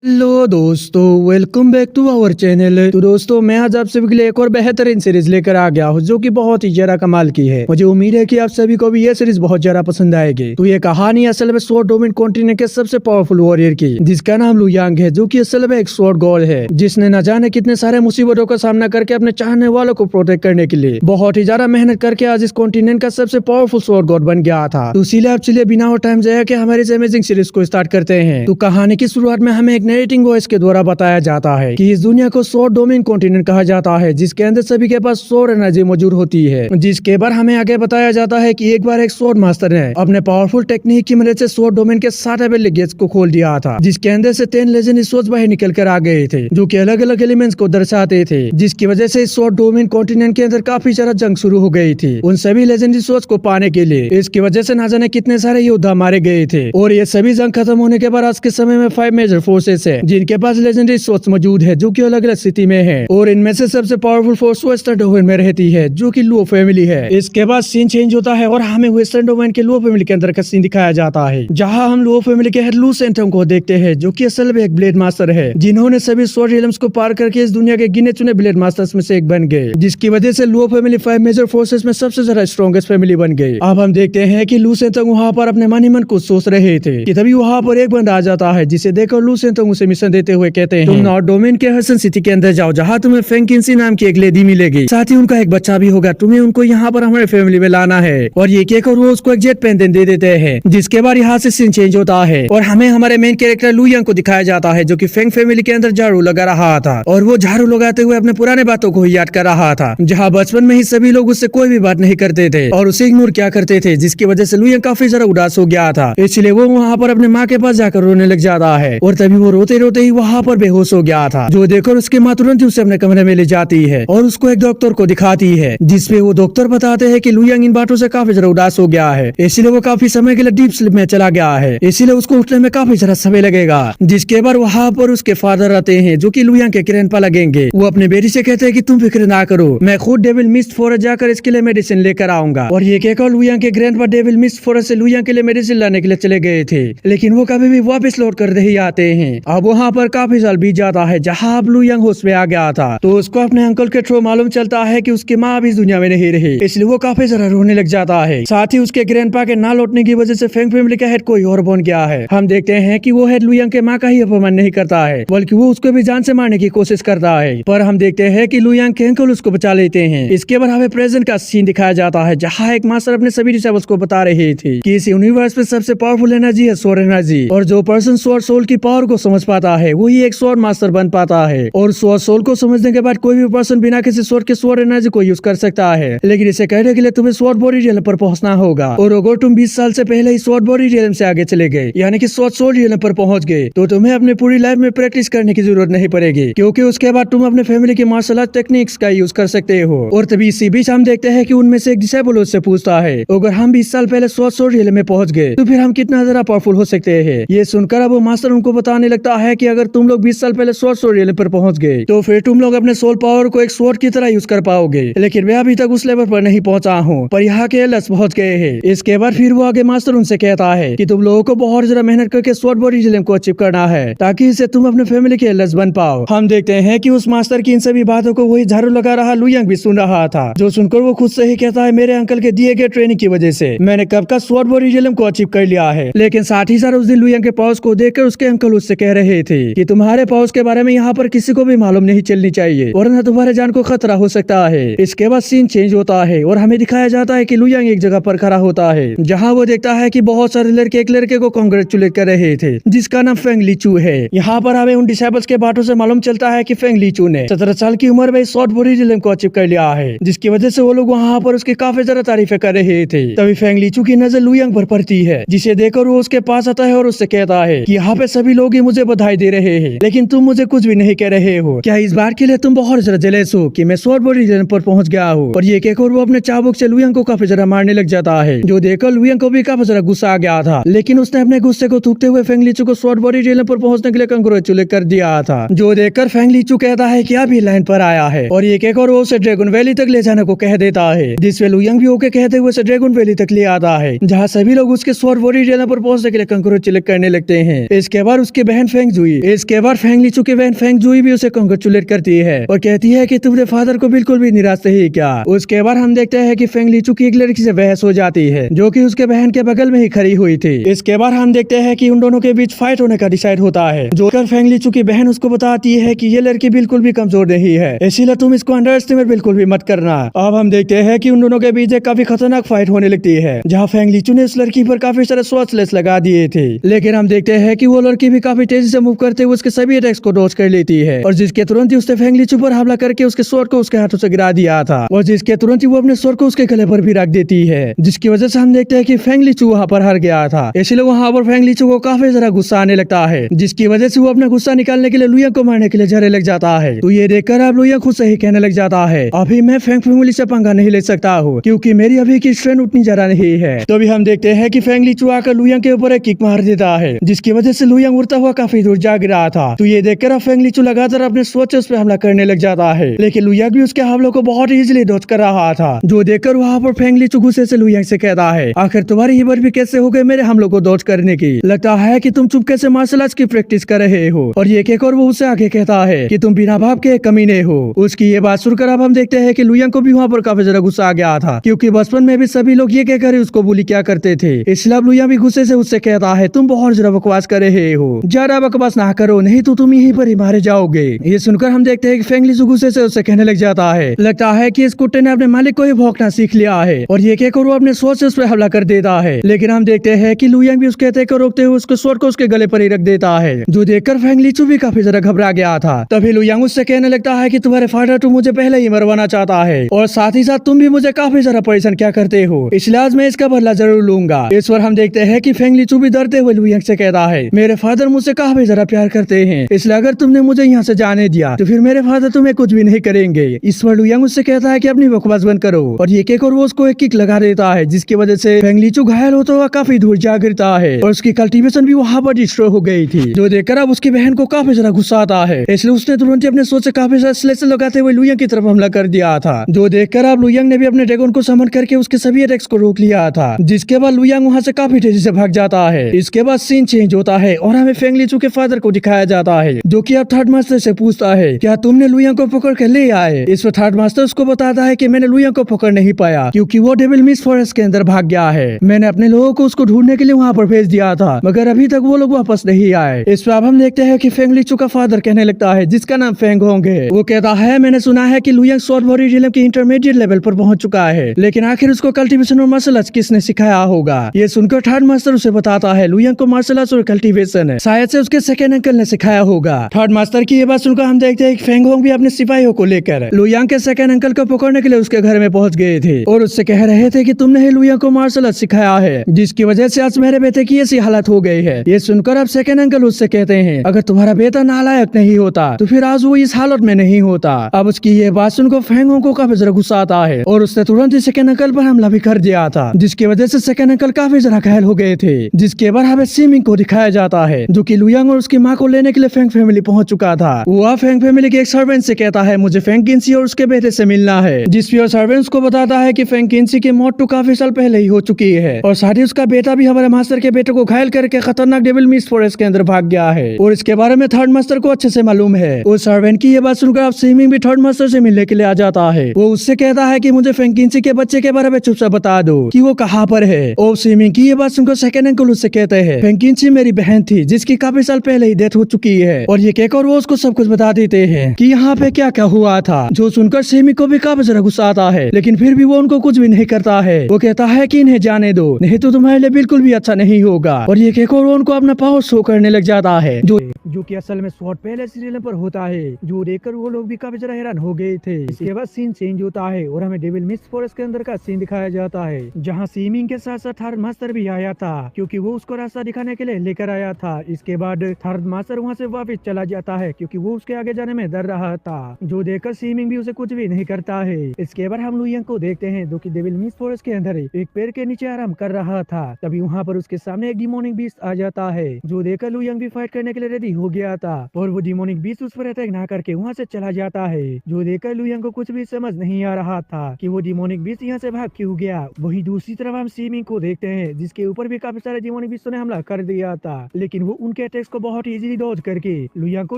Hello दोस्तों, welcome back to our channel. तो दोस्तों, मैं आज आप सभी के लिए एक और बेहतरीन सीरीज लेकर आ गया हूँ जो कि बहुत ही ज्यादा कमाल की है। मुझे उम्मीद है कि आप सभी को भी ये सीरीज बहुत ज्यादा पसंद आएगी। तो ये कहानी असल में स्वॉर्ड डोमेन कॉन्टिनेंट के सबसे पावरफुल वॉरियर की, जिसका नाम लू यांग है, जो कि असल में एक स्वॉर्ड गॉड है, जिसने न जाने कितने सारे मुसीबतों का सामना करके अपने चाहने वालों को प्रोटेक्ट करने के लिए बहुत ही ज्यादा मेहनत करके आज इस कॉन्टिनेंट का सबसे पावरफुल स्वॉर्ड गॉड बन गया था। तो इसीलिए आप चलिए बिना और टाइम जाया के हमारे इस अमेजिंग सीरीज को स्टार्ट करते हैं। तो कहानी की शुरुआत में हमें एक नरेटिंग वॉइस के द्वारा बताया जाता है कि इस दुनिया को स्वॉर्ड डोमेन कॉन्टिनेंट कहा जाता है, जिसके अंदर सभी के पास स्वॉर्ड एनर्जी मौजूद होती है। जिसके बाद हमें आगे बताया जाता है कि एक बार एक स्वॉर्ड मास्टर ने अपने पावरफुल टेक्निक की मदद से स्वॉर्ड डोमेन के 7 अवेलेबल गेट्स को खोल दिया था, जिसके अंदर से 10 लेजेंडरी स्वॉर्ड्स बाहर निकल कर आ गए थे, जो कि अलग अलग एलिमेंट्स को दर्शाते थे, जिसकी वजह से इस स्वॉर्ड डोमेन कॉन्टिनेंट के अंदर काफी सारा जंग शुरू हो गई थी उन सभी लेजेंडरी स्वॉर्ड्स को पाने के लिए। इसकी वजह से ना जाने कितने सारे योद्धा मारे गए थे, और ये सभी जंग खत्म होने के बाद आज के समय में 5 मेजर फोर्सेस है जिनके पास लेजेंडरी स्वॉर्ड्स मौजूद है, जो कि अलग अलग स्थिति में है। और इनमें से सबसे पावरफुल फोर्स वेस्टर्न डोमेन में रहती है, जो कि लुओ फैमिली है। इसके बाद सीन चेंज होता है और हमें वेस्टर्न डोमेन के लुओ फैमिली के अंदर का सीन दिखाया जाता है, जहां हम लुओ फैमिली के हेड लू सेंटम को देखते हैं, जो कि असल में एक ब्लेड मास्टर है, जिन्होंने सभी स्वॉर्ड रियल्म्स को पार करके इस दुनिया के गिने चुने ब्लेड मास्टर्स में से एक बन गए, जिसकी वजह से लुओ फैमिली 5 मेजर फोर्सेस में सबसे ज्यादा स्ट्रॉन्गेस्ट फैमिली बन गई। अब हम देखते हैं कि लू सेंटम वहाँ पर अपने मन ही मन कुछ सोच रहे थे कि तभी वहाँ पर एक बंदा आ जाता है, जिसे देखकर लू सेंटम उसे मिशन देते हुए कहते हैं, तुम नॉर्थ डोमेन के हसन सिटी के अंदर जाओ, जहाँ तुम्हें फेंकिंसी नाम की एक लेडी मिलेगी, साथ ही उनका एक बच्चा भी होगा, तुम्हें उनको यहाँ पर हमारे फैमिली में लाना है। और ये कहकर वो उसको एक जेट पेन दे देते हैं, जिसके बाद यहाँ से सीन चेंज होता है और हमें हमारे मेन कैरेक्टर लू यांग को दिखाया जाता है, जो कि फेंग फैमिली के अंदर झाड़ू लगा रहा था, और वो झाड़ू लगाते हुए अपने पुराने बातों को याद कर रहा था, जहाँ बचपन में ही सभी लोग उससे कोई भी बात नहीं करते थे और उसे इग्नोर क्या करते थे, जिसकी वजह से लू यांग काफी ज्यादा उदास हो गया था। इसलिए वो वहाँ पर अपने माँ के पास जाकर रोने लग जाता है, और तभी वो रोते रोते ही वहाँ पर बेहोश हो गया था, जो देखकर उसकी माँ तुरंत उसे अपने कमरे में ले जाती है और उसको एक डॉक्टर को दिखाती है, जिसपे वो डॉक्टर बताते हैं कि लू यांग इन बातों से काफी ज्यादा उदास हो गया है, इसलिए वो काफी समय के लिए डीप स्लीप में चला गया है, इसीलिए उसको उठने में काफी ज्यादा समय लगेगा। जिसके बाद वहाँ पर उसके फादर आते हैं, जो कि लू यांग के ग्रैंडपा लगेंगे। वो अपने बेटी से कहते हैं कि तुम फिक्र ना करो, मैं खुद डेविल मिस्ट फॉरेस्ट जाकर इसके लिए मेडिसिन लेकर आऊंगा। और ये कहकर लू यांग के ग्रैंडपा डेविल मिस्ट फॉरेस्ट से लू यांग के लिए मेडिसिन लाने के लिए चले गए थे, लेकिन वो कभी भी वापस लौट कर नहीं आते हैं। अब वहाँ पर काफी साल बीत जाता है, जहाँ अब लू यांग होश में आ गया था, तो उसको अपने अंकल के थ्रू मालूम चलता है कि उसकी माँ अभी इस दुनिया में नहीं रही, इसलिए वो काफी ज्यादा रोने लग जाता है। साथ ही उसके ग्रैंडपा के ना लौटने की वजह से फेंग फैमिली का हेड कोई और बन गया है। हम देखते हैं कि वो हेड लू यांग के माँ का ही अपमान नहीं करता है, बल्कि वो उसको भी जान से मारने की कोशिश करता है, पर हम देखते हैं कि लू यांग के अंकल उसको बचा लेते हैं। इसके बाद हमें प्रेजेंट का सीन दिखाया जाता है, जहाँ एक मास्टर अपने सभी डिसेबल्स को बता रहे थे कि इस यूनिवर्स में सबसे पावरफुल एनर्जी है स्वॉर्ड एनर्जी, और जो पर्सन स्वॉर्ड सोल की पावर को समझ पाता है वही एक स्वॉर्ड मास्टर बन पाता है। और स्वॉर्ड सोल को समझने के बाद कोई भी पर्सन बिना किसी स्वॉर्ड के स्वॉर्ड एनर्जी को यूज कर सकता है, लेकिन इसे करने के लिए तुम्हें स्वॉर्ड बॉडी रियल्म पर पहुंचना होगा। और अगर तुम 20 साल से पहले ही स्वॉर्ड बॉडी रियल्म से आगे चले गए, यानी कि स्वॉर्ड सोल रियल्म पर पहुंच गए, तो तुम्हें अपनी पूरी लाइफ में प्रैक्टिस करने की जरूरत नहीं पड़ेगी, क्योंकि उसके बाद तुम अपने फैमिली के मार्शल आर्ट टेक्निक्स का यूज कर सकते हो। और तभी इसी बीच हम देखते हैं कि उनमें से एक डिसेबल उससे पूछता है, अगर हम 20 साल पहले स्वॉर्ड सोल रियल्म में पहुंच गए तो फिर हम कितना ज्यादा पावरफुल हो सकते हैं। ये सुनकर अब वो मास्टर उनको बताने लगता है कि अगर तुम लोग 20 साल पहले स्वॉर्ड सोल रियल्म पर पहुंच गए तो फिर तुम लोग अपने सोल पावर को एक स्वॉर्ड की तरह यूज कर पाओगे, लेकिन मैं अभी तक उस लेवल पर नहीं पहुंचा हूँ, पर यहाँ के एल्डर्स पहुंच गए हैं। इसके बाद फिर वो आगे मास्टर उनसे कहता है कि तुम लोगों को बहुत ज्यादा मेहनत करके स्वॉर्ड बॉडी रियल्म को अचीव करना है, ताकि इससे तुम अपने फैमिली के एल्डर्स बन पाओ। हम देखते हैं कि उस मास्टर की इन सभी बातों को वही झाड़ू लगा रहा लू यांग भी सुन रहा था, जो सुनकर वो खुद से ही कहता है, मेरे अंकल के दिए गए ट्रेनिंग की वजह से मैंने कब का स्वॉर्ड बॉडी रियल्म को अचीव कर लिया है। लेकिन साथ ही साथ उस दिन लू यांग के पावर्स को देखकर उसके अंकल उससे कह रहे थे कि तुम्हारे पावर्स के बारे में यहाँ पर किसी को भी मालूम नहीं चलनी चाहिए, वरना तुम्हारे जान को खतरा हो सकता है। इसके बाद सीन चेंज होता है और हमें दिखाया जाता है कि लू यांग एक जगह पर खड़ा होता है, जहाँ वो देखता है कि बहुत सारे लड़के एक लड़के को कांग्रेचुलेट कर रहे थे, जिसका नाम फेंग लीचू है। यहाँ पर हमें उन डिसेबल्स के बातों से मालूम चलता है कि फेंग लीचू ने 17 साल की उम्र में स्वॉर्ड बॉडी रियल्म को अचीव कर लिया है, जिसकी वजह से वो लोग वहाँ पर उसकी काफी ज्यादा तारीफें कर रहे थे। तभी फेंग लीचू की नजर लू यांग पर पड़ती है, जिसे देखकर वो उसके पास आता है और उससे कहता है कि यहाँ पे सभी लोग ही मुझे बधाई दे रहे हैं, लेकिन तुम मुझे कुछ भी नहीं कह रहे हो। क्या इस बार के लिए तुम बहुत ज्यादा जेलस हो कि मैं स्वॉर्ड बॉडी रियल्म पर पहुंच गया हूँ? और ये कहकर वो अपने चाबुक से लू यांग को काफी ज्यादा मारने लग जाता है, जो देखकर लू यांग को भी काफी ज्यादा गुस्सा आ गया था, लेकिन उसने अपने गुस्से को थूकते हुए फेंग लीचू को स्वॉर्ड बॉडी रियल्म पर पहुंचने के लिए कांग्रेचुलेट कर दिया था, जो देखकर फेंग लीचू कहता है कि अब ये लाइन पर आया है, और ये कहकर वो उसे ड्रैगन वैली तक ले जाने को कह देता है, जिससे लू यांग भी ओके कहते हुए उसे ड्रैगन वैली तक ले आता है, जहाँ सभी लोग उसके स्वॉर्ड बॉडी रियल्म पर पहुंचने के लिए कांग्रेचुलेट करने लगते हैं। इसके बाद उसकी बहन वैन फेंग जुई। इसके बाद फेंग लीचू की वैन फेंग जुई भी उसे कांग्रेचुलेट करती है और कहती है कि तुमने फादर को बिल्कुल भी निराश नहीं किया। उसके बाद हम देखते हैं कि फेंग लीचू की एक लड़की से बहस हो जाती है जो कि उसके बहन के बगल में ही खड़ी हुई थी। इसके बाद हम देखते हैं कि उन दोनों के बीच फाइट होने का डिसाइड होता है, जो कर फेंग लीचू की बहन उसको बताती है कि ये लड़की बिल्कुल भी कमजोर नहीं है, इसीलिए तुम इसको अंडर एस्टिमेट बिल्कुल भी मत करना। अब हम देखते हैं कि उन दोनों के बीच एक काफी खतरनाक फाइट होने लगती है, जहाँ फेंग लीचू ने उस लड़की पर काफी सारे शॉट्स लगा दिए थे, लेकिन हम देखते हैं कि वो लड़की भी काफी तेजी से मूव करते हुए उसके सभी अटैक्स को डॉज कर लेती है और जिसके तुरंत ही उसने फेंग लीचू पर हमला करके उसके स्वॉर्ड को उसके हाथों से गिरा दिया था और जिसके तुरंत ही वो अपने स्वॉर्ड को उसके गले पर भी रख देती है, जिसकी वजह से हम देखते हैं कि फेंग लीचू वहाँ पर हार गया था। इसलिए वहाँ पर फेंग लीचू को काफी ज्यादा गुस्सा आने लगता है, जिसकी वजह से वो अपना गुस्सा निकालने के लिए लुयांग को मारने के लिए झड़ने लग जाता है। तो ये देखकर अब लुयांग खुद से ही कहने लग जाता है, अभी मैं फेंग फैमिली से पंगा नहीं ले सकता हूँ क्योंकि मेरी अभी की स्ट्रेंथ उतनी ज्यादा नहीं है। तो अभी हम देखते हैं कि फेंग लीचू आकर लुयांग के ऊपर एक किक मार देता है, जिसकी वजह से लुयांग उड़ता हुआ काफी दूर जा गिरा था। तो ये देखकर अब फेंग लीचू लगातार अपने स्वॉर्ड से उस पर हमला करने लग जाता है, लेकिन लुयांग भी उसके हमलों को बहुत इजीली डॉज कर रहा था, जो देखकर वहाँ पर फेंग लीचू गुस्से से लुयांग से कहता है, आखिर तुम्हारी हिम्मत भी कैसे हो गई मेरे हमलों को डॉज करने की, लगता है कि तुम चुपके से मार्शल आर्ट्स की प्रैक्टिस कर रहे हो। और ये कहकर वो उससे आगे कहता है कि तुम बिना बाप के कमीने हो। उसकी ये बात सुनकर अब हम देखते हैं कि लुयांग को भी वहाँ पर काफी ज्यादा गुस्सा आ गया था, क्योंकि बचपन में भी सभी लोग ये कहकर उसको बुली क्या करते थे। इसलिए लुयांग भी गुस्से से उससे कहता है, तुम बहुत ज्यादा बकवास कर रहे हो, ज्यादा बकवास ना करो नहीं तो तुम यहीं पर ही मारे जाओगे। ये सुनकर हम देखते हैं कि फेंग लीचू गुस्से से उससे कहने लग जाता है, लगता है कि इस कुत्ते ने अपने मालिक को ही भौंकना सीख लिया है। और ये कहकर वो अपने स्वॉर्ड से उस पर हमला कर देता है, लेकिन हम देखते हैं कि लुयांग भी उसके अटैक को रोकते हुए उसके स्वॉर्ड को उसके गले पर ही रख देता है, जो देखकर फेंग लीचू भी काफी ज्यादा घबरा गया था। तभी लुयांग उससे कहने लगता है कि तुम्हारे फादर तो मुझे पहले ही मरवाना चाहता है और साथ ही साथ तुम भी मुझे काफी ज्यादा परेशान क्या करते हो, इसलिए आज मैं इसका बदला जरूर लूंगा। इस पर हम देखते हैं कि फेंग लीचू भी डरते हुए लुयांग से कहता है, मेरे फादर मुझसे काफी ज्यादा प्यार करते हैं, इसलिए अगर तुमने मुझे यहाँ से जाने दिया तो फिर मेरे फादर तुम्हें कुछ भी नहीं करेंगे। इस पर लुयांग उससे कहता है कि अपनी बकवास बंद करो और ये कहकर वो उसको एक किक लगा देता है, जिसकी वजह से फेंग लीचू घायल होता हुआ काफी दूर जा गिरता है और उसकी कल्टीवेशन भी वहाँ पर डिस्ट्रॉय हो गई थी, जो देखकर अब उसकी बहन को काफी ज्यादा गुस्सा आता है। इसलिए उसने तुरंत ही अपने सोच से काफी ज्यादा स्लेशर लगाते हुए लुयांग की तरफ हमला कर दिया था, जो देखकर अब लुयांग ने भी अपने ड्रैगन को समन करके उसके सभी अटैक्स को रोक लिया था, जिसके बाद लुयांग वहाँ से काफी तेजी से भाग जाता है। इसके बाद सीन चेंज होता है और हमें फेंग लीचू के फादर को दिखाया जाता है, जो कि अब थर्ड मास्टर से पूछता है, क्या तुमने लुयांग को पकड़ कर ले आए। इस पर थर्ड मास्टर उसको बताता है कि मैंने लुयांग को पकड़ नहीं पाया क्योंकि वो डेविल मिस्ट फॉरेस्ट के अंदर भाग गया है। मैंने अपने लोगों को उसको ढूंढने के लिए वहाँ पर भेज दिया था, मगर अभी तक वो लोग वापस नहीं आए। इस पर अब हम देखते हैं कि फेंग लीचू का फादर कहने लगता है, जिसका नाम फेंग होंग है। वो कहता है, मैंने सुना है कि लुयांग शॉर्ट बॉडी रिलम के इंटरमीडिएट लेवल पर पहुंच चुका है, लेकिन आखिर उसको कल्टीवेशन और मार्शल आर्ट्स किसने सिखाया होगा। ये सुनकर थर्ड मास्टर उसे बताता है, लुयांग को मार्शल आर्ट्स और कल्टीवेशन है शायद से उसके सेकंड अंकल ने सिखाया होगा। थर्ड मास्टर की ये बात सुनकर हम देखते हैं कि फेंग होंग भी अपने सिपाहियों को लेकर लुयांग के सेकंड अंकल को पकड़ने के लिए उसके घर में पहुंच गए थे और उससे कह रहे थे कि तुमने ही लुयांग को मार्शल आर्ट्स सिखाया है, जिसकी वजह से आज मेरे बेटे की ऐसी हालत हो गई है। ये सुनकर अब सेकंड अंकल उससे कहते हैं, अगर तुम्हारा बेटा नालायक नहीं होता तो फिर आज वो इस हालत में नहीं होता। अब उसकी ये बात सुनकर फेंग होंग को काफी ज्यादा गुस्सा आता है और उसने तुरंत ही सेकंड अंकल पर हमला भी कर दिया था, जिसकी वजह से सेकंड अंकल काफी ज्यादा घायल हो गए थे। जिसके बाद हमें सीमिंग को दिखाया जाता है, जो कि लुयांग और उसकी माँ को लेने के लिए फेंग फैमिली पहुंच चुका था। वो फेंग फैमिली के एक सर्वेंट से कहता है, मुझे फेंग किन्सी और उसके बेटे से मिलना है, जिस पर सर्वेंट्स को बताता है कि फेंग किन्सी की मौत तो काफी साल पहले ही हो चुकी है और साथ ही उसका बेटा भी हमारे मास्टर के बेटे को घायल करके खतरनाक डेविल मिस्ट फॉरेस्ट के अंदर भाग गया है और इसके बारे में थर्ड मास्टर को अच्छे से मालूम है। उस सर्वेंट की ये बात सुनकर अब सीमिंग भी थर्ड मास्टर से मिलने के लिए आ जाता है। वो उससे कहता है कि मुझे फेंग किन्सी के बच्चे के बारे में चुप से बता दो कि वो कहाँ पर है। और सीमिंग की ये बात सुनकर सेकंड अंकल उससे कहते हैं, फेंग किन्सी मेरी बहन थी जिसकी काफी साल पहले ही डेथ हो चुकी है। और ये कहकर वो उसको सब कुछ बता देते हैं कि यहाँ पे क्या क्या हुआ था, जो सुनकर सीमिंग को भी काफी ज्यादा गुस्सा आता है, लेकिन फिर भी वो उनको कुछ भी नहीं करता है। वो कहता है कि इन्हें जाने दो, नहीं तो तुम्हारे लिए बिल्कुल भी अच्छा नहीं होगा। और ये कहकर वो उनको अपना पावर शो करने लग जाता है, जो कि असल में शॉर्ट पहले सीरियल पर होता है, जो देखकर वो लोग भी काफी ज्यादा हैरान हो गए थे। इसके बाद सीन चेंज होता है और हमें डेविल मिस्ट फॉरेस्ट के अंदर का सीन दिखाया जाता है, जहाँ सीमिंग के साथ साथ थर्ड मास्टर भी आया था, क्योंकि वो उसको रास्ता दिखाने के लिए लेकर आया था। इसके बाद थर्ड मास्टर वहाँ से वापस चला जाता है, क्योंकि वो उसके आगे जाने में डर रहा था, जो देखकर सीमिंग भी उसे कुछ भी नहीं करता है। इसके बाद हम लुयांग को देखते हैं, जो कि डेविल मिस्ट फॉरेस्ट के अंदर एक पेड़ के नीचे आराम कर रहा था। तभी वहाँ पर उसके सामने एक डिमोनिक बीस्ट आ जाता है, जो देखकर लुयांग भी फाइट करने के लिए रेडी हो गया था और वो डिमोनिक बीस्ट उस पर अटैक ना करके वहाँ से चला जाता है, जो देखकर लुयांग को कुछ भी समझ नहीं आ रहा था कि वो डिमोनिक बीस्ट यहाँ से भाग क्यों गया। वही दूसरी तरफ हम सीमिंग को देखते हैं, जिसके ऊपर भी काफी सारे डिमोनिक बीस्टों ने हमला कर दिया था, लेकिन वो उनके अटैक्स को बहुत इजीली डॉज करके लुयांग को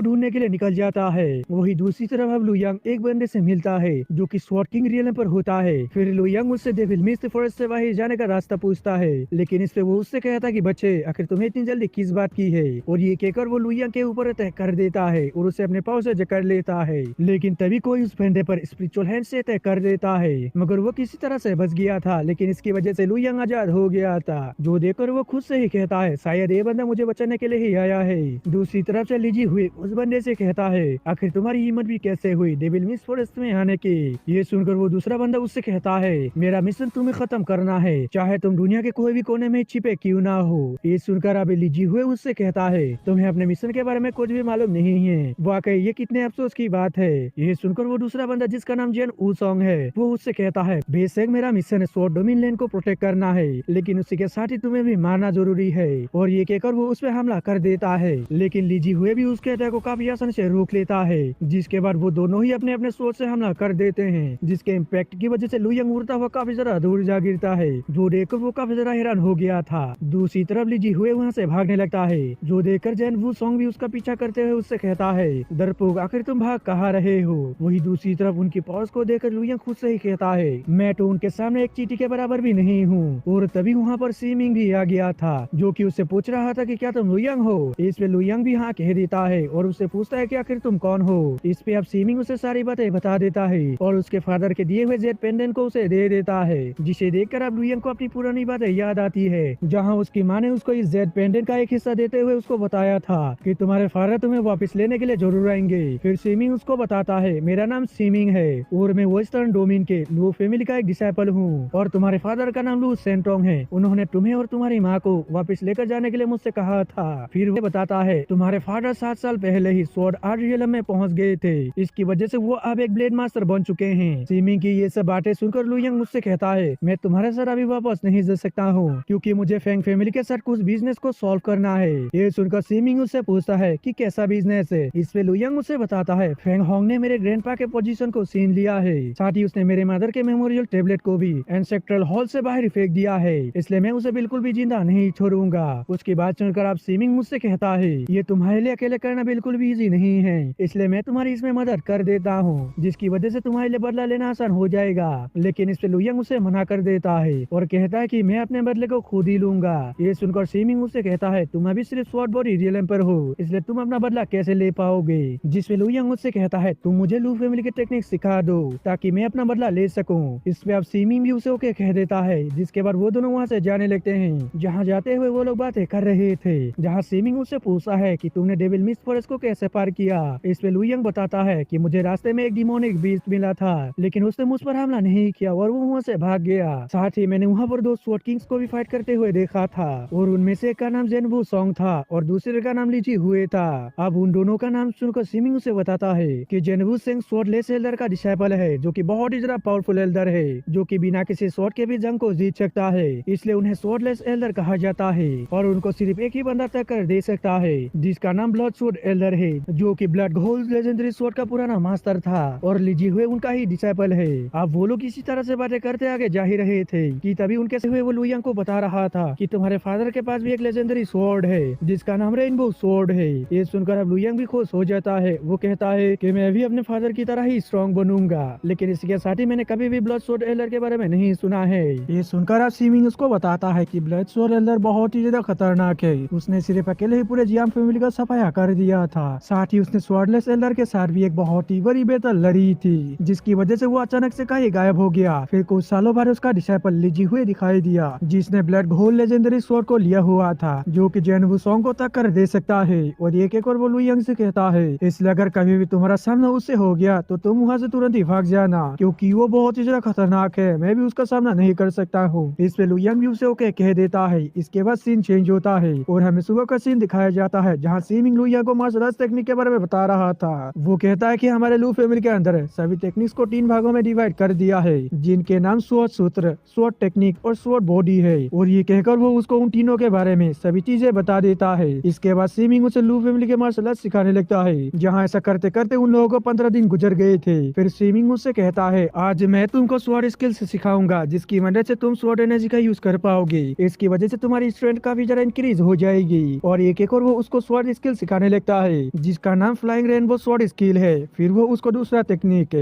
ढूंढने के लिए निकल जाता है। वही दूसरी तरफ अब लुयांग एक बंदे से मिलता है जो कि स्वॉर्ड किंग रियलम पर होता है। फिर लुयांग उससे डेविल मिस्ट फॉरेस्ट से बाहर जाने का रास्ता पूछता है, लेकिन इस पे वो उससे कहता है कि बच्चे आखिर तुम्हें इतनी जल्दी किस बात की है। और ये कहकर वो लुयांग के ऊपर अटैक कर देता है और उसे अपने पाँव से जकड़ लेता है। लेकिन तभी कोई उस बंदे पर स्पिरिचुअल हैंड से अटैक कर देता है, मगर वो किसी तरह से बच गया था, लेकिन इसकी वजह से लुयांग आजाद हो गया था। जो देखकर वो खुद से ही कहता है शायद ये बंदा मुझे बचाने के लिए ही आया है। दूसरी तरफ से लीजी हुई उस बंदे से कहता है आखिर तुम्हारी हिम्मत भी कैसे हुई डेविल मिस्ट फॉरेस्ट में आने की। ये सुनकर वो दूसरा बंदा उससे कहता है मेरा मिशन तुम्हें खत्म करना है, चाहे तुम दुनिया के कोई भी कोने में छिपे क्यों ना हो। ये सुनकर अब लीजी हुए उससे कहता है तुम्हें अपने मिशन के बारे में कुछ भी मालूम नहीं है। वाकई ये कितने अफसोस की बात है। ये सुनकर वो दूसरा बंदा जिसका नाम जेन ऊसोंग है वो उससे कहता है बेशक मेरा मिशन है स्वॉर्ड डोमेन लैंड को प्रोटेक्ट करना है, लेकिन उसी के साथ ही तुम्हें भी मारना जरूरी है। और ये कहकर वो उस पर हमला कर देता है, लेकिन लीजी हुए भी उसके अटैक को काफी आसानी से रोक लेता है। जिसके बाद वो दोनों ही अपने अपने सोच से हमला कर देते हैं, जिसके इम्पैक्ट की वजह से लुयांग उड़ता हुआ काफी ज्यादा दूर जा गिरता है। जो देखकर वो काफी ज्यादा हैरान हो गया था। दूसरी तरफ लीजी हुए वहाँ से भागने लगता है, जो देखकर जैन वू सॉन्ग भी उसका पीछा करते हुए उससे कहता है डरपोक आखिर तुम भाग कहाँ रहे हो। वही दूसरी तरफ उनकी पॉज को देखकर लुयांग खुद से ही कहता है मैं तो उनके सामने एक चींटी के बराबर भी नहीं हूँ। और तभी वहाँ पर सीमिंग भी आ गया था, जो कि उससे पूछ रहा था कि क्या तुम लुयांग हो। इस पे लुयांग भी हाँ कह देता है और उससे पूछता है कि आखिर तुम कौन हो। इस पे अब सीमिंग उसे सारी बातें बता देता है और उसके फादर के दिए हुए जेड पेंडेंट को उसे दे देता है, जिसे देखकर अब लुयांग को अपनी पुरानी बातें याद आती है, जहाँ उसकी माँ ने उसको इस जेड पेंडेंट का एक हिस्सा देते हुए उसको बताया था कि तुम्हारे फादर तुम्हें वापस लेने के लिए जरूर आएंगे। फिर सीमिंग उसको बताता है मेरा नाम सीमिंग है और मैं वेस्टर्न डोमेन के लू फैमिली का एक डिसाइपल हूँ और तुम्हारे फादर का नाम लू सेंटोंग है। उन्होंने तुम्हें और तुम्हारी माँ को वापस लेकर जाने के लिए मुझसे कहा था। फिर वो बताता है तुम्हारे फादर 7 साल पहले ही स्वॉर्ड आर्ट रियलम में पहुंच गए थे, इसकी वजह से वो अब एक ब्लेड मास्टर बन चुके हैं। सीमिंग की ये सब बातें सुनकर लुयांग मुझसे कहता है मैं तुम्हारे साथ अभी वापस नहीं जा सकता हूँ, क्योंकि मुझे फेंग फैमिली के साथ कुछ बिजनेस को सॉल्व करना है। ये सुनकर सीमिंग उससे पूछता है कि कैसा बिजनेस है। इस पे लुयांग उसे बताता है फेंग होंग ने मेरे ग्रैंडपा के पोजीशन को छीन लिया है, साथ ही उसने मेरे मदर के मेमोरियल टेबलेट को भी एंसेस्ट्रल हॉल से बाहर फेंक दिया है, इसलिए मैं उसे बिल्कुल भी जिंदा नहीं छोड़ूंगा। उसकी बात सुनकर अब सीमिंग मुझसे कहता है ये तुम्हारे लिए अकेले करना बिल्कुल भी इजी नहीं है, इसलिए मैं तुम्हारी इसमें मदद कर देता हूँ, जिसकी वजह से तुम्हारे लिए बदला लेना आसान हो जाएगा। लेकिन इस पे लुयांग उसे मना कर देता है और कहता है कि मैं अपने बदले को खुद ही लूंगा। ये सुनकर सीमिंग उससे कहता है तुम अभी सिर्फ स्वॉर्ड बॉडी रियलम पर हो, इसलिए तुम अपना बदला कैसे ले पाओगे। जिसपे लुयांग उससे कहता है तुम मुझे लू फैमिली के टेक्निक सिखा दो ताकि मैं अपना बदला ले सकूं। इस पे अब सीमिंग भी उसे ओके कह देता है, जिसके बाद वो दोनों वहाँ से जाने लगते हैं। जहाँ जाते हुए वो लोग बातें कर रहे थे, जहाँ सीमिंग उससे पूछता है कि तुमने डेविल मिस्ट फॉरेस्ट को कैसे पार किया। इस पे लुयांग बताता है कि मुझे रास्ते में एक डिमोनिक बीस्ट मिला था, लेकिन उसने मुझ पर हमला नहीं किया और वो वहाँ से भाग गया। साथ ही मैंने वहाँ पर 2 स्वॉर्ड किंग्स को भी फाइट करते हुए देखा था और उनमें से एक का नाम जेन वू सॉन्ग था और दूसरे का नाम लीजी हुए था। अब उन दोनों का नाम सुनकर सीमिंग उसे बताता है कि जेन वू सेंग स्वॉर्डलेस एल्डर का डिसाइपल है, जो कि बहुत ही ज्यादा पावरफुल एल्डर है, जो कि बिना किसी स्वॉर्ड के भी जंग को जीत सकता है, इसलिए उन्हें स्वॉर्डलेस एल्डर कहा जाता है और उनको सिर्फ एक ही बंदा टक्कर दे सकता है, जिसका नाम ब्लड स्वॉर्ड एल्डर है, जो कि ब्लड गोल्ड लेजेंडरी स्वॉर्ड का पुराना मास्टर था और लीजी हुए उनका ही डिसाइपल है। अब वो लोग इसी तरह से बातें करते आगे जा ही रहे थे कि तभी उनके से हुए वो लुयांग को बता रहा था कि तुम्हारे फादर के पास भी एक लेजेंडरी स्वॉर्ड है जिसका नाम रेनबो स्वॉर्ड है। ये सुनकर अब लुयांग भी खुश हो जाता है। वो कहता है कि मैं भी अपने फादर की तरह ही स्ट्रॉन्ग बनूंगा, लेकिन इसके साथ ही मैंने कभी भी ब्लड स्वॉर्ड एल्डर के बारे में नहीं सुना है। ये सुनकर अब सीमिंग उसको बताता है कि ब्लड स्वॉर्ड एल्डर बहुत ही ज्यादा खतरनाक है, उसने सिर्फ अकेले ही पूरे जियाम फैमिली का सफाया कर दिया था, साथ ही उसने स्वॉर्डलेस एल्डर के साथ भी एक बहुत ही बड़ी बैटल लड़ी थी, जिसकी वजह से वो अचानक से कहीं गायब हो गया। फिर कुछ सालों बाद उसका डिसाइपल लीजी हुए दिखाई दिया, जिसने ब्लड गोल्ड लेजेंडरी स्वॉर्ड को लिया हुआ था, जो कि जेन वू सॉन्ग को टक्कर दे सकता है। और एक और वो लुयांग से कहता है इसलिए अगर कभी भी तुम्हारा सामना उससे हो गया तो तुम वहाँ से तुरंत ही भाग जाना, क्योंकि वो बहुत ही ज्यादा खतरनाक है, मैं भी उसका सामना नहीं कर सकता हूँ। इस पे लुयांग भी उसे ओके कह देता है। इसके बाद सीन चेंज होता है और हमें सुबह का सीन दिखाया जाता है, जहाँ सीमिंग लुयांग को मार्शल आर्ट्स टेक्निक के बारे में बता रहा था। वो कहता है कि हमारे लू फैमिली के अंदर सभी टेक्निक्स को 3 भागों में डिवाइड कर दिया है, जिनके नाम स्वॉर्ड सूत्र, स्वॉर्ड टेक्निक और स्वॉर्ड बॉडी है। और ये कहकर वो उसको उन तीनों के बारे में सभी चीजें बता देता है। इसके बाद सीमिंग उसे लू फैमिली के मार्शल आर्ट्स सिखाने लगता है, जहाँ ऐसा करते करते उन लोगों को 15 दिन गुजर गए थे। फिर सीमिंग उससे कहता है आज मैं तुमको स्वॉर्ड स्किल्स सिखाऊंगा, जिसकी मदद से तुम स्वॉर्ड एनर्जी का यूज कर पाओगे। इसकी वजह से तुम्हारी स्ट्रेंथ काफी ज्यादा इंक्रीज हो जाएगी। और एक एक और वो उसको स्वॉर्ड स्किल सिखाने लगता है जिसका नाम फ्लाइंग रेनबो स्वॉर्ड स्किल है। फिर वो उसको दूसरा टेक्निक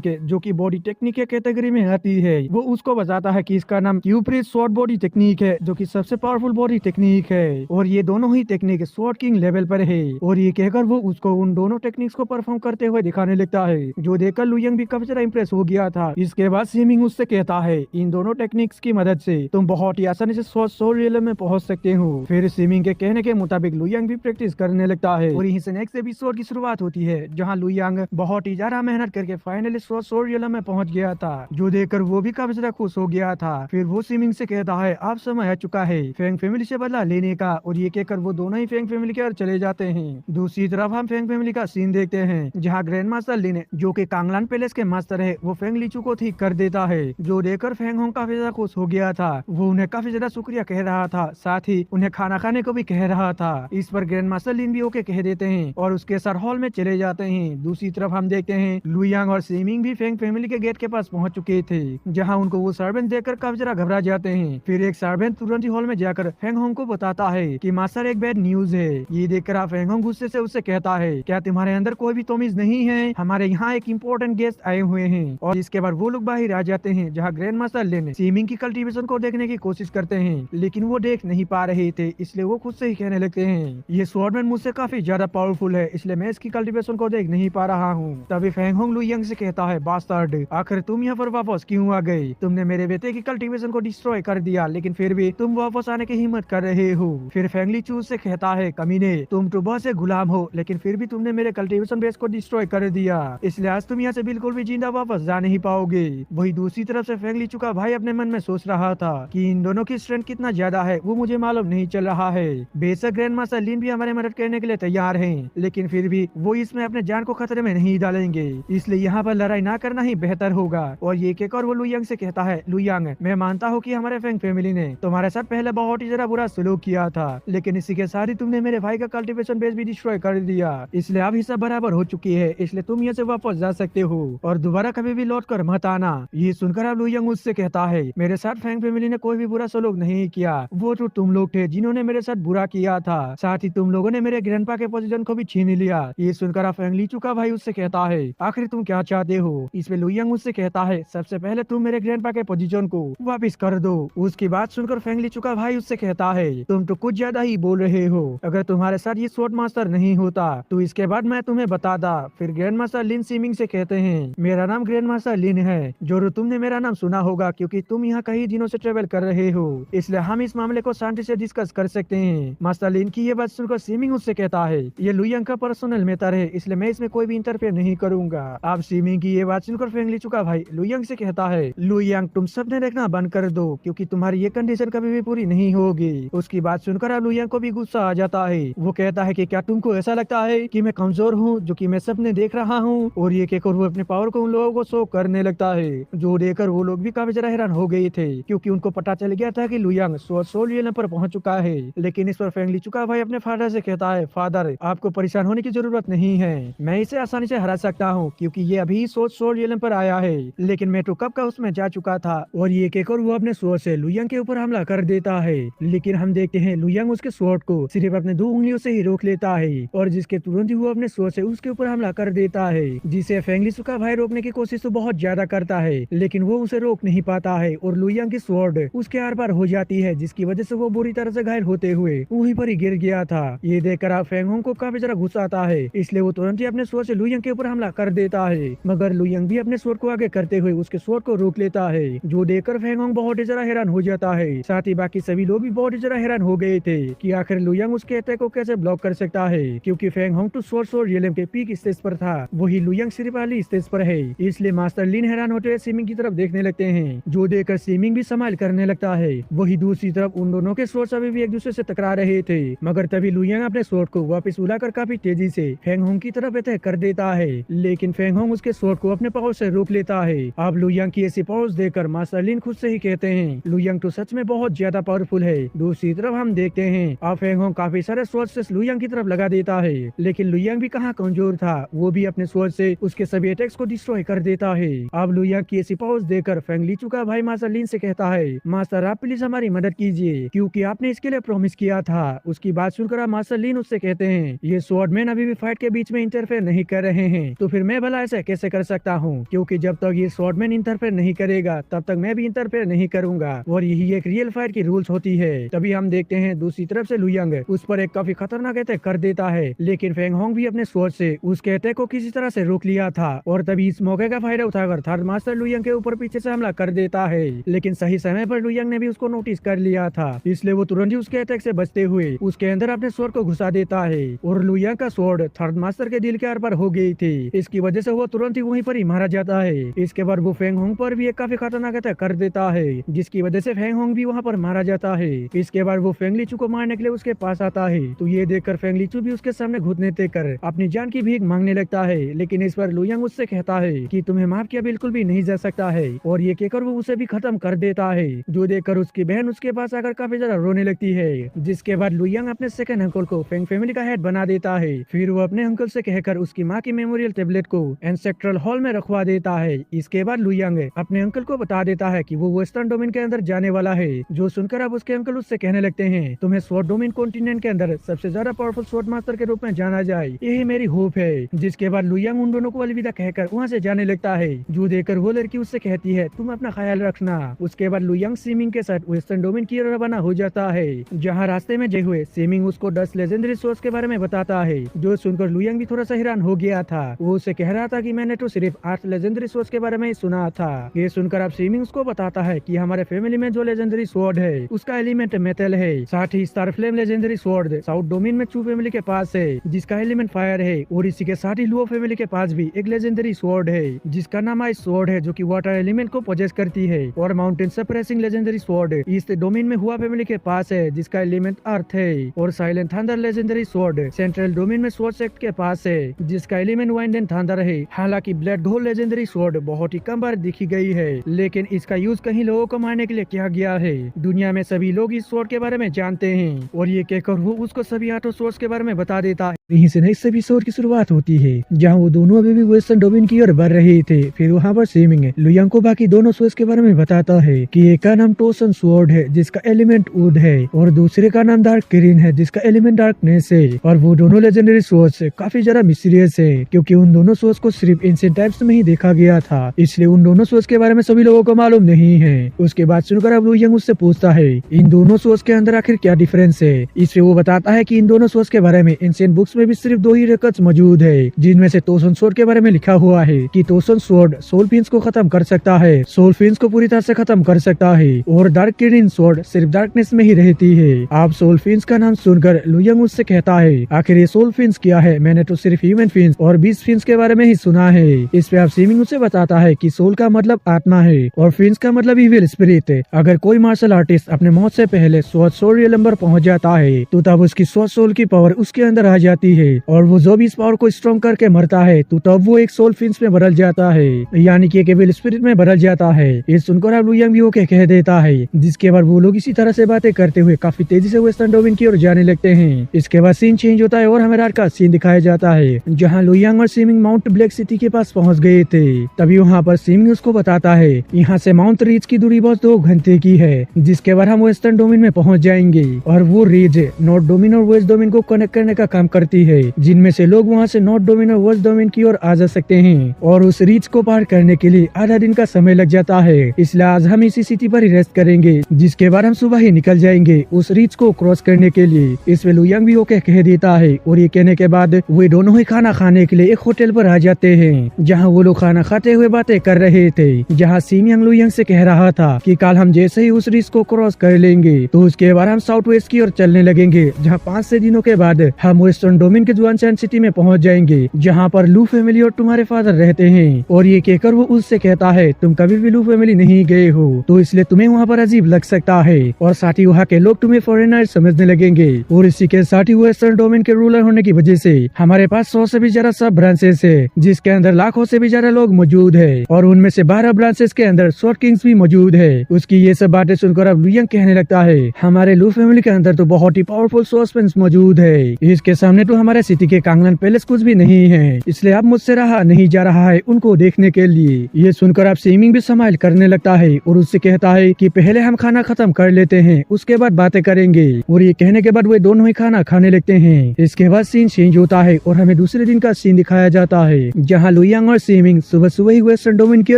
है, जो कि बॉडी टेक्निक के कैटेगरी में आती है। वो उसको बताता है कि इसका नाम क्यूप्रिट स्वॉर्ड बॉडी टेक्निक है, जो कि सबसे पावरफुल बॉडी टेक्निक है और ये दोनों ही टेक्निक स्वॉर्ड किंग लेवल पर है। और ये कहकर वो उसको उन दोनों टेक्निक्स को परफॉर्म करते हुए दिखाने लगता है, जो देखकर लुयंग भी काफी ज्यादा इंप्रेस हो गया था। इसके बाद सीमिंग उससे कहता है इन दोनों टेक्निक्स की मदद से तुम बहुत ही आसानी से सोल रियल में पहुंच सकते हो। फिर सीमिंग के कहने के मुताबिक लुयंग भी प्रैक्टिस करने लगता है और यहीं से नेक्स्ट एपिसोड की शुरुआत होती है, जहां लुयंग बहुत ही ज्यादा मेहनत करके फाइनली सोल रियल में पहुंच गया था, जो देखकर वो भी काफी ज्यादा खुश हो गया था। फिर वो सीमिंग से कहता है अब समय आ चुका है फेंग फैमिली से बदला लेने का, और ये कहकर वो दोनों ही फेंग फैमिली की ओर चले जाते हैं। दूसरी तरफ हम फेंग फैमिली का सीन देखते हैं, जहाँ ग्रैंड मास्टर लिन, जो कि कांगलान पैलेस के मास्टर है, वो फेंग लीचू को ठीक कर देता है, जो देखकर फेंग होंग काफी ज्यादा खुश हो गया था। वो उन्हें काफी ज्यादा शुक्रिया कह रहा था, साथ ही उन्हें खाना खाने को भी कह रहा था। इस पर ग्रैंड मास्टर लिन भी ओके कह देते हैं और उसके सर हॉल में चले जाते हैं। दूसरी तरफ हम देखते हैं लुयांग और सीमिंग भी फेंग फैमिली के गेट के पास पहुंच चुके थे, जहां उनको वो सर्वेंट देखकर काफी ज्यादा घबरा जाते हैं। फिर एक सर्वेंट तुरंत ही हॉल में जाकर फेंग होंग को बताता है कि मास्टर एक बैड न्यूज है। ये देखकर फेंग होंग गुस्से से उससे कहता है क्या तुम्हारे अंदर कोई भी तमीज नहीं है, हमारे यहाँ एक इम्पोर्टेंट गेस्ट आए हुए हैं। और इसके बाद वो लोग बाहर आ जाते हैं, जहाँ ग्रैंड मास्टर लिन सीमिंग की कल्टीवेशन को देखने की कोशिश करते हैं, लेकिन वो देख नहीं पा रहे थे, इसलिए वो खुद से ही कहने लगते हैं ये स्वॉर्डमैन मुझसे काफी ज्यादा पावरफुल है, इसलिए मैं इसकी कल्टीवेशन को देख नहीं पा रहा हूँ। तभी फेंग होंग लुयंग से कहता है बास्टर्ड, आखिर तुम यहाँ पर वापस क्यों आ गए? तुमने मेरे बेटे की कल्टीवेशन को डिस्ट्रॉय कर दिया, लेकिन फिर भी तुम वापस आने की हिम्मत कर रहे हो। फिर फैंगली चूज से कहता है कमीने, तुम सुबह से गुलाम हो, लेकिन फिर भी तुमने मेरे कल्टीवेशन बेस को डिस्ट्रॉय कर दिया, इसलिए आज तुम यहाँ से बिल्कुल भी जिंदा वापस जा नहीं पाओगे। वही दूसरी तरफ से फैंगली चू का भाई अपने मन में सोच रहा था कि इन दोनों की स्ट्रेंथ कितना ज्यादा है वो मुझे मालूम नहीं चल रहा है। बेशक ग्रैंड मास्टर लिन भी हमारे मदद करने के लिए तैयार हैं, लेकिन फिर भी वो इसमें अपने जान को खतरे में नहीं डालेंगे, इसलिए यहाँ पर लड़ाई ना करना ही बेहतर होगा। और ये कहकर वो लुयांग से कहता है लुयांग, मैं मानता हूँ कि हमारे फेंग फैमिली ने तुम्हारे साथ पहले बहुत ही ज्यादा बुरा सलूक किया था, लेकिन इसी के साथ ही तुमने मेरे भाई का कल्टीवेशन बेस भी डिस्ट्रॉय कर दिया, इसलिए अब हिस्सा बराबर हो चुकी है, इसलिए तुम यहाँ से वापस जा सकते हो और दोबारा कभी भी लौट कर मत आना। ये सुनकर अब लुयांग उससे कहता है मेरे साथ फेंग फैमिली ने कोई भी बुरा सलूक नहीं किया, वो तो तुम लोग थे जिन्होंने मेरे साथ बुरा किया था, साथ ही तुम लोगों ने मेरे ग्रैंडपा के पोजीशन को भी छीन लिया। ये सुनकर फेंग लीचू का भाई उससे कहता है आखिर तुम क्या चाहते हो? इसमें लुयांग उससे कहता है सबसे पहले तुम मेरे ग्रैंडपा के पोजीशन को वापस कर दो। उसकी बात सुनकर फेंग लीचू का भाई उससे कहता है तुम तो कुछ ज्यादा ही बोल रहे हो, अगर तुम्हारे साथ ये स्वॉर्ड मास्टर नहीं होता तो इसके बाद मैं तुम्हें बताता। फिर ग्रैंड मास्टर लिन सीमिंग से कहते हैं मेरा नाम ग्रैंड मास्टर लिन है, जो तुमने मेरा नाम सुना होगा क्योंकि तुम यहाँ कई दिनों से ट्रेवल कर रहे हो, इसलिए हम इस मामले को शांति से डिस्कस कर सकते हैं। मास्टर लिन की ये बात सुनकर सीमिंग उससे कहता है ये लुयांग का पर्सनल मैटर है, इसलिए मैं इसमें कोई भी इंटरफेयर नहीं करूंगा। अब सीमिंग की ये बात सुनकर फेंग लीचू का भाई लुयांग से कहता है लुयांग तुम सबने देखना बंद कर दो, क्योंकि तुम्हारी ये कंडीशन कभी भी पूरी नहीं होगी। उसकी बात सुनकर अब लुयांग को भी गुस्सा आ जाता है। वो कहता है कि क्या तुमको ऐसा लगता है कि मैं कमजोर हूँ जो कि मैं सपने देख रहा हूँ? और ये कहकर वो अपने पावर को उन लोगों को शो करने लगता है, जो देखकर वो लोग भी काफी ज्यादा हैरान हो गए थे, क्योंकि उनको पता चल गया था कि लुयांग सोल रियल पर पहुंच चुका है। लेकिन इस पर फेंग लीचू का भाई अपने फादर से कहता है फादर आपको परेशान होने की जरूरत नहीं है, मैं इसे आसानी से हरा सकता हूँ, क्योंकि ये अभी सोल रियल पर आया है, लेकिन मैं तो कब का उसमें जा चुका था। और ये कहकर वो अपने स्वॉर्ड से लुयांग के ऊपर हमला कर देता है, लेकिन हम देखते हैं लुयांग उसके स्वॉर्ड को सिर्फ अपने 2 उंगलियों से ही रोक लेता है, और जिसके तुरंत ही वो अपने स्वॉर्ड से उसके ऊपर हमला कर देता है, जिसे फेंग लीचू का भाई रोकने की कोशिश तो बहुत ज्यादा करता है, लेकिन वो उसे रोक नहीं पाता है और लुयांग की स्वॉर्ड उसके आर पार हो जाती है, जिसकी वजह से वो बुरी तरह से घायल होते हुए वहीं पर ही गिर गया था। ये देखकर आप फेंग होंग को काफी ज्यादा गुस्सा आता है, इसलिए वो तुरंत ही अपने स्वॉर्ड से लुयांग के ऊपर हमला कर देता है, मगर लुयांग भी अपने स्वॉर्ड को आगे करते हुए उसके स्वॉर्ड को रोक लेता है, जो देखकर फेंग होंग बहुत ही ज्यादा हैरान हो जाता है। साथ ही बाकी सभी लोग भी बहुत ही ज्यादा हैरान हो गए थे कि आखिर लुयांग उसके अटैक को कैसे ब्लॉक कर सकता है, क्योंकि फेंग होंग तो सोल रियल के पीक स्टेज पर था, वही लुयांग सिर्फ वाली स्टेज पर है। इसलिए मास्टर लिन हैरान होते हुए सीमिंग की तरफ देखने लगते हैं, जो देखकर सीमिंग भी संभाल करने लगता है। वही दूसरी तरफ उन दोनों के स्वॉर्ड अभी भी एक दूसरे से टकरा रहे थे, मगर तभी लुयांग अपने स्वॉर्ड को वापस उड़ाकर काफी तेजी से फेंग होंग की तरफ अटैक कर देता है, लेकिन फेंग होंग उसके स्वॉर्ड को अपने पावर से रोक लेता है। अब लुयांग की ऐसी पावर्स देखकर मास्टर लिन खुद से ही कहते हैं लुयांग तो सच में बहुत ज्यादा पावरफुल है। दूसरी तरफ हम देखते हैं अब फेंग होंग काफी सारे स्वॉर्ड से लुयांग की तरफ लगा देता है, लेकिन लुयांग भी कहाँ कमजोर था, वो भी अपने स्वॉर्ड से उसके सभी अटैक्स को डिस्ट्रॉय कर देता है। अब लुयांग की ऐसी पावर्स देखकर फेंग लीचू का भाई मास्टर लिन से कहता है मास्टर आप प्लीज हमारी मदद कीजिए, क्योंकि आपने इसके लिए प्रॉमिस किया था। उसकी बात सुनकर अब मास्टर लिन उससे कहते हैं ये स्वॉर्डमैन अभी भी फाइट के बीच में इंटरफेयर नहीं कर रहे हैं, तो फिर मैं भला ऐसा कैसे कर सकता हूँ, क्योंकि जब तक ये स्वॉर्डमैन इंटरफेयर नहीं करेगा तब तक मैं भी इंटरफेयर नहीं करूंगा, और यही एक रियल फाइट की रूल्स होती है। तभी हम देखते हैं दूसरी तरफ से लू यंग उस पर एक काफी खतरनाक अटैक कर देता है, लेकिन फेंग होंग भी अपने स्वॉर्ड से उसके अटैक को किसी तरह से रोक लिया था, और तभी इस मौके का फायदा उठाकर थर्ड मास्टर लू यंग के ऊपर पीछे से हमला कर देता है। लेकिन सही समय पर लू यंग ने भी उसको नोटिस कर लिया था, इसलिए वो तुरंत ही उसके अटैक से बचते हुए उसके अंदर अपने स्वॉर्ड को घुसा देता है, और लू यंग का स्वॉर्ड थर्ड मास्टर के दिल के आर पार हो गई थी। इसकी वजह से वो तुरंत ही वहीं पर ही मारा जाता है। इसके बाद वो फेंग होंग पर भी एक काफी खतरनाक अटैक कर देता है, जिसकी वजह से फेंग होंग भी वहाँ पर मारा जाता है। इसके बाद वो फेंग लीचू को मारने के लिए उसके पास आता है, तो ये देखकर फेंग लीचू भी उसके सामने घुटने टेक कर अपनी जान की भीख मांगने लगता है। लेकिन इस पर लू यंग उससे कहता है कि तुम्हें माफ किया बिल्कुल भी नहीं जा सकता है, और ये कहकर वो उसे भी खत्म कर देता है, जो देखकर उसकी बहन उसके पास आकर काफी ज्यादा रोने लगती है। जिसके बाद लू यंग अपने सेकंड अंकल को फेंग फैमिली का हेड बना देता है। फिर वो अपने अंकल से कहकर उसकी माँ की मेमोरियल टेबलेट को एंसेस्ट्रल हॉल में रखवा देता है। इसके बाद लू यंग अपने अंकल को बता देता है कि वो वेस्टर्न डोमेन के अंदर जाने वाला है, जो सुनकर अब उसके अंकल उससे कहने लगते हैं तुम्हें स्वॉर्ड डोमेन कॉन्टिनेंट के अंदर सबसे ज्यादा पावरफुल स्वॉर्ड मास्टर के रूप में जाना जाए, यही मेरी होप है। जिसके बाद लू यंग उन दोनों को अलविदा कहकर वहाँ से जाने लगता है, जो देखकर वो लड़की उससे कहती है तुम अपना ख्याल रखना। उसके बाद लू यंग सीमिंग के साथ वेस्टर्न डोमेन की ओर रवाना हो जाता है, जहाँ रास्ते में जय हुए सीमिंग उसको 10 लेजेंडरी सोर्स के बारे में बताता है, जो सुनकर लू यंग भी थोड़ा सा हैरान हो गया था। वो उसे कह रहा था कि मैंने तो सिर्फ 8 लेजेंडरी सोर्स के बारे में ही सुना था। ये सुनकर अब सीमिंग उसको बताता है कि हमारे फैमिली में जो लेजेंडरी स्वॉर्ड है उसका एलिमेंट मेटल है, साथ ही star flame legendary sword south domain में चू फैमिली के पास है जिसका एलिमेंट फायर है, और इसी के साथ ही लुओ फैमिली के पास भी एक लेजेंडरी स्वॉर्ड है जिसका नाम आइस स्वॉर्ड है, जो कि वाटर एलिमेंट को पोजेस करती है, और mountain suppressing legendary sword east domain में हुआ फैमिली के पास है जिसका एलिमेंट अर्थ है, और silent thunder legendary sword central domain में स्वॉर्ड सेक्ट के पास है जिसका एलिमेंट वाइंड एंड थंडर है। हालांकि ब्लड गोल्ड लेजेंडरी स्वॉर्ड बहुत ही कम बार दिखी गई है, लेकिन इसका यूज कहीं लोगों को मारने के लिए किया गया है। दुनिया में सभी लोग इस स्वॉर्ड के बारे में जानते हैं, और ये कहकर वो उसको सभी 8 स्वॉर्ड्स के बारे में बता देता है। यहीं से नई सभी स्वॉर्ड की शुरुआत होती है, जहाँ वो दोनों अभी भी वेस्टर्न डोमेन की ओर बढ़ रहे थे। फिर वहाँ पर सीमिंग लू यंग को बाकी दोनों स्वॉर्ड्स के बारे में बताता है कि एक का नाम टोसन स्वॉर्ड है जिसका एलिमेंट वुड है, और दूसरे का नाम डार्क ग्रीन है जिसका एलिमेंट डार्कनेस है। और वो दोनों लेजेंडरी स्वॉर्ड्स काफी ज्यादा मिस्टीरियस है, क्योंकि उन दोनों स्वॉर्ड्स को सिर्फ एंशिएंट टाइम्स में ही देखा गया था, इसलिए उन दोनों स्वॉर्ड्स के बारे में सभी लोगों को मालूम नहीं है। उसके बाद सुनकर अब लू यंग उससे पूछता है इन दोनों स्वॉर्ड्स के अंदर आखिर क्या डिफरेंस है। इससे वो बताता है कि इन दोनों स्वॉर्ड्स के बारे में एंशिएंट बुक्स में भी सिर्फ 2 ही रिकॉर्ड्स मौजूद है, जिनमें से टोसन स्वॉर्ड के बारे में लिखा हुआ है कि टोसन स्वॉर्ड सोल फिन्स को खत्म कर सकता है, सोल फिन्स को पूरी तरह से खत्म कर सकता है, और डार्क ग्रीन स्वॉर्ड सिर्फ डार्कनेस में ही रहती है। आप सोल फिन्स का नाम सुनकर लू यंग उससे कहता है आखिर ये सोल फिन्स क्या है, मैंने तो सिर्फ ह्यूमन फिन्स और बीस्ट फिन्स के बारे में ही सुना है। इस पे आप सीमिंग उसे बताता है कि सोल का मतलब आत्मा है और फिन्स का मतलब इविल स्पिरिट है। अगर कोई मार्शल आर्टिस्ट अपने मौत से पहले स्वॉर्ड सोल रियल नंबर पहुंच जाता है तो तब उसकी स्वॉर्ड सोल की पावर उसके अंदर आ जाती है, और वो जो भी इस पावर को स्ट्रॉन्ग करके मरता है तो तब वो एक सोल फिन्स में बदल जाता है, यानी कि एक इविल स्पिरिट में बदल जाता है। ये सुनकर अब लू यंग भी ओके कह देता है, जिसके बाद वो लोग इसी तरह से बातें करते हुए काफी तेजी से वेस्टर्न डोमेन की ओर जाने लगते हैं। इसके बाद सीन चेंज होता है और हमें रात का सीन दिखाया जाता है, जहाँ लू यंग और सीमिंग माउंट ब्लैक सिटी के पास पहुँच गए थे। तभी वहाँ पर सीमिंग उसको बताता है यहाँ से माउंट रीच की दूरी बस 2 घंटे की है, जिसके बाद हम वेस्टर्न डोमेन में पहुँच जाएंगे, और वो रीच नॉर्थ डोमेन और वेस्ट डोमेन को कनेक्ट करने का काम करती है, जिनमें से लोग वहाँ से नॉर्थ डोमेन और वेस्ट डोमेन की ओर आ जा सकते हैं, और उस रीच को पार करने के लिए आधा दिन का समय लग जाता है। इसलिए आज हम इसी सिटी पर ही रेस्ट करेंगे, जिसके बाद हम सुबह ही निकल जाएंगे उस रीच को क्रॉस करने के लिए। इसमें लू यंग भी ओके कह देता है, और ये कहने के बाद वे दोनों ही खाना खाने के लिए एक होटल पर आ जाते हैं, जहाँ वो लोग खाना खाते हुए बातें कर रहे थे। जहाँ सीमिंग लू यंग से कह रहा था कि कल हम जैसे ही उस रीच को क्रॉस कर लेंगे तो उसके बाद हम साउथ वेस्ट की ओर चलने लगेंगे, जहाँ 5-6 दिनों के बाद हम वेस्टर्न डोमेन के जुआनचैन सिटी में पहुँच जाएंगे, जहाँ पर लू फैमिली और तुम्हारे फादर रहते हैं। और ये कहकर वो उससे कहता है तुम कभी भी लू फैमिली नहीं गए हो, तो इसलिए तुम्हें वहाँ पर अजीब लग सकता है, और साथ ही वहाँ के लोग तुम्हें फॉरेनर समझने लगेंगे। और इसी के साथ ही वेस्टर्न डोमेन के रूलर होने की वजह से हमारे पास 100 से भी ज्यादा सब ब्रांचेस है, जिसके अंदर लाखों से भी ज्यादा लोग मौजूद है, और उनमें से 12 ब्रांचेस के अंदर स्वॉर्ड किंग्स भी मौजूद है। उसकी ये सब बातें सुनकर अब लू यंग कहने लगता है हमारे लू फैमिली के अंदर तो बहुत ही पावरफुल स्वॉर्डमैन मौजूद है, इसके सामने तो तो हमारे सिटी के कांगलन पैलेस कुछ भी नहीं है, इसलिए अब मुझसे रहा नहीं जा रहा है उनको देखने के लिए। ये सुनकर अब सीमिंग भी स्माइल करने लगता है और उससे कहता है कि पहले हम खाना खत्म कर लेते हैं, उसके बाद बातें करेंगे। और ये कहने के बाद वे दोनों ही खाना खाने लगते हैं। इसके बाद सीन चेंज होता है और हमें दूसरे दिन का सीन दिखाया जाता है, जहाँ लुयांग और सीमिंग सुबह सुबह ही वेस्टर्न डोमेन की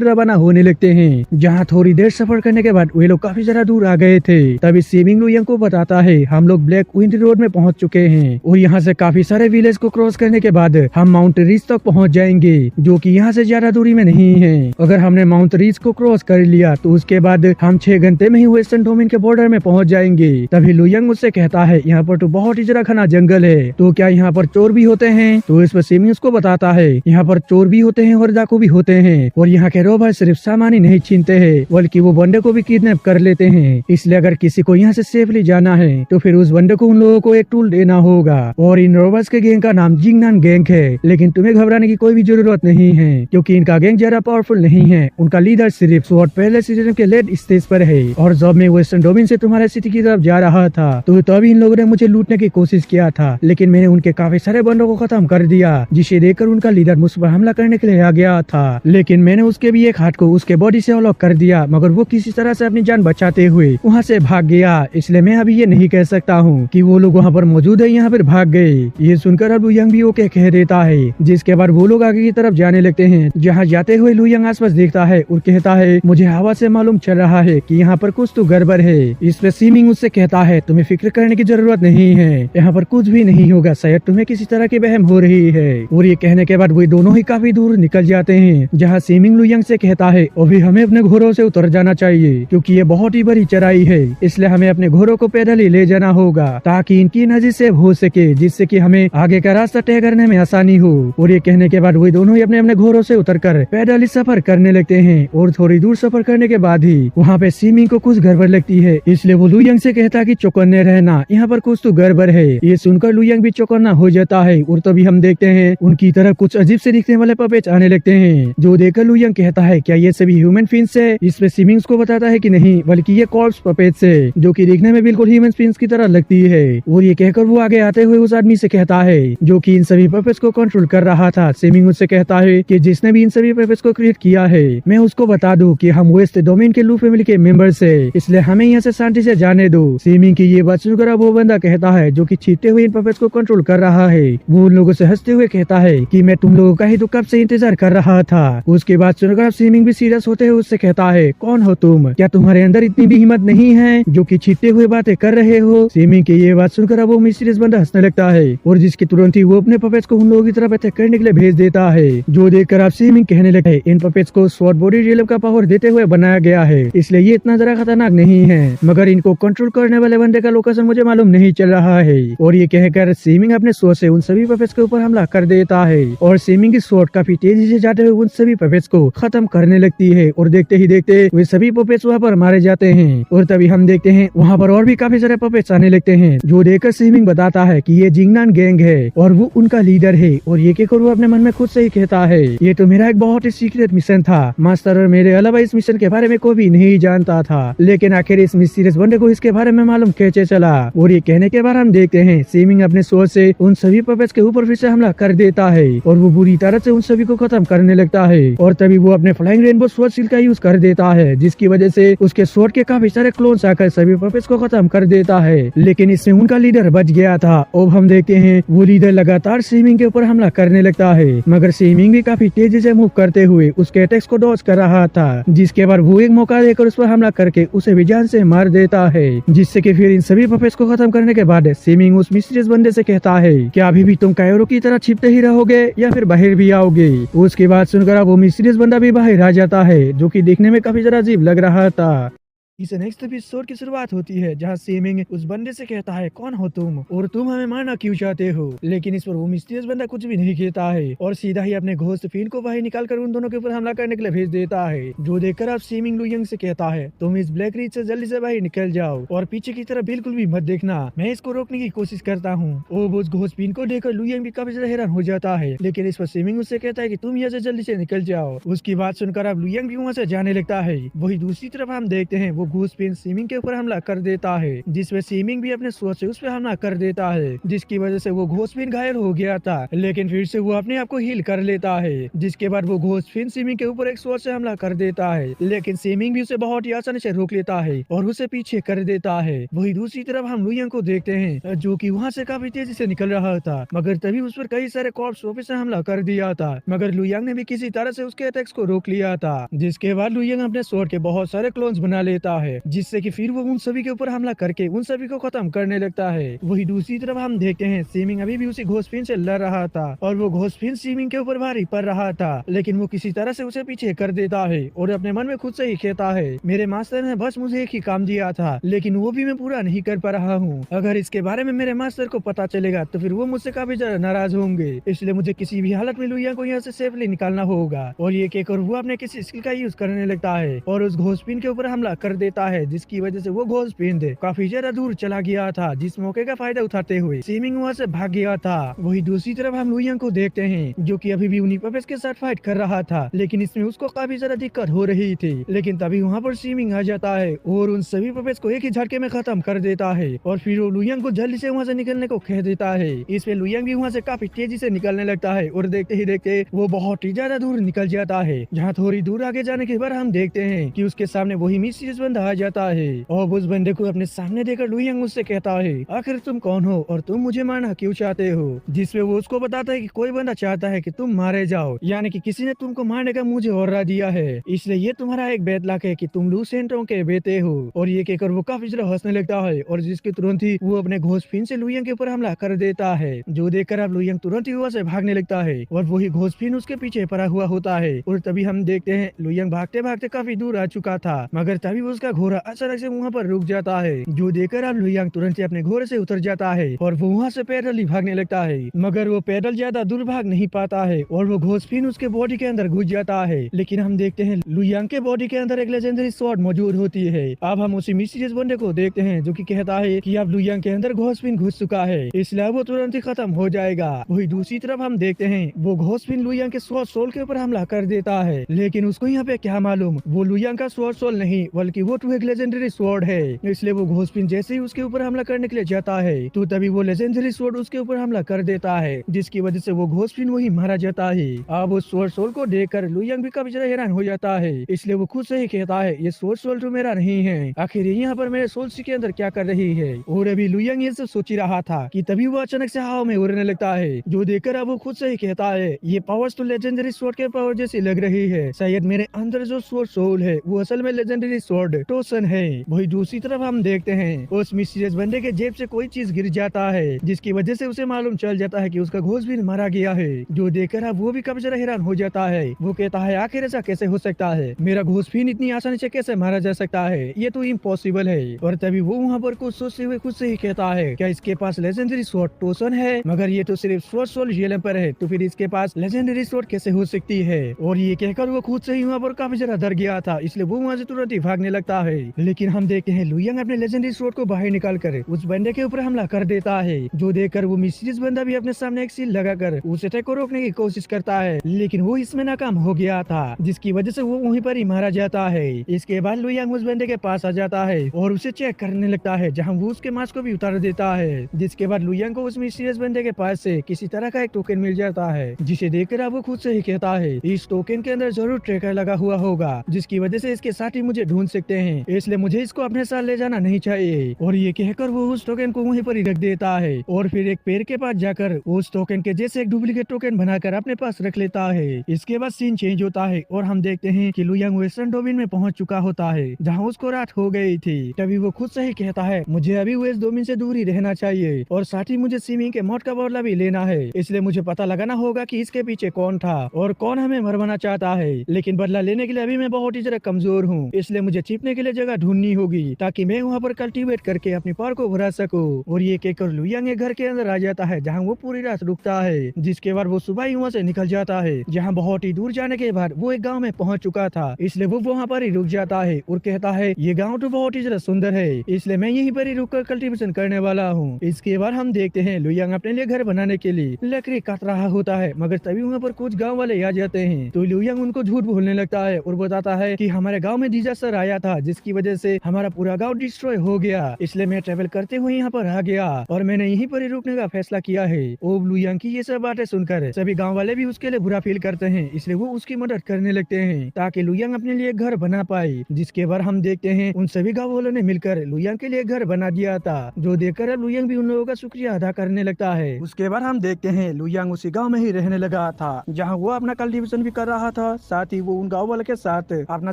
रवाना होने लगते हैं, जहाँ थोड़ी देर सफर करने के बाद वे लोग काफी ज्यादा दूर आ गए थे। तभी सीमिंग लुयांग को बताता है हम लोग ब्लैक विंड रोड में पहुंच चुके हैं और यहाँ से काफी सारे विलेज को क्रॉस करने के बाद हम माउंट रीच तक पहुंच जाएंगे, जो कि यहाँ से ज्यादा दूरी में नहीं है। अगर हमने माउंट रीच को क्रॉस कर लिया तो उसके बाद हम 6 घंटे में ही वेस्टर्न डोमेन के बॉर्डर में पहुंच जाएंगे। तभी लुयांग मुझसे कहता है यहाँ पर तो बहुत ही ज्यादा घना जंगल है, तो क्या यहाँ पर चोर भी होते हैं? तो इस पर सीमिंग उसको बताता है यहाँ पर चोर भी होते हैं और डाकू भी होते हैं, और यहाँ के रोबर्ट सिर्फ सामान ही नहीं छीनते हैं बल्कि वो बंदे को भी किडनैप कर लेते हैं। इसलिए अगर किसी को यहाँ से सेफली जाना है तो फिर उस बंदे को उन लोगों को एक टूल देना होगा, और इन रोबर्ट्स के गैंग का नाम जिंगनान गैंग है। लेकिन तुम्हें घबराने की कोई भी जरूरत नहीं है, क्योंकि इनका गैंग ज्यादा पावरफुल नहीं है। उनका लीडर सिर्फ स्वॉर्ड पहले सीजन के लेट स्टेज पर है, और जब मैं वेस्टर्न डोमेन से तुम्हारे सिटी की तरफ जा रहा था तो तभी इन लोगों ने मुझे लूटने की कोशिश किया था, लेकिन मैंने उनके काफी सारे बंदों को खत्म कर दिया, जिसे देखकर उनका लीडर मुझ पर हमला करने के लिए आ गया था। लेकिन मैंने उसके भी एक हाथ को उसके बॉडी से अलग कर दिया, मगर वो किसी तरह से अपनी जान बचाते हुए वहाँ से भाग गया। इसलिए मैं अभी ये नहीं कह सकता हूँ कि वो लोग वहाँ पर मौजूद है, यहाँ पर भाग गए। ये सुनकर अब लुयांग भी ओके कह देता है, जिसके बाद वो लोग आगे की तरफ जाने लगते हैं। जहाँ जाते हुए लुयांग आसपास देखता है और कहता है मुझे हवा से मालूम चल रहा है कि यहाँ पर कुछ तो गड़बड़ है। इस पर सीमिंग उससे कहता है तुम्हें फिक्र करने की जरूरत नहीं है, यहाँ पर कुछ भी नहीं होगा, शायद तुम्हें किसी तरह की वहम हो रही है। और ये कहने के बाद वो दोनों ही काफी दूर निकल जाते हैं, जहाँ सीमिंग लुयांग से कहता है अभी हमें अपने घोड़ों से उतर जाना चाहिए, क्योंकि ये बहुत ही बड़ी चढ़ाई है, इसलिए हमें अपने घोड़ों को पैदल ही ले जाना होगा ताकि इनकी नजर से हो सके, जिससे कि हमें आगे का रास्ता तय करने में आसानी हो। और ये कहने के बाद वो दोनों ही अपने अपने घोड़ों से उतरकर पैदल ही सफर करने लगते हैं। और थोड़ी दूर सफर करने के बाद ही वहाँ पे सीमिंग को कुछ गड़बड़ लगती है, इसलिए वो लुयांग से कहता कि चौकन्ने रहना, यहाँ पर कुछ तो गड़बड़ है। ये सुनकर लुयांग भी चौकन्ना हो जाता है, और तभी हम देखते हैं उनकी तरफ कुछ अजीब से दिखने वाले पपेट आने लगते हैं, जो देखकर लुयांग कहता है क्या ये सभी ह्यूमन फिन्स है? इस पे सीमिंग को बताता है कि नहीं, बल्कि ये कॉर्प्स पपेट्स है, जो कि देखने में बिल्कुल ह्यूमन फिन्स की तरह लगती है। और ये कहकर वो आगे आते हुए उस आदमी से कहता है जो कि इन सभी पपेट्स को कंट्रोल कर रहा था। सीमिंग उससे कहता है कि जिसने भी इन सभी पपेट्स को क्रिएट किया है, मैं उसको बता दूं कि हम वेस्ट डोमेन के लू फैमिली के मेंबर्स है, इसलिए हमें यहाँ से शांति से जाने दो। सीमिंग की ये बात सुनकर वो बंदा कहता है जो कि चीखते हुए इन पपेट्स को कंट्रोल कर रहा है, वो उन लोगों से हंसते हुए कहता है कि मैं तुम लोगों का ही तो कब से इंतजार कर रहा था। उसके बाद सुनकर सीमिंग भी सीरियस होते हुए उससे कहता है कौन हो तुम? क्या तुम्हारे अंदर इतनी भी हिम्मत नहीं है जो कि चीखते हुए बातें कर रहे हो? सीमिंग की ये बात सुनकर वो मिस्टीरियस बंदा हंसने लगता है, और जिसकी तुरंत ही वो अपने पपेट्स को उन लोगों की तरफ अटैक करने के लिए भेज देता है, जो देखकर आप सीमिंग कहने लगे हैं इन पपेट्स को स्वॉर्ड बॉडी रियलम का पावर देते हुए बनाया गया है, इसलिए ये इतना जरा खतरनाक नहीं है, मगर इनको कंट्रोल करने वाले बंदे का लोकेशन मुझे मालूम नहीं चल रहा है। और ये कहकर सीमिंग अपने स्वॉर्ड से उन सभी पपेट्स के ऊपर हमला कर देता है, और सीमिंग की स्वॉर्ड काफी तेजी से जाते हुए उन सभी पपेट्स को खत्म करने लगती है, और देखते ही देखते वे सभी पपेट्स वहाँ पर मारे जाते हैं। और तभी हम देखते हैं वहाँ पर और भी काफी सारे पपेट्स आने लगते हैं, जो देखकर सीमिंग बताता है कि ये जिंगनान गैंग है और वो उनका लीडर है। और ये कहकर वो अपने मन में खुद से ही कहता है ये तो मेरा एक बहुत ही सीक्रेट मिशन था मास्टर, और मेरे अलावा इस मिशन के बारे में कोई भी नहीं जानता था, लेकिन आखिर इस मिस्टीरियस बंदे को इसके बारे में मालूम कैसे चला? और ये कहने के बाद हम देखते हैं सीमिंग अपने सोच से उन सभी पपेट्स के ऊपर फिर से हमला कर देता है, और वो बुरी तरह से उन सभी को खत्म करने लगता है। और तभी वो अपने फ्लाइंग रेनबो स्वॉर्ड शील्ड का यूज कर देता है, जिसकी वजह से उसके स्वॉर्ड के काफी सारे क्लोन्स आकर सभी पपेट्स को खत्म कर देता है, लेकिन इसमें उनका लीडर बच गया था। अब हम देखते हैं वो लीडर लगातार सीमिंग के ऊपर हमला करने लगता है, मगर सीमिंग भी काफी तेजी से मूव करते हुए उसके अटैक्स को डॉज कर रहा था, जिसके बाद वो एक मौका देकर उस पर हमला करके उसे भी जान से मार देता है, जिससे कि फिर इन सभी पपेट्स को खत्म करने के बाद सीमिंग उस मिस्टीरियस बंदे से कहता है क्या अभी भी तुम कायरो की तरह छिपते ही रहोगे या फिर बाहर भी आओगे? उसके बाद सुनकर वो मिस्टीरियस बंदा भी बाहर आ जाता है, जो कि देखने में काफी ज्यादा अजीब लग रहा था। इस नेक्स्ट एपिसोड की शुरुआत होती है जहाँ सीमिंग उस बंदे से कहता है कौन हो तुम और तुम हमें मारना क्यों चाहते हो? लेकिन इस पर वो मिस्टीरियस बंदा कुछ भी नहीं कहता है और सीधा ही अपने घोस्ट फिन को बाहर निकालकर उन दोनों के ऊपर हमला करने के लिए भेज देता है, जो देखकर आप सीमिंग लुयांग से कहता है तुम इस ब्लैक रीच से जल्दी से बाहर निकल जाओ और पीछे की तरफ बिल्कुल भी मत देखना, मैं इसको रोकने की कोशिश करता हूँ। और उस घोस्ट फिन को देखकर लुयांग भी काफी ज्यादा हैरान हो जाता है, लेकिन इस पर सीमिंग उससे कहता है कि तुम यहाँ से जल्दी से निकल जाओ। उसकी बात सुनकर अब लुयांग भी वहाँ से जाने लगता है। वही दूसरी तरफ हम देखते हैं वो घूसपेन सीमिंग के ऊपर हमला कर देता है, जिसमें सीमिंग भी अपने सोच से उस पर हमला कर देता है, जिसकी वजह से वो घूसपेन घायल हो गया था। लेकिन फिर से वो अपने आप को हील कर लेता है, जिसके बाद वो घूसपेन सीमिंग के ऊपर एक सोच से हमला कर देता है, लेकिन सीमिंग भी उसे बहुत ही आसानी से रोक लेता है और उसे पीछे कर देता है। वही दूसरी तरफ हम लुयंग को देखते हैं, जो कि वहाँ से काफी तेजी से निकल रहा था, मगर तभी उस पर कई सारे कॉर्प्स वापस से हमला कर दिया था, मगर लुयंग ने भी किसी तरह से उसके अटैक्स को रोक लिया था। जिसके बाद लुयंग अपने स्वॉर्ड के बहुत सारे क्लोन्स बना लेता है, जिससे कि फिर वो उन सभी के ऊपर हमला करके उन सभी को खत्म करने लगता है। वही दूसरी तरफ हम देखते हैं सीमिंग अभी भी उसी घोसपिन से लड़ रहा था और वो घोसपिन सीमिंग के ऊपर भारी पड़ रहा था, लेकिन वो किसी तरह से उसे पीछे कर देता है और अपने मन में खुद से ही कहता है, मेरे मास्टर ने बस मुझे एक ही काम दिया था, लेकिन वो भी मैं पूरा नहीं कर पा रहा हूँ। अगर इसके बारे में मेरे मास्टर को पता चलेगा तो फिर वो मुझसे काफी ज्यादा नाराज होंगे, इसलिए मुझे किसी भी हालत में लुइया को यहाँ से सेफली निकालना होगा। और ये कहकर वो अपने किसी स्किल का यूज करने लगता है और उस घोसपिन के ऊपर हमला कर देता है, जिसकी वजह से वो घोसपिन काफी ज्यादा दूर चला गया था, जिस मौके का फायदा उठाते हुए सीमिंग वहाँ से भाग गया था। वही दूसरी तरफ हम लुइयांग को देखते हैं, जो कि अभी भी उन्हीं पपेट्स के साथ फाइट कर रहा था, लेकिन इसमें उसको काफी ज्यादा दिक्कत हो रही थी। लेकिन तभी वहाँ पर सीमिंग आ जाता है और उन सभी पपेट्स को एक ही झटके में खत्म कर देता है और फिर वो लुइयांग को जल्दी से वहाँ से निकलने को कह देता है। इसमें लुइयांग भी वहाँ से काफी तेजी से निकलने लगता है और देखते ही देखते वो बहुत ही ज्यादा दूर निकल जाता है। जहाँ थोड़ी दूर आगे जाने के बाद हम देखते हैं कि उसके सामने वही मिस्टीरियस बंदा आ जाता है और उस बंदे को अपने सामने देखकर लुइयांग उससे कहता है, आखिर तुम कौन हो और तुम मुझे मारना क्यों चाहते हो? जिसमें वो उसको बताता है कि कोई बंदा चाहता है कि तुम मारे जाओ, यानी कि किसी ने तुमको मारने का मुझे ऑर्डर दिया है, इसलिए ये तुम्हारा एक बैड लक है कि तुम लूसेंटों के बेटे हो। और ये कहकर वो काफी ज्यादा हंसने लगता है और जिसके तुरंत ही वो अपने घोसपिन से लुइयांग के ऊपर हमला कर देता है, जो देखकर अब लुइयांग तुरंत ही वहाँ से भागने लगता है और वही घोसपिन उसके पीछे पड़ा हुआ होता है। और तभी हम देखते हैं लुइयांग भागते भागते काफी दूर आ चुका था, मगर तभी उसका घोड़ा अचानक से वहाँ पर रुक जाता है, जो देखकर अब लुइयांग तुरंत ही अपने घोड़े से उतर जाता है और वो वहाँ से पैदल ही भागने लगता है, मगर वो पैदल ज्यादा दूर भाग नहीं पाता है और वो घोसपिन उसके बॉडी के अंदर घुस जाता है। लेकिन हम देखते हैं लुइयांग के बॉडी के अंदर एक लेजेंडरी स्वॉर्ड मौजूद होती है। अब हम उसी मिस्टीरियस बंदे को देखते हैं, जो कि कहता है कि अब लुइयांग के अंदर घोसपिन घुस चुका है, इसलिए वो तुरंत ही खत्म हो जाएगा। वही दूसरी तरफ हम देखते हैं वो घोसपिन लुइयांग के स्वॉर्ड सोल के ऊपर हमला कर देता है, लेकिन उसको यहाँ पे क्या मालूम वो लुइयांग का स्वॉर्ड सोल नहीं बल्कि वो एक लेजेंडरी स्वॉर्ड है। इसलिए वो घोसपिन जैसे ही उसके ऊपर हमला करने के लिए जाता है तो तभी वो लेजेंडरी स्वॉर्ड उसके ऊपर हमला कर देता है, जिसकी वजह से वो घोसपिन वही मारा जाता है। अब उस स्वॉर्ड सोल को देखकर लुइयांग भी काफी ज्यादा हैरान हो जाता है, इसलिए वो खुद से ही कहता है, ये स्वॉर्ड सोल तो मेरा नहीं है, आखिर यहाँ पर मेरे सोल के अंदर क्या कर रही है? और अभी लुइयांग ये सब सोच ही रहा था कि तभी वो अचानक से हवा में उड़ने लगता है, जो देखकर अब वो खुद से ही कहता है, ये पावर्स तो लेजेंडरी स्वॉर्ड के पावर जैसी लग रही है, शायद मेरे अंदर जो स्वॉर्ड सोल है वो असल में लेजेंडरी स्वॉर्ड टोसन है। वही दूसरी तरफ हम देखते हैं उस मिस्टीरियस बंदे के जेब से कोई चीज गिर जाता है, जिसकी वजह से उसे मालूम चल जाता है कि उसका घोसपिन मारा गया है, जो देखकर अब वो भी काफी ज्यादा हैरान हो जाता है। वो कहता है, आखिर ऐसा कैसे हो सकता है? मेरा घोसपिन इतनी आसानी से कैसे मारा जा सकता है? ये तो इम्पॉसिबल है। और तभी वो वहाँ पर कुछ सोचते हुए खुद से ही कहता है, क्या इसके पास लेजेंडरी स्वॉर्ड टोसन है? मगर ये तो सिर्फ स्वॉर्ड सोल रियलम पर है, तो फिर इसके पास लेजेंडरी स्वॉर्ड कैसे हो सकती है? और ये कहकर वो खुद से ही वहाँ पर काफी ज्यादा डर गया था, इसलिए वो वहाँ से तुरंत ही भागने लगता है। लेकिन हम देखते हैं लुइयांग अपने लेजेंडरी स्वॉर्ड को बाहर निकाल कर उस बंदे के ऊपर हमला कर देता है, जो देखकर वो मिस्टीरियस बंदा भी अपने सामने एक सील लगाकर उस अटैक को रोकने की कोशिश करता है, लेकिन वो इसमें नाकाम हो गया था, जिसकी वजह से वो वहीं पर ही मारा जाता है। इसके बाद लुइयांग उस बंदे के पास आ जाता है और उसे चेक करने लगता है, जहाँ वो उसके मास्क को भी उतार देता है, जिसके बाद लुइयांग को उस मिस्टीरियस बंदे के पास से किसी तरह का एक टोकन मिल जाता है, जिसे देखकर अब वो खुद से ही कहता है, इस टोकन के अंदर जरूर ट्रैकर लगा हुआ होगा, जिसकी वजह से इसके साथ ही मुझे ढूंढ सकते हैं, इसलिए मुझे इसको अपने साथ ले जाना नहीं चाहिए। और ये कहकर वो उस टोकन को वहीं पर ही रख देता है और फिर एक पेड़ के पास जाकर उस टोकन के जैसे एक डुप्लीकेट टोकन बनाकर अपने पास रख लेता है। इसके बाद सीन चेंज होता है और हम देखते हैं कि लुइयांग वेस्टर्न डोमेन में पहुंच चुका होता है, जहां उसको रात हो गई थी। तभी वो खुद से ही कहता है, मुझे अभी वेस्ट डोमेन से दूर ही रहना चाहिए और साथ ही मुझे सीमिंग के मौत का बदला भी लेना है, इसलिए मुझे पता लगाना होगा कि इसके पीछे कौन था और कौन हमें मरवाना चाहता है। लेकिन बदला लेने के लिए अभी मैं बहुत ही ज्यादा कमजोर हूँ, इसलिए मुझे छिपने के लिए जगह ढूंढनी होगी ताकि मैं वहाँ पर कल्टीवेट करके अपनी पावर को बढ़ा सकूं। और ये कहकर लुइयांग घर के अंदर आ जाता है, जहाँ वो पूरी रात रुकता है, जिसके बाद वो सुबह ही वहाँ से निकल जाता है, जहाँ बहुत ही दूर जाने के बाद वो एक गाँव में पहुँच चुका था, इसलिए वो वहाँ पर ही रुक जाता है और कहता है, ये गाँव तो बहुत ही ज्यादा सुंदर है, इसलिए मैं यहीं पर ही रुक कर कल्टीवेशन करने वाला हूँ। इसके बाद हम देखते हैं लुइयांग अपने लिए घर बनाने के लिए लकड़ी काट रहा होता है, मगर तभी वहाँ पर कुछ गाँव वाले आ जाते हैं, तो लुइयांग उनको झूठ बोलने लगता है और बताता है कि हमारे गाँव में डिजास्टर आया था, जिसकी वजह से हमारा पूरा गाँव डिस्ट्रॉय हो गया, इसलिए मैं ट्रेवल करते हुए यहाँ पर आ गया और मैंने यहीं पर ही रुकने का फैसला किया है। ओ लुयांग की ये सब बातें सुनकर सभी गाँव वाले भी उसके लिए बुरा फील करते हैं, इसलिए वो उसकी मदद करने लगते हैं ताकि लुयांग अपने लिए घर बना पाए। जिसके बाद हम देखते हैं उन सभी गाँव वालों ने मिलकर लुयांग के लिए घर बना दिया था, जो देखकर लुयांग भी उन लोगों का शुक्रिया अदा करने लगता है। उसके बाद हम देखते हैं लुयांग उसी गाँव में ही रहने लगा था जहाँ वो अपना कल्टीवेशन भी कर रहा था, साथ ही वो उन गाँव वालों के साथ अपना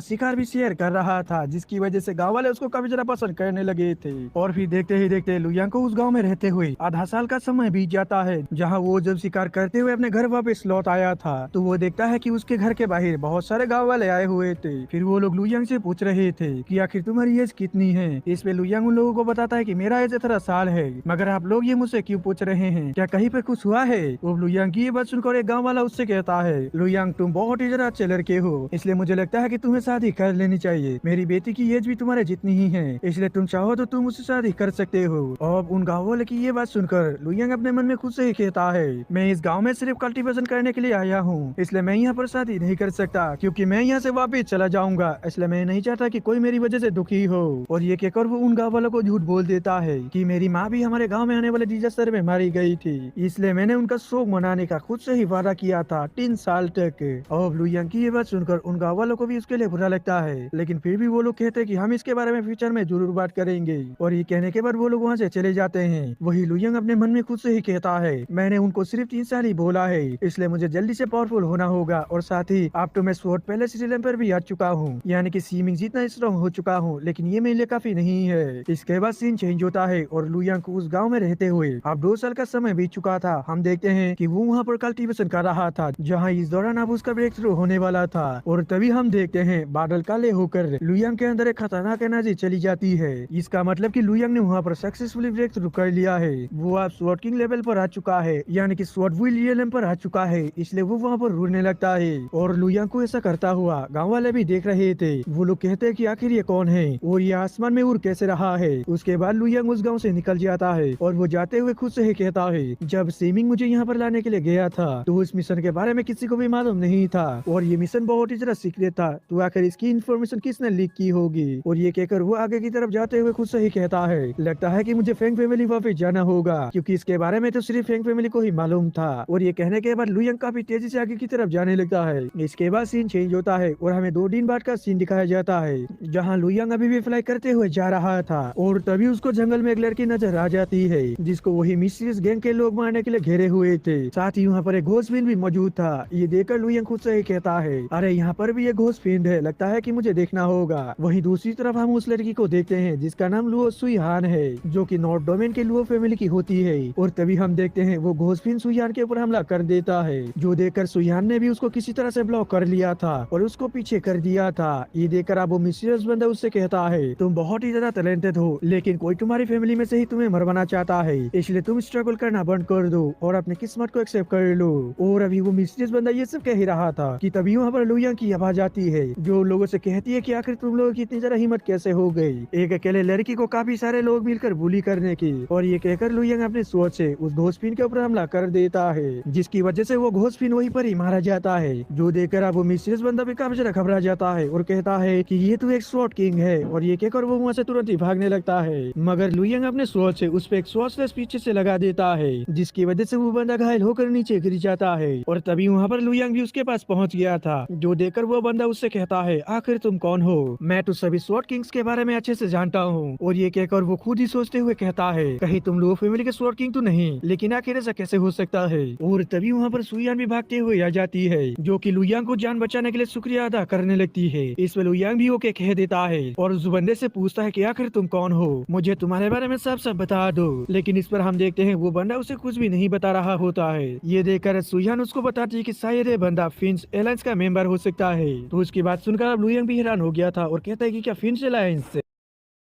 शिकार भी शेयर कर रहा था, जिसकी वजह से गाँव वाले उसको काफी ज्यादा पसंद करने लगे थे। और फिर देखते ही देखते लुयांग को उस गाँव में रहते हुए आधा साल का समय बीत जाता है। जहाँ वो जब शिकार करते हुए अपने घर वापस लौट आया था तो वो देखता है कि उसके घर के बाहर बहुत सारे गाँव वाले आए हुए थे। फिर वो लोग लुयांग से पूछ रहे थे कि आखिर तुम्हारी एज कितनी है। इस पे लुयांग उन लोगों को बताता है कि मेरा एज 18 साल है, मगर आप लोग ये मुझसे क्यों पूछ रहे हैं, क्या कहीं पे कुछ हुआ है। वो लुयांग की ये बात सुनकर एक गाँव वाला उससे कहता है, लुयांग तुम बहुत ही ज्यादा अच्छे लड़के हो, इसलिए मुझे लगता है कि तुम्हें शादी कर लेनी चाहिए। मेरी बेटी की एज भी तुम्हारे जितनी ही है, इसलिए तुम चाहो तो तुम उससे शादी कर सकते हो। और उन गाँव वाले की ये बात सुनकर लुयांग अपने मन में खुद से ही कहता है, मैं इस गाँव में सिर्फ कल्टीवेशन करने के लिए आया हूँ, इसलिए मैं यहाँ पर शादी नहीं कर सकता क्योंकि मैं यहाँ से वापस चला जाऊंगा, इसलिए मैं नहीं चाहता कि कोई मेरी वजह से दुखी हो। और ये कहकर वो उन गाँव वालों को झूठ बोल देता है कि मेरी माँ भी हमारे गाँव में आने वाले डिजास्टर में मारी गई थी, इसलिए मैंने उनका शोक मनाने का खुद से ही वादा किया था 3 साल तक। और लुयांग की ये बात सुनकर उन गाँव वालों को भी उसके लिए बुरा लगता है, लेकिन फिर भी वो लोग कहते हैं कि हम इसके बारे में फ्यूचर में जरूर बात करेंगे। और ये कहने के बाद वो लोग वहाँ से चले जाते हैं। वही लुयांग अपने मन में खुद से ही कहता है, मैंने उनको सिर्फ 3 साल ही बोला है, इसलिए मुझे जल्दी से पावरफुल होना होगा। और साथ ही अब तो मैं स्वॉर्ड पहले सीजन पर भी आ चुका हूँ, यानी कि सीमिंग जितना स्ट्रॉन्ग हो चुका हूँ, लेकिन ये मेरे लिए काफी नहीं है। इसके बाद सीन चेंज होता है और लुयांग को उस गाँव में रहते हुए अब 2 साल का समय बीत चुका था। हम देखते हैं कि वो वहाँ पर कल्टीवेशन कर रहा था, जहाँ इस दौरान अब उसका ब्रेक थ्रू होने वाला था। और तभी हम देखते हैं बादल काले होकर लुयांग के अंदर एक खतरनाक एनर्जी चली जाती है। इसका मतलब कि लुयांग ने वहाँ पर सक्सेसफुली ब्रेक थ्रू कर लिया है। वो अब स्वॉर्ड किंग लेवल पर आ चुका है, यानी कि स्वॉर्ड विलियम पर आ चुका है, इसलिए वो वहाँ पर रुकने लगता है। और लुयांग को ऐसा करता हुआ गाँव वाले भी देख रहे थे। वो लोग कहते हैं कि आखिर ये कौन है और ये आसमान में उड़ कैसे रहा है। उसके बाद लुयांग उस गाँव से निकल जाता है और वो जाते हुए खुद से ही कहता है, जब सीमिंग मुझे यहाँ पर लाने के लिए गया था तो उस मिशन के बारे में किसी को भी मालूम नहीं था और ये मिशन बहुत ही ज्यादा सीक्रेट था, तो आखिर इसकी इन्फॉर्मेशन किसने लीक की होगी। और ये कहकर वो आगे की तरफ जाते हुए खुद से ही कहता है, लगता है कि मुझे फेंग फैमिली वापस जाना होगा, क्योंकि इसके बारे में तो सिर्फ फेंग फैमिली को ही मालूम था। और ये कहने के बाद लुयांग काफी तेजी से आगे की तरफ जाने लगता है। इसके बाद सीन चेंज होता है और हमें 2 दिन बाद का सीन दिखाया जाता है, जहाँ लुयांग अभी भी फ्लाई करते हुए जा रहा था और तभी उसको जंगल में एक लड़की नजर आ जाती है, जिसको वही मिस्टीरियस गैंग के लोग मारने के लिए घेरे हुए थे। साथ ही वहाँ पर एक घोस्ट फिन भी मौजूद था। ये देखकर लुयांग खुद से ही कहता है, अरे यहाँ पर भी एक घोस्ट फिन है, लगता है कि मुझे देखना होगा। वहीं दूसरी तरफ हम उस लड़की को देखते हैं जिसका नाम लुओ सुईहान है, जो कि नॉर्थ डोमेन के लुओ फैमिली की होती है। और तभी हम देखते हैं वो घोस्ट फिन सुईहान के ऊपर हमला कर देता है, जो देखकर सुईहान ने भी उसको किसी तरह से ब्लॉक कर लिया था और उसको पीछे कर दिया था। ये देखकर अब वो मिस्टीरियस बंदा उससे कहता है, तुम बहुत ही ज्यादा टैलेंटेड हो, लेकिन कोई तुम्हारी फैमिली में से ही तुम्हें मरवाना चाहता है, इसलिए तुम स्ट्रगल करना बंद कर दो और अपनी किस्मत को एक्सेप्ट कर लो। और अभी वो मिस्टीरियस बंदा ये सब कह ही रहा था कि तभी वहाँ पर लुयांग की आवाज आती है, जो लोगों से कहती है कि आखिर तुम लोगों की इतनी ज्यादा हिम्मत कैसे हो गई एक अकेले लड़की को काफी सारे लोग मिलकर बुली करने की। और ये कहकर लुयांग अपने सोच से उस घोस्टफिन के ऊपर हमला कर देता है, जिसकी वजह से वो घोस्टफिन वहीं पर ही मारा जाता है। जो देखकर अब वो मिस्टीरियस बंदा भी काफी ज्यादा घबरा जाता है और कहता है कि ये तो एक स्वॉर्ड किंग है। और ये कहकर वो वहाँ से तुरंत ही भागने लगता है, मगर लुयांग अपने स्वॉर्ड से उस पे एक स्वॉर्डलेस पीछे से लगा देता है, जिसकी वजह से वो बंदा घायल होकर नीचे गिर जाता है। और तभी वहाँ पर लुयांग भी उसके पास पहुँच गया था। जो देखकर वो बंदा उससे कहता है, आखिर तुम कौन हो, मैं तो सभी स्वॉर्ड किंग्स के बारे में अच्छे से जानता हूँ। और ये कहकर वो खुद ही सोचते हुए कहता है, कहीं तुम लुओ फैमिली के स्वॉर्ड किंग तो नहीं, लेकिन आखिर ऐसा कैसे हो सकता है। और तभी वहाँ पर सुईहान भी भागते हुए आ जाती है, जो कि लुयांग को जान बचाने के लिए शुक्रिया अदा करने लगती है। इस पर लुयांग भी ओके कह देता है और उस बंदे से पूछता है कि आखिर तुम कौन हो, मुझे तुम्हारे बारे में सब बता दो। लेकिन इस पर हम देखते हैं वो बंदा उसे कुछ भी नहीं बता रहा होता है। ये देखकर सुईहान उसको बताती है कि शायद ये बंदा फिंच एलायंस का मेंबर हो सकता है। तो उसकी बात सुनकर अब लुयांग भी हैरान हो गया था और कहता है कि क्या फिंच एलायंस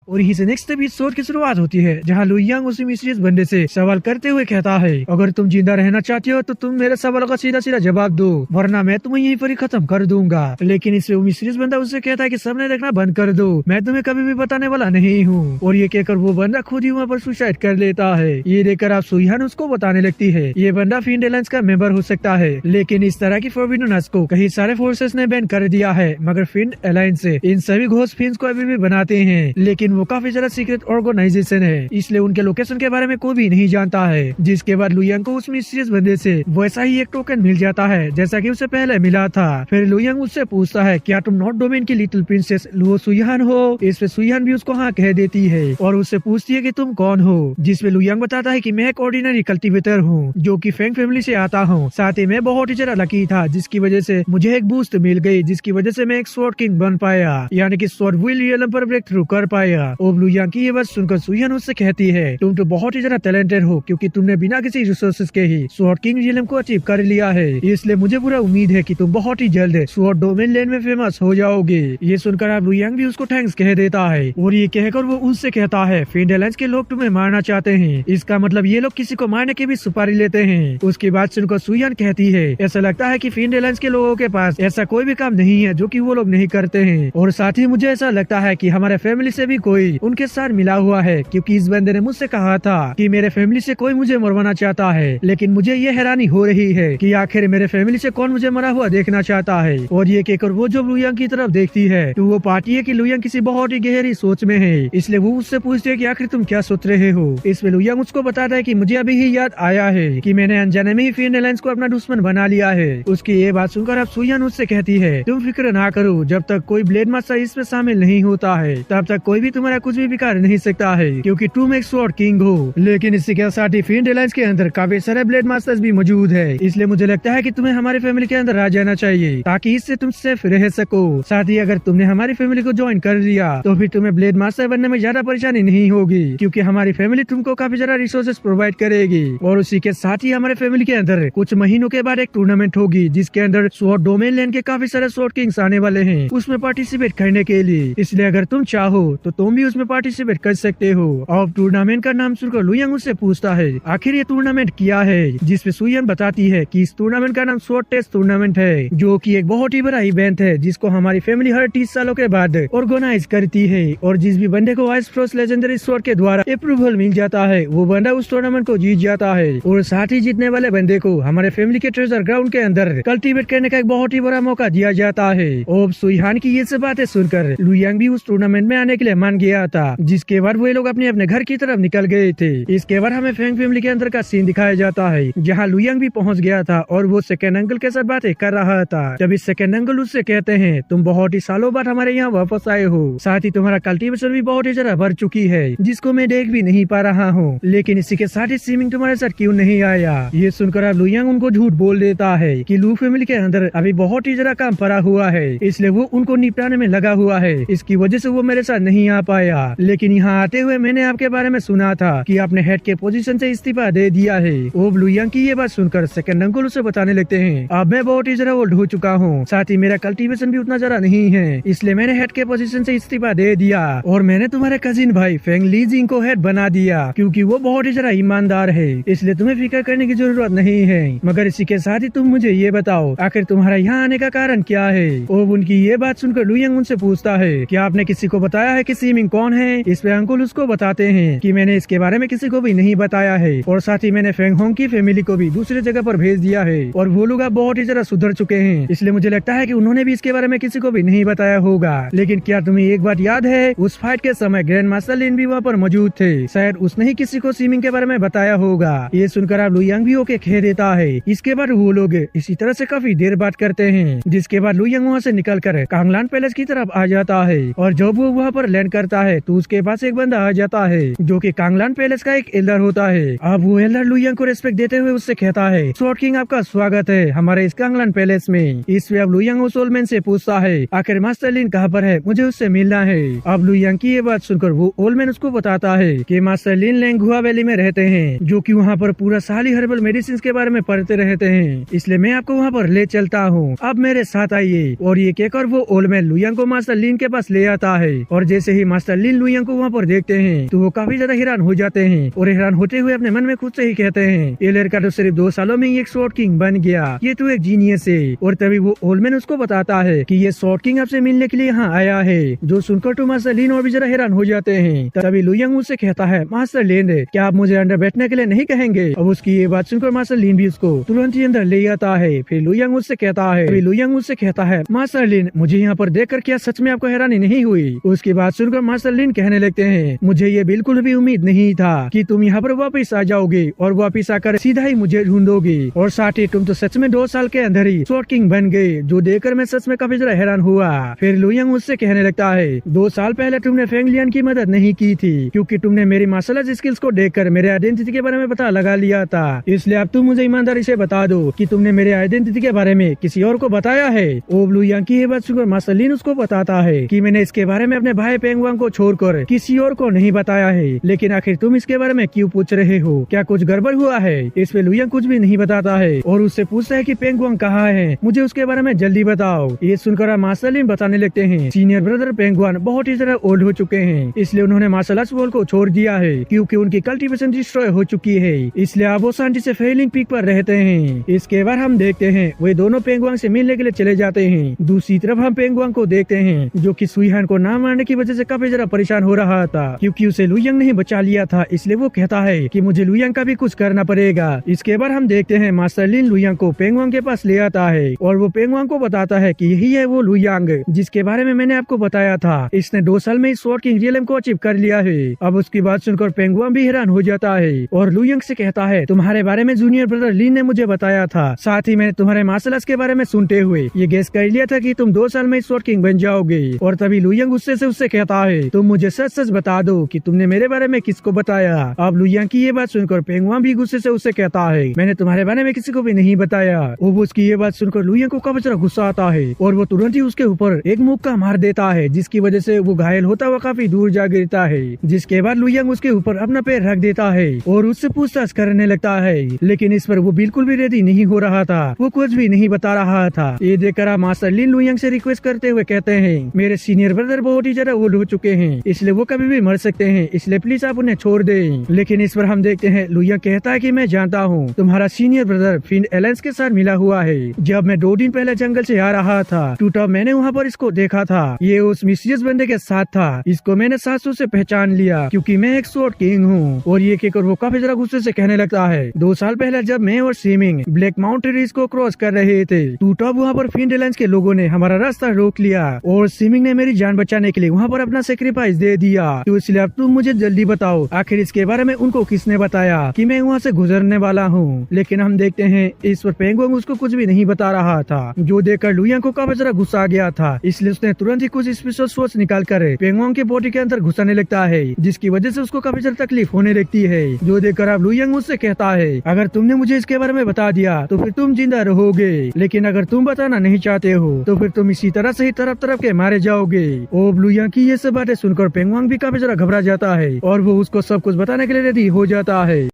और ही से नेक्स्ट एपिसोड की शुरुआत होती है जहाँ लुयांग उसी मिस्टीरियस बंदे से सवाल करते हुए कहता है, अगर तुम जिंदा रहना चाहते हो तो तुम मेरे सवालों का सीधा सीधा जवाब दो, वरना मैं तुम्हें यहीं पर ही खत्म कर दूंगा। लेकिन इससे वो मिस्टीरियस बंदा उससे कहता है कि सबने देखना बंद कर दो, मैं तुम्हें कभी भी बताने वाला नहीं हूँ। और ये कहकर वो बंदा खुद ही वहाँ पर सुसाइड कर लेता है। ये देखकर आप सुईहान उसको बताने लगती है ये बंदा फिंड एलायंस का मेंबर हो सकता है, लेकिन इस तरह की फॉरबिडन आर्ट्स को कई सारे फोर्सेस ने बैन कर दिया है, मगर फिंड एलायंस इन सभी घोस्ट फिन्स को अभी भी बनाते हैं। लेकिन वो काफी ज्यादा सीक्रेट ऑर्गेनाइजेशन है, इसलिए उनके लोकेशन के बारे में कोई भी नहीं जानता है। जिसके बाद लुयांग को उस मिस्टीरियस बंदे से वैसा ही एक टोकन मिल जाता है जैसा कि उसे पहले मिला था। फिर लुयांग उससे पूछता है क्या तुम नॉर्थ डोमेन की लिटिल प्रिंसेस लुओ सुईहान हो? इस पे सुईहान भी उसको हाँ कह देती है और उससे पूछती है कि तुम कौन हो? जिसमें लुयांग बताता है कि मैं एक ऑर्डिनरी कल्टीवेटर हूँ जो कि फेंग फैमिली से आता हूँ। साथ ही मैं बहुत ही ज्यादा लकी था जिसकी वजह से मुझे एक बूस्ट मिल गई, जिसकी वजह से मैं एक स्वॉर्ड किंग बन पाया, यानी कि स्वॉर्ड विल रियलम पर ब्रेक थ्रू कर पाया। और लुयांग की ये बात सुनकर सुईहान उससे कहती है तुम तो बहुत ही ज्यादा टैलेंटेड हो क्योंकि तुमने बिना किसी रिसोर्सेज के ही स्वॉर्ड किंग रियलम को अचीव कर लिया है, इसलिए मुझे पूरा उम्मीद है कि तुम बहुत ही जल्द स्वॉर्ड डोमेन लैंड में फेमस हो जाओगे। ये सुनकर आप लुयांग भी उसको थैंक्स कह देता है और ये कहकर वो उससे कहता है फिंड एलायंस के लोग तुम्हें मारना चाहते हैं, इसका मतलब ये लोग किसी को मारने की भी सुपारी लेते हैं। उसके बाद सुनकर सुईहान कहती है ऐसा लगता है कि फिंड एलायंस के लोगों के पास ऐसा कोई भी काम नहीं है जो कि वो लोग नहीं करते हैं, और साथ ही मुझे ऐसा लगता है कि हमारे फैमिली से भी कोई उनके साथ मिला हुआ है, क्योंकि इस बंदे ने मुझसे कहा था कि मेरे फैमिली से कोई मुझे मरवाना चाहता है, लेकिन मुझे ये हैरानी हो रही है कि आखिर मेरे फैमिली से कौन मुझे मरा हुआ देखना चाहता है। और ये कहकर वो जो लुयांग की तरफ देखती है तो वो पाती है कि लुयांग किसी बहुत ही गहरी सोच में है, इसलिए वो उससे पूछती है कि आखिर तुम क्या सोच रहे हो। इसमें लुयांग उसको बताता है कि मुझे अभी ही याद आया है कि मैंने अनजाने में ही फिंड एलायंस को अपना दुश्मन बना लिया है। उसकी ये बात सुनकर अब सुईहान उससे कहती है तुम फिक्र ना करो, जब तक कोई ब्लेड मास्टर इसमें शामिल नहीं होता है तब तक कोई भी तुम्हारा कुछ भी बिगाड़ नहीं सकता है, क्योंकि तुम एक स्वॉर्ड किंग हो। लेकिन इसी के साथ ही फिंड एलायंस के अंदर काफी सारे ब्लेड मास्टर्स भी मौजूद है, इसलिए मुझे लगता है कि तुम्हें हमारी फैमिली के अंदर आ जाना चाहिए ताकि इससे तुम सेफ रह सको। साथ ही अगर तुमने हमारी फैमिली को ज्वाइन कर लिया तो फिर तुम्हें ब्लेड मास्टर बनने में ज्यादा परेशानी नहीं होगी, क्योंकि हमारी फैमिली तुमको काफी ज्यादा रिसोर्सेज प्रोवाइड करेगी। और उसी के साथ ही हमारे फैमिली के अंदर कुछ महीनों के बाद एक टूर्नामेंट होगी जिसके अंदर स्वॉर्ड डोमेन लैंड के काफी सारे स्वॉर्ड किंग्स आने वाले हैं उसमें पार्टिसिपेट करने के लिए, इसलिए अगर तुम चाहो तो तुम भी उसमें पार्टिसिपेट कर सकते हो। और टूर्नामेंट का नाम सुनकर लुयांग उससे पूछता है आखिर ये टूर्नामेंट क्या है, जिसपे सुईहान बताती है कि इस टूर्नामेंट का नाम स्वॉर्ड टेस्ट टूर्नामेंट है, जो कि एक बहुत ही बड़ा इवेंट है जिसको हमारी फैमिली हर 30 सालों के बाद ऑर्गेनाइज करती है। और जिस भी बंदे को आइस फ्रोस्ट लेजेंडरी स्वॉर्ड के द्वारा अप्रूवल मिल जाता है वो बंदा उस टूर्नामेंट को जीत जाता है, और साथ ही जीतने वाले बंदे को हमारे फैमिली के ट्रेजर ग्राउंड के अंदर कल्टीवेट करने का एक बहुत ही बड़ा मौका दिया जाता है। और सुईहान की ये सब बातें सुनकर लुयांग भी उस टूर्नामेंट में आने के लिए मान गया था, जिसके बाद वो लोग अपने अपने घर की तरफ निकल गए थे। इसके बाद हमें फेंग फैमिली के अंदर का सीन दिखाया जाता है जहाँ लुयांग भी पहुँच गया था और वो सेकंड अंकल के साथ बातें कर रहा था। जब इस सेकंड अंकल उससे कहते हैं तुम बहुत ही सालों बाद हमारे यहाँ वापस आए हो, साथ ही तुम्हारा कल्टीवेशन भी बहुत ही ज्यादा बढ़ चुकी है जिसको मैं देख भी नहीं पा रहा हूँ, लेकिन इसी के साथ ही सीमिंग तुम्हारे साथ क्यों नहीं आया। ये सुनकर अब लुयांग उनको झूठ बोल देता है कि लू फैमिली के अंदर अभी बहुत ही ज्यादा काम पड़ा हुआ है, इसलिए वो उनको निपटाने में लगा हुआ है, इसकी वजह से वो मेरे साथ नहीं आ पाया। लेकिन यहाँ आते हुए मैंने आपके बारे में सुना था कि आपने हेड के पोजीशन से इस्तीफा दे दिया है। ओब लुयांग की ये बात सुनकर सेकंड अंकल उसे बताने लगते हैं अब मैं बहुत ही ज्यादा ओल्ड हो चुका हूँ, साथ ही मेरा कल्टीवेशन भी उतना ज्यादा नहीं है, इसलिए मैंने हेड के पोजीशन से इस्तीफा दे दिया और मैंने तुम्हारे कजिन भाई फेंग लीजिंग को हेड बना दिया क्योंकि वो बहुत ही ज्यादा ईमानदार है, इसलिए तुम्हें फिक्र करने की जरूरत नहीं है। मगर इसी के साथ ही तुम मुझे ये बताओ आखिर तुम्हारा यहाँ आने का कारण क्या है। और उनकी ये बात सुनकर लुयांग उनसे पूछता है क्या आपने किसी को बताया है कि सीमिंग कौन है। इस पे अंकुल उसको बताते हैं कि मैंने इसके बारे में किसी को भी नहीं बताया है, और साथ ही मैंने फेंग होंग की फैमिली को भी दूसरी जगह पर भेज दिया है और वो लोग अब बहुत ही ज्यादा सुधर चुके हैं, इसलिए मुझे लगता है कि उन्होंने भी इसके बारे में किसी को भी नहीं बताया होगा। लेकिन क्या तुम्हें एक बात याद है उस फाइट के समय ग्रैंड मास्टर लिन भी वहाँ पर मौजूद थे, शायद उसने ही किसी को सीमिंग के बारे में बताया होगा। ये सुनकर अब लुयांग भी ओके कह देता है। इसके बाद वो लोग इसी तरह से काफी देर बात करते हैं, जिसके बाद लुयांग वहाँ से निकलकर कांगलान पैलेस की तरफ आ जाता है और जब वो वहाँ पर लैंड करता है तो उसके पास एक बंदा आ जाता है जो कि कांगलान पैलेस का एक एल्डर होता है। अब वो एल्डर लुयांग को रिस्पेक्ट देते हुए उससे कहता है स्वॉर्ड किंग आपका स्वागत है हमारे इस कांगलान पैलेस में। इसमें अब लुयांग उस ओल्ड मैन से पूछता है आखिर मास्टर लिन कहाँ पर है, मुझे उससे मिलना है। अब लुयांग की ये बात सुनकर वो ओल्ड मैन उसको बताता है कि मास्टर लिन लैंगहुआ वैली में रहते हैं, जो कि वहाँ पर पूरा साल ही हर्बल मेडिसिन के बारे में पढ़ते रहते हैं, इसलिए मैं आपको वहाँ पर ले चलता हूँ, अब मेरे साथ आइए। और ये कहकर वो ओल्ड मैन लुयांग को मास्टर लिन के पास ले आता है और जैसे ही मास्टर लिन लुयांग को वहाँ पर देखते हैं तो वो काफी ज्यादा हैरान हो जाते हैं और हैरान होते हुए अपने मन में खुद से ही कहते हैं, ये लड़का तो सिर्फ 2 सालों में ही एक स्वॉर्ड किंग बन गया, ये तो एक जीनियस है। और तभी वो ओल्डमैन उसको बताता है कि ये स्वॉर्ड किंग आपसे मिलने के लिए यहाँ आया है। जो सुनकर तो मास्टर लिन और भी जरा हैरान हो जाते हैं। तभी लुयांग उससे कहता है, मास्टर लिन क्या आप मुझे अंदर बैठने के लिए नहीं कहेंगे। अब उसकी ये बात सुनकर मास्टर लिन भी उसको तुरंत ही अंदर ले आता है। फिर लुयांग उससे कहता है, मास्टर लिन मुझे यहाँ पर देखकर क्या सच में आपको हैरानी नहीं हुई। उसकी बात सुनकर मास्टर लिन कहने लगते हैं, मुझे ये बिल्कुल भी उम्मीद नहीं था कि तुम यहाँ पर वापस आ जाओगे और वापस आकर सीधा ही मुझे ढूंढोगे, और साथ ही तुम तो सच में 2 साल के अंदर ही स्वॉर्ड किंग बन गए, जो देखकर मैं सच में काफी जरा हैरान हुआ। फिर लुयांग उससे कहने लगता है, 2 साल पहले तुमने फेंग लियन की मदद नहीं की थी क्योंकि तुमने मेरी मार्शल आर्ट स्किल्स को देखकर मेरे आइडेंटिटी के बारे में पता लगा लिया था। इसलिए अब तुम मुझे ईमानदारी से बता दो कि तुमने मेरे आइडेंटिटी के बारे में किसी और को बताया है। ओब लुयांग की ये बात सुनकर मास्टर लिन उसको बताता है कि मैंने इसके बारे में अपने भाई पेंग वांग को छोड़कर किसी और को नहीं बताया है, लेकिन आखिर तुम इसके बारे में क्यों पूछ रहे हो, क्या कुछ गड़बड़ हुआ है। इस पे लुयांग कुछ भी नहीं बताता है और उससे पूछता है कि पेंग वांग कहाँ है, मुझे उसके बारे में जल्दी बताओ। ये सुनकर मास्टर लिन बताने लगते हैं, सीनियर ब्रदर पेंग वांग बहुत ही ज्यादा ओल्ड हो चुके हैं, इसलिए उन्होंने मार्शल आर्ट्स वर्ल्ड को छोड़ दिया है क्योंकि उनकी कल्टीवेशन डिस्ट्रॉय हो चुकी है, इसलिए अब वो शांति से फेलिंग पीक पर रहते हैं। इसके बाद हम देखते हैं वे दोनों पेंग वांग से मिलने के लिए चले जाते हैं। दूसरी तरफ हम पेंग वांग को देखते हैं जो कि सुईहान को ना मारने की वजह से काफी जरा परेशान हो रहा था क्योंकि उसे लुयांग ने बचा लिया था, इसलिए वो कहता है कि मुझे लुयांग का भी कुछ करना पड़ेगा। इसके बाद हम देखते हैं मास्टर लिन लुयांग को पेंग वांग के पास ले आता है और वो पेंग वांग को बताता है कि यही है वो लुयांग जिसके बारे में मैंने आपको बताया था, इसने 2 साल में इस स्वॉर्ड किंग रियलम को अचीव कर लिया है। अब उसकी बात सुनकर पेंग वांग भी हैरान हो जाता है और लुयांग से कहता है, तुम्हारे बारे में जूनियर ब्रदर लिन ने मुझे बताया था, साथ ही मैंने तुम्हारे मार्शल आर्ट्स के बारे में सुनते हुए ये गेस कर लिया था कि तुम 2 साल में स्वॉर्ड किंग बन जाओगे। और तभी लुयांग गुस्से से उससे कहता है, तुम मुझे सच सच बता दो कि तुमने मेरे बारे में किसको बताया। अब लुयांग की ये बात सुनकर पेंग वांग भी गुस्से से उससे कहता है, मैंने तुम्हारे बारे में किसी को भी नहीं बताया। वो उसकी ये बात सुनकर लुयांग को काफी ज्यादा गुस्सा आता है और वो तुरंत ही उसके ऊपर एक मुक्का मार देता है, जिसकी वजह से वो घायल होता हुआ काफी दूर जा गिरता है। जिसके बाद लुयांग उसके ऊपर अपना पैर रख देता है और उससे पूछताछ करने लगता है, लेकिन इस पर वो बिल्कुल भी रेडी नहीं हो रहा था, वो कुछ भी नहीं बता रहा था। ये देखकर मास्टर लिन लुयांग से रिक्वेस्ट करते हुए कहते हैं, मेरे सीनियर ब्रदर बहुत ही ज्यादा ओल्ड हो चुके हैं, इसलिए वो कभी भी मर सकते हैं, इसलिए प्लीज आप उन्हें छोड़ दें। लेकिन इस पर हम देखते हैं लुयांग कहता है कि मैं जानता हूँ तुम्हारा सीनियर ब्रदर फिन एलेंस के साथ मिला हुआ है। जब मैं 2 दिन पहले जंगल से आ रहा था तब मैंने वहाँ पर इसको देखा था, ये उस मिस्टीरियस बंदे के साथ था, इसको मैंने सासू से पहचान लिया क्योंकि मैं एक स्वॉर्ड किंग हूँ। और ये कहकर वो काफी जरा गुस्से से कहने लगता है, 2 साल पहले जब मैं और सीमिंग ब्लैक माउंटेन को क्रॉस कर रहे थे तब वहाँ पर फिन एलेंस के लोगों ने हमारा रास्ता रोक लिया और सीमिंग ने मेरी जान बचाने के लिए वहाँ पर अपना सेक्रीफाइस दे दिया, तो इसलिए अब तुम मुझे जल्दी बताओ आखिर इसके बारे में उनको किसने बताया कि मैं वहाँ से गुजरने वाला हूँ। लेकिन हम देखते हैं इस पर पेंग वांग उसको कुछ भी नहीं बता रहा था, जो देखकर लुयांग को काफी जरा गुस्सा आ गया था, इसलिए उसने तुरंत ही कुछ स्पेशल सोच निकाल कर पेंग वांग के बॉडी के अंदर घुसाने लगता है, जिसकी वजह से उसको काफी ज्यादा तकलीफ होने लगती है। जो देखकर अब लुयांग उससे कहता है, अगर तुमने मुझे इसके बारे में बता दिया तो फिर तुम जिंदा रहोगे, लेकिन अगर तुम बताना नहीं चाहते हो तो फिर तुम इसी तरह से ही तरफ तरफ के मारे जाओगे। ओब लुयांग की ये सब बातें सुनकर पेंग वांग भी काफी जरा घबरा जाता है और वो उसको सब कुछ बताने के लिए रेडी हो जाता है।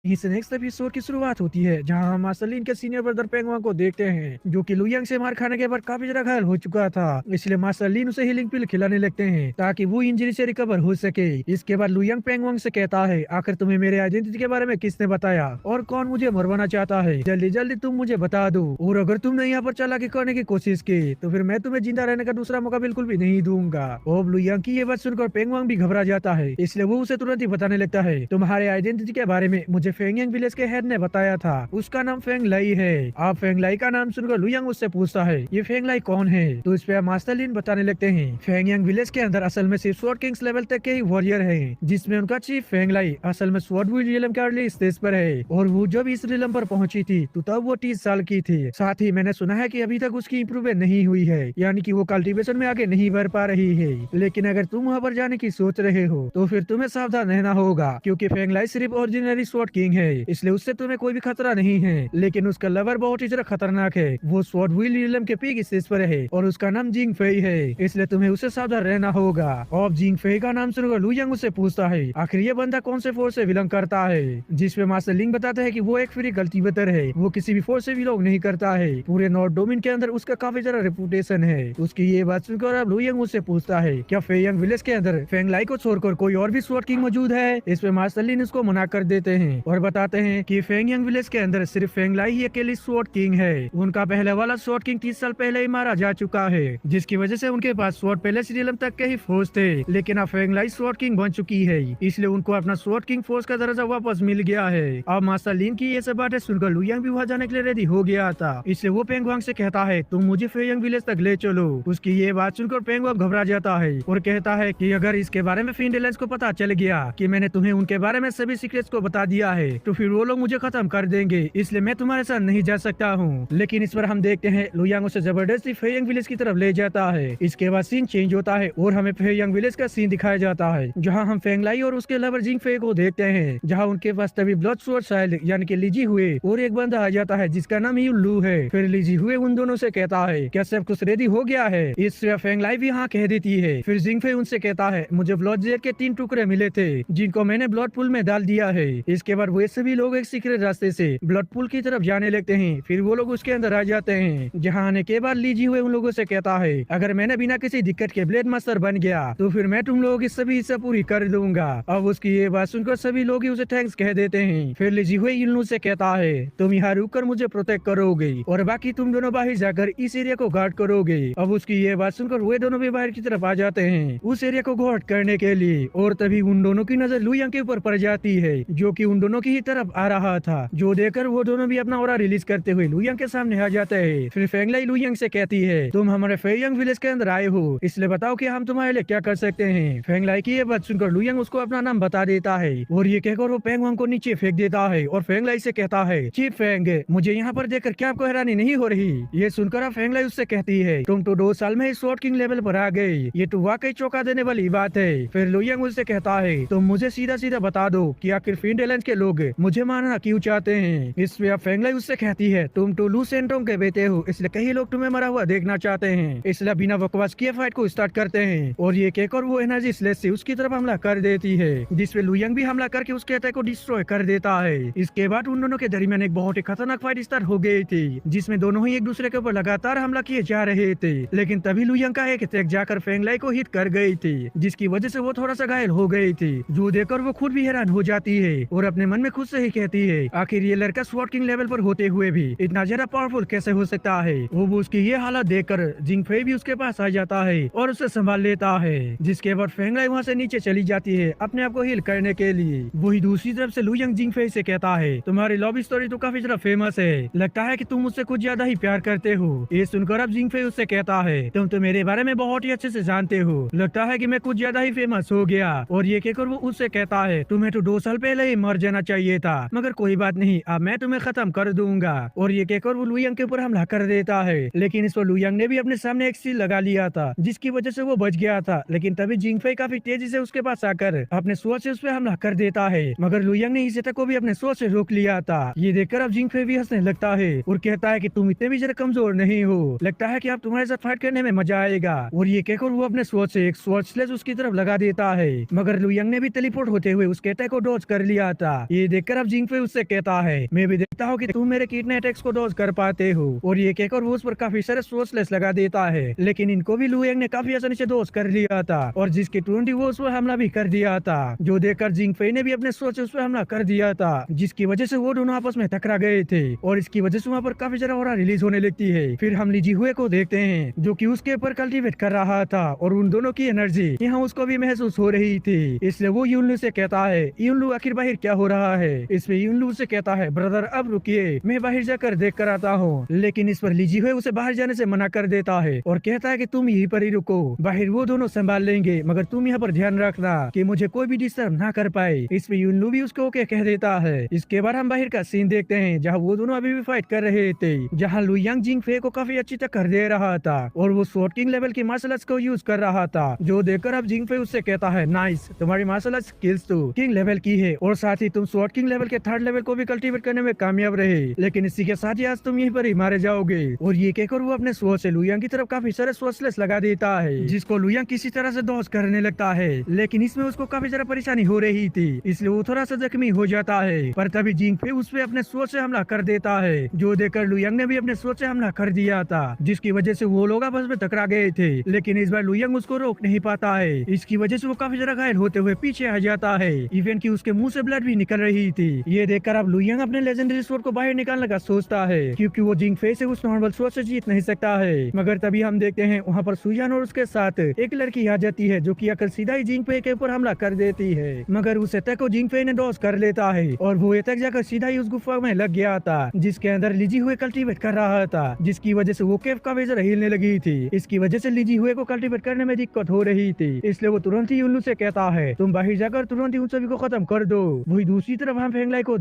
यहीं से नेक्स्ट एपिसोड की शुरुआत होती है जहां हम मास्टर लिन के सीनियर ब्रदर पेंग वांग को देखते हैं, जो कि लुयांग से मार खाने के बाद काफी ज्यादा घायल हो चुका था, इसलिए मास्टर लिन उसे हीलिंग पिल खिलाने लगते हैं ताकि वो इंजरी से रिकवर हो सके। इसके बाद लुयांग पेंग वांग से कहता है, आखिर तुम्हें मेरे आइडेंटिटी के बारे में किसने बताया और कौन मुझे मरवाना चाहता है, जल्दी जल्दी तुम मुझे बता दो, और अगर तुमने यहाँ पर चालाकी करने की कोशिश की तो फिर मैं तुम्हें जिंदा रहने का दूसरा मौका बिल्कुल भी नहीं दूंगा। ओब लुयांग की ये बात सुनकर पेंग वांग भी घबरा जाता है, इसलिए वो उसे तुरंत ही बताने लगता है, तुम्हारे आइडेंटिटी के बारे में मुझे फेंगयांग विलेज के हेड ने बताया था, उसका नाम फेंग लाई है। आप फेंग लाई का नाम सुनकर लुयांग उससे पूछता है, ये फेंग लाई कौन है, तो इस पे मास्टर लिन बताने लगते हैं, फेंगयांग विलेज के अंदर असल में सिर्फ स्वॉर्ड किंग्स लेवल तक के ही वॉरियर हैं, जिसमें उनका चीफ फेंग लाई असल में स्वॉर्ड रियलम के अर्ली स्टेज पर है, और वो जब इस रियलम पर पहुंची थी तो तब वो 30 साल की थी। साथ ही मैंने सुना है कि अभी तक उसकी इंप्रूवमेंट नहीं हुई है, यानी कि वो कल्टीवेशन में आगे नहीं बढ़ पा रही है। लेकिन अगर तुम वहाँ पर जाने की सोच रहे हो तो फिर तुम्हें सावधान रहना होगा, क्योंकि फेंग लाई सिर्फ ऑर्डिनरी स्वॉर्ड किंग है, इसलिए उससे तुम्हें कोई भी खतरा नहीं है। लेकिन उसका लवर बहुत ही ज्यादा खतरनाक है। वो स्वॉर्ड व्हील रियलम के पीक स्टेज पर है और उसका नाम जिंग फेई है, इसलिए तुम्हें उससे सावधान रहना होगा। और जिंग फेई का नाम सुनकर लू यंग उससे पूछता है आखिर ये बंदा कौन से फोर्स से बिलोंग करता है, जिसपे मास्टर लिंग बताता है कि वो एक फ्री कल्टीवेटर है, वो किसी भी फोर्स से बिलोंग नहीं करता है। पूरे नॉर्थ डोमेन के अंदर उसका काफी ज्यादा रेपुटेशन है। उसकी ये बात सुनकर अब लू यंग उससे पूछता है क्या फेयंग विलेज के अंदर फेंग लाई को छोड़कर कोई और भी स्वॉर्ड किंग मौजूद है। इस पे मास्टर लिन उसको मना कर देते हैं और बताते हैं कि फेंग यंग विलेज के अंदर सिर्फ फेंग लाई ही अकेली स्वॉर्ड किंग है। उनका पहले वाला स्वॉर्ड किंग 30 साल पहले ही मारा जा चुका है, जिसकी वजह से उनके पास स्वॉर्ड पैलेस रियलम तक के ही फोर्स थे। लेकिन अब फेंग लाई स्वॉर्ड किंग बन चुकी है, इसलिए उनको अपना स्वॉर्ड किंग फोर्स का दर्जा वापस मिल गया है। अब मास्टर लिन की ये सब बातें सुनकर लू यंग भी वहाँ जाने के लिए रेडी हो गया था, इसलिए वो पेंग वांग से कहता है तुम मुझे फेयंग विलेज तक ले चलो। उसकी ये बात सुनकर पेंग वांग घबरा जाता है और कहता है कि अगर इसके बारे में फिंडेलेंस को पता चल गया कि मैंने तुम्हें उनके बारे में सभी सीक्रेट्स को बता दिया है तो फिर वो लोग मुझे खत्म कर देंगे, इसलिए मैं तुम्हारे साथ नहीं जा सकता हूँ। लेकिन इस पर हम देखते हैं लू यंग उसे जबरदस्ती फेयंग विलेज की तरफ ले जाता है। इसके बाद सीन चेंज होता है और हमें फेयंग विलेज का सीन दिखाया जाता है, जहाँ हम फेंग लाई और उसके लवर जिंग फे को देखते हैं, जहाँ उनके पास तभी ब्लड स्वॉर्ड चाइल्ड यानी कि लीजी हुए और एक बंदा आ जाता है जिसका नाम यून लू है। फिर लीजी हुए उन दोनों से कहता है क्या सब कुछ रेडी हो गया है। इस फेंग लाई भी हाँ कह देती है। फिर जिंग फे उनसे कहता है मुझे ब्लड जेल के 3 टुकड़े मिले थे जिनको मैंने ब्लड पूल में डाल दिया है। इसके बाद वो सभी लोग एक सीक्रेट रास्ते से ब्लड पूल की तरफ जाने लगते हैं। फिर वो लोग उसके अंदर आ जाते हैं, जहाँ आने के बाद लीजी हुए उन लोगों से कहता है अगर मैंने बिना किसी दिक्कत के ब्लेड मास्टर बन गया तो फिर मैं तुम लोगों की सभी इच्छा पूरी कर दूंगा। अब उसकी ये बात सुनकर सभी लोग ही उसे थैंक्स कह देते हैं। फिर लीजी हुए इन से कहता है तुम यहाँ रुक कर मुझे प्रोटेक्ट करोगे और बाकी तुम दोनों बाहर जाकर इस एरिया को गार्ड करोगे। अब उसकी ये बात सुनकर वे दोनों भी बाहर की तरफ आ जाते हैं उस एरिया को गार्ड करने के लिए। और तभी उन दोनों की नजर लू यंग के ऊपर पड़ जाती है जो कि उन दोनों की ही तरफ आ रहा था, जो देखकर वो दोनों भी अपना ऑरा रिलीज करते हुए लू यंग के सामने आ जाते हैं। फिर फेंग लाई लू यंग से कहती है तुम हमारे फेयंग विलेज के अंदर आए हो, इसलिए बताओ कि हम तुम्हारे लिए क्या कर सकते हैं। फेंग लाई की ये बात सुनकर लू यंग उसको अपना नाम बता देता है और ये कहकर वो पेंग वांग को नीचे फेंक देता है और फेंग लाई से कहता है चीफ फेंग मुझे यहाँ पर देखकर क्या आपको हैरानी नहीं हो रही। ये सुनकर अब फेंग लाई उससे कहती है तुम तो 2 साल में स्वॉर्ड किंग लेवल पर आ गए, ये तो वाकई चौंका देने वाली बात है। फिर लू यंग उससे कहता है तुम मुझे सीधा सीधा बता दो कि आखिर फिंडेलेंस के लोग मुझे मारना क्यों चाहते हैं। इस पे अब फेंग लाई उससे कहती है तुम तो लू सेंटोंग के बेटे हो, इसलिए कई लोग तुम्हें मरा हुआ देखना चाहते हैं, इसलिए बिना बकवास किए फाइट को स्टार्ट करते हैं। और ये कहकर वो एनर्जी स्लेश से उसकी तरफ हमला कर देती है, जिसपे लू यंग भी हमला करके उसके अटैक को डिस्ट्रॉय कर देता है। इसके बाद उन दोनों के दरमियान एक बहुत ही खतरनाक फाइट स्टार्ट हो गई थी, जिसमें दोनों ही एक दूसरे के ऊपर लगातार हमला किए जा रहे थे। लेकिन तभी लू यंग का एक अटैक जाकर फेंग लाई को हिट कर गई थी, जिसकी वजह से वो थोड़ा सा घायल हो गई थी, जो देखकर वो खुद भी हैरान हो जाती है और अपने मन में खुद से ही कहती है आखिर ये लड़का स्वॉर्ड किंग लेवल पर होते हुए भी इतना ज्यादा पावरफुल कैसे हो सकता है। वो उसकी ये हालत देखकर जिंग फे भी उसके पास आ जाता है और उसे संभाल लेता है, जिसके बाद फेंग लाई वहाँ से नीचे चली जाती है अपने आप को हील करने के लिए। वही दूसरी तरफ से लू यंग जिंग फे से कहता है तुम्हारी लव स्टोरी तो काफी ज्यादा फेमस है, लगता है कि तुम मुझसे कुछ ज्यादा ही प्यार करते हो। ये सुनकर अब जिंग फे उससे कहता है तुम तो मेरे बारे में बहुत ही अच्छे से जानते हो, लगता है कि मैं कुछ ज्यादा ही फेमस हो गया। और ये कहकर वो उससे कहता है तुम्हें तो 2 साल पहले ही मर जाना चाहिए था, मगर कोई बात नहीं अब मैं तुम्हें खत्म कर दूंगा। और ये कहकर वो लू यंग के ऊपर हमला कर देता है, लेकिन इस पर लू यंग ने भी अपने सामने एक सील लगा लिया था, जिसकी वजह से वो बच गया था। लेकिन तभी जिंग फे काफी तेजी से उसके पास आकर अपने स्वॉर्ड से उस पर हमला कर देता है, मगर लू यंग ने इसे तक को भी अपने स्वॉर्ड से रोक लिया था। ये देखकर अब जिंग फे भी हंसने लगता है और कहता है कि तुम इतने भी जरा कमजोर नहीं हो, लगता है कि अब तुम्हारे साथ फाइट करने में मजा आएगा। और ये कहकर वो अपने स्वॉर्ड से एक स्वॉर्ड स्लेश उसकी तरफ लगा देता है, मगर लू यंग ने भी टेलीपोर्ट होते हुए उसके अटैक को डॉज कर लिया था। ये देखकर अब जिंग फे उससे कहता है मैं भी देखता हूँ कि तुम मेरे कितने अटैक्स को डॉज कर पाते हो। और ये कहकर वो उस पर काफी सारे स्वॉर्ड स्लेश लगा देता है, लेकिन इनको भी लू यंग ने काफी आसानी से डॉज कर लिया था और जिसके तुरंत वो उस पर हमला भी कर दिया था, जो देखकर जिंग फे ने भी अपने स्वॉर्ड से उस पर हमला कर दिया था, जिसकी वजह से वो दोनों आपस में टकरा गए थे और इसकी वजह से वहाँ पर काफी सारा ऑरा रिलीज होने लगती है। फिर हम लीजी हुए को देखते हैं जो कि उसके ऊपर कल्टीवेट कर रहा था और उन दोनों की एनर्जी यहाँ उसको भी महसूस हो रही थी, इसलिए वो यूनलू से कहता है यूनलू आखिर बाहर क्या हो रहा है। इसमें यूनलू से कहता है ब्रदर अब रुकिए मैं बाहर जाकर देख कर आता हूँ, लेकिन इस पर लीजी हुए उसे बाहर जाने से मना कर देता है और कहता है कि तुम यहीं पर ही रुको, बाहर वो दोनों संभाल लेंगे, मगर तुम यहाँ पर ध्यान रखना कि मुझे कोई भी डिस्टर्ब ना कर पाए। इसमें यूनलू भी उसको ओके कह देता है। इसके बाद हम बाहर का सीन देखते हैं जहाँ वो दोनों अभी भी फाइट कर रहे थे, जहाँ लू यंग जिंग फे को काफी अच्छी टक्कर दे रहा था और वो स्वॉर्ड किंग लेवल की मार्शल आर्ट्स को यूज कर रहा था, जो देखकर अब जिंग फे उससे कहता है नाइस तुम्हारी मार्शल आर्ट्स स्किल्स तो किंग लेवल की है और साथ ही तुम स्वॉर्ड किंग लेवल के 3rd लेवल को भी कल्टीवेट करने में कामयाब रहे। लेकिन इसी के साथ ही आज तुम यहीं पर ही मारे जाओगे। और ये कहकर वो अपने स्वॉर्ड से लुयांग की तरफ काफी सारे स्वॉर्डलेस लगा देता है, जिसको लुयांग किसी तरह से डॉज करने लगता है। लेकिन इसमें उसको काफी ज्यादा परेशानी हो रही थी, इसलिए वो थोड़ा सा जख्मी हो जाता है। पर तभी जिंगफे उस पे अपने स्वॉर्ड से हमला कर देता है, जो देखकर लुयांग ने भी अपने स्वॉर्ड से हमला कर दिया था, जिसकी वजह से वो लोग आपस में टकरा गए थे। लेकिन इस बार लुयांग उसको रोक नहीं पाता है। इसकी वजह से वो काफी ज्यादा घायल होते हुए पीछे आ जाता है। इवन की उसके मुंह से ब्लड भी निकल रही थी। ये देखकर अब लुयांग अपने लेजेंडरी स्वॉर्ड को बाहर निकालने का सोचता है, क्योंकि वो जिंगफे से उस नॉर्मल स्वॉर्ड से जीत नहीं सकता है। मगर तभी हम देखते हैं वहाँ पर सुयान और उसके साथ एक लड़की आ जाती है, जो कि आकर सीधा ही जिंगफे के ऊपर हमला कर देती है। मगर उस अटैक को जिंगफे ने डॉज कर लेता है और वो अटैक जाकर सीधा ही उस गुफा में लग गया था, जिसके अंदर लीजी हुए कल्टीवेट कर रहा था, जिसकी वजह से वो केव का वेजर हिलने लगी थी। इसकी वजह से लीजी हुए को कल्टीवेट करने में दिक्कत हो रही थी, इसलिए वो तुरंत ही युनलू से कहता है तुम बाहर जाकर तुरंत ही उन सभी को खत्म कर दो। वही दूसरी तरफ हम फेंगलाई को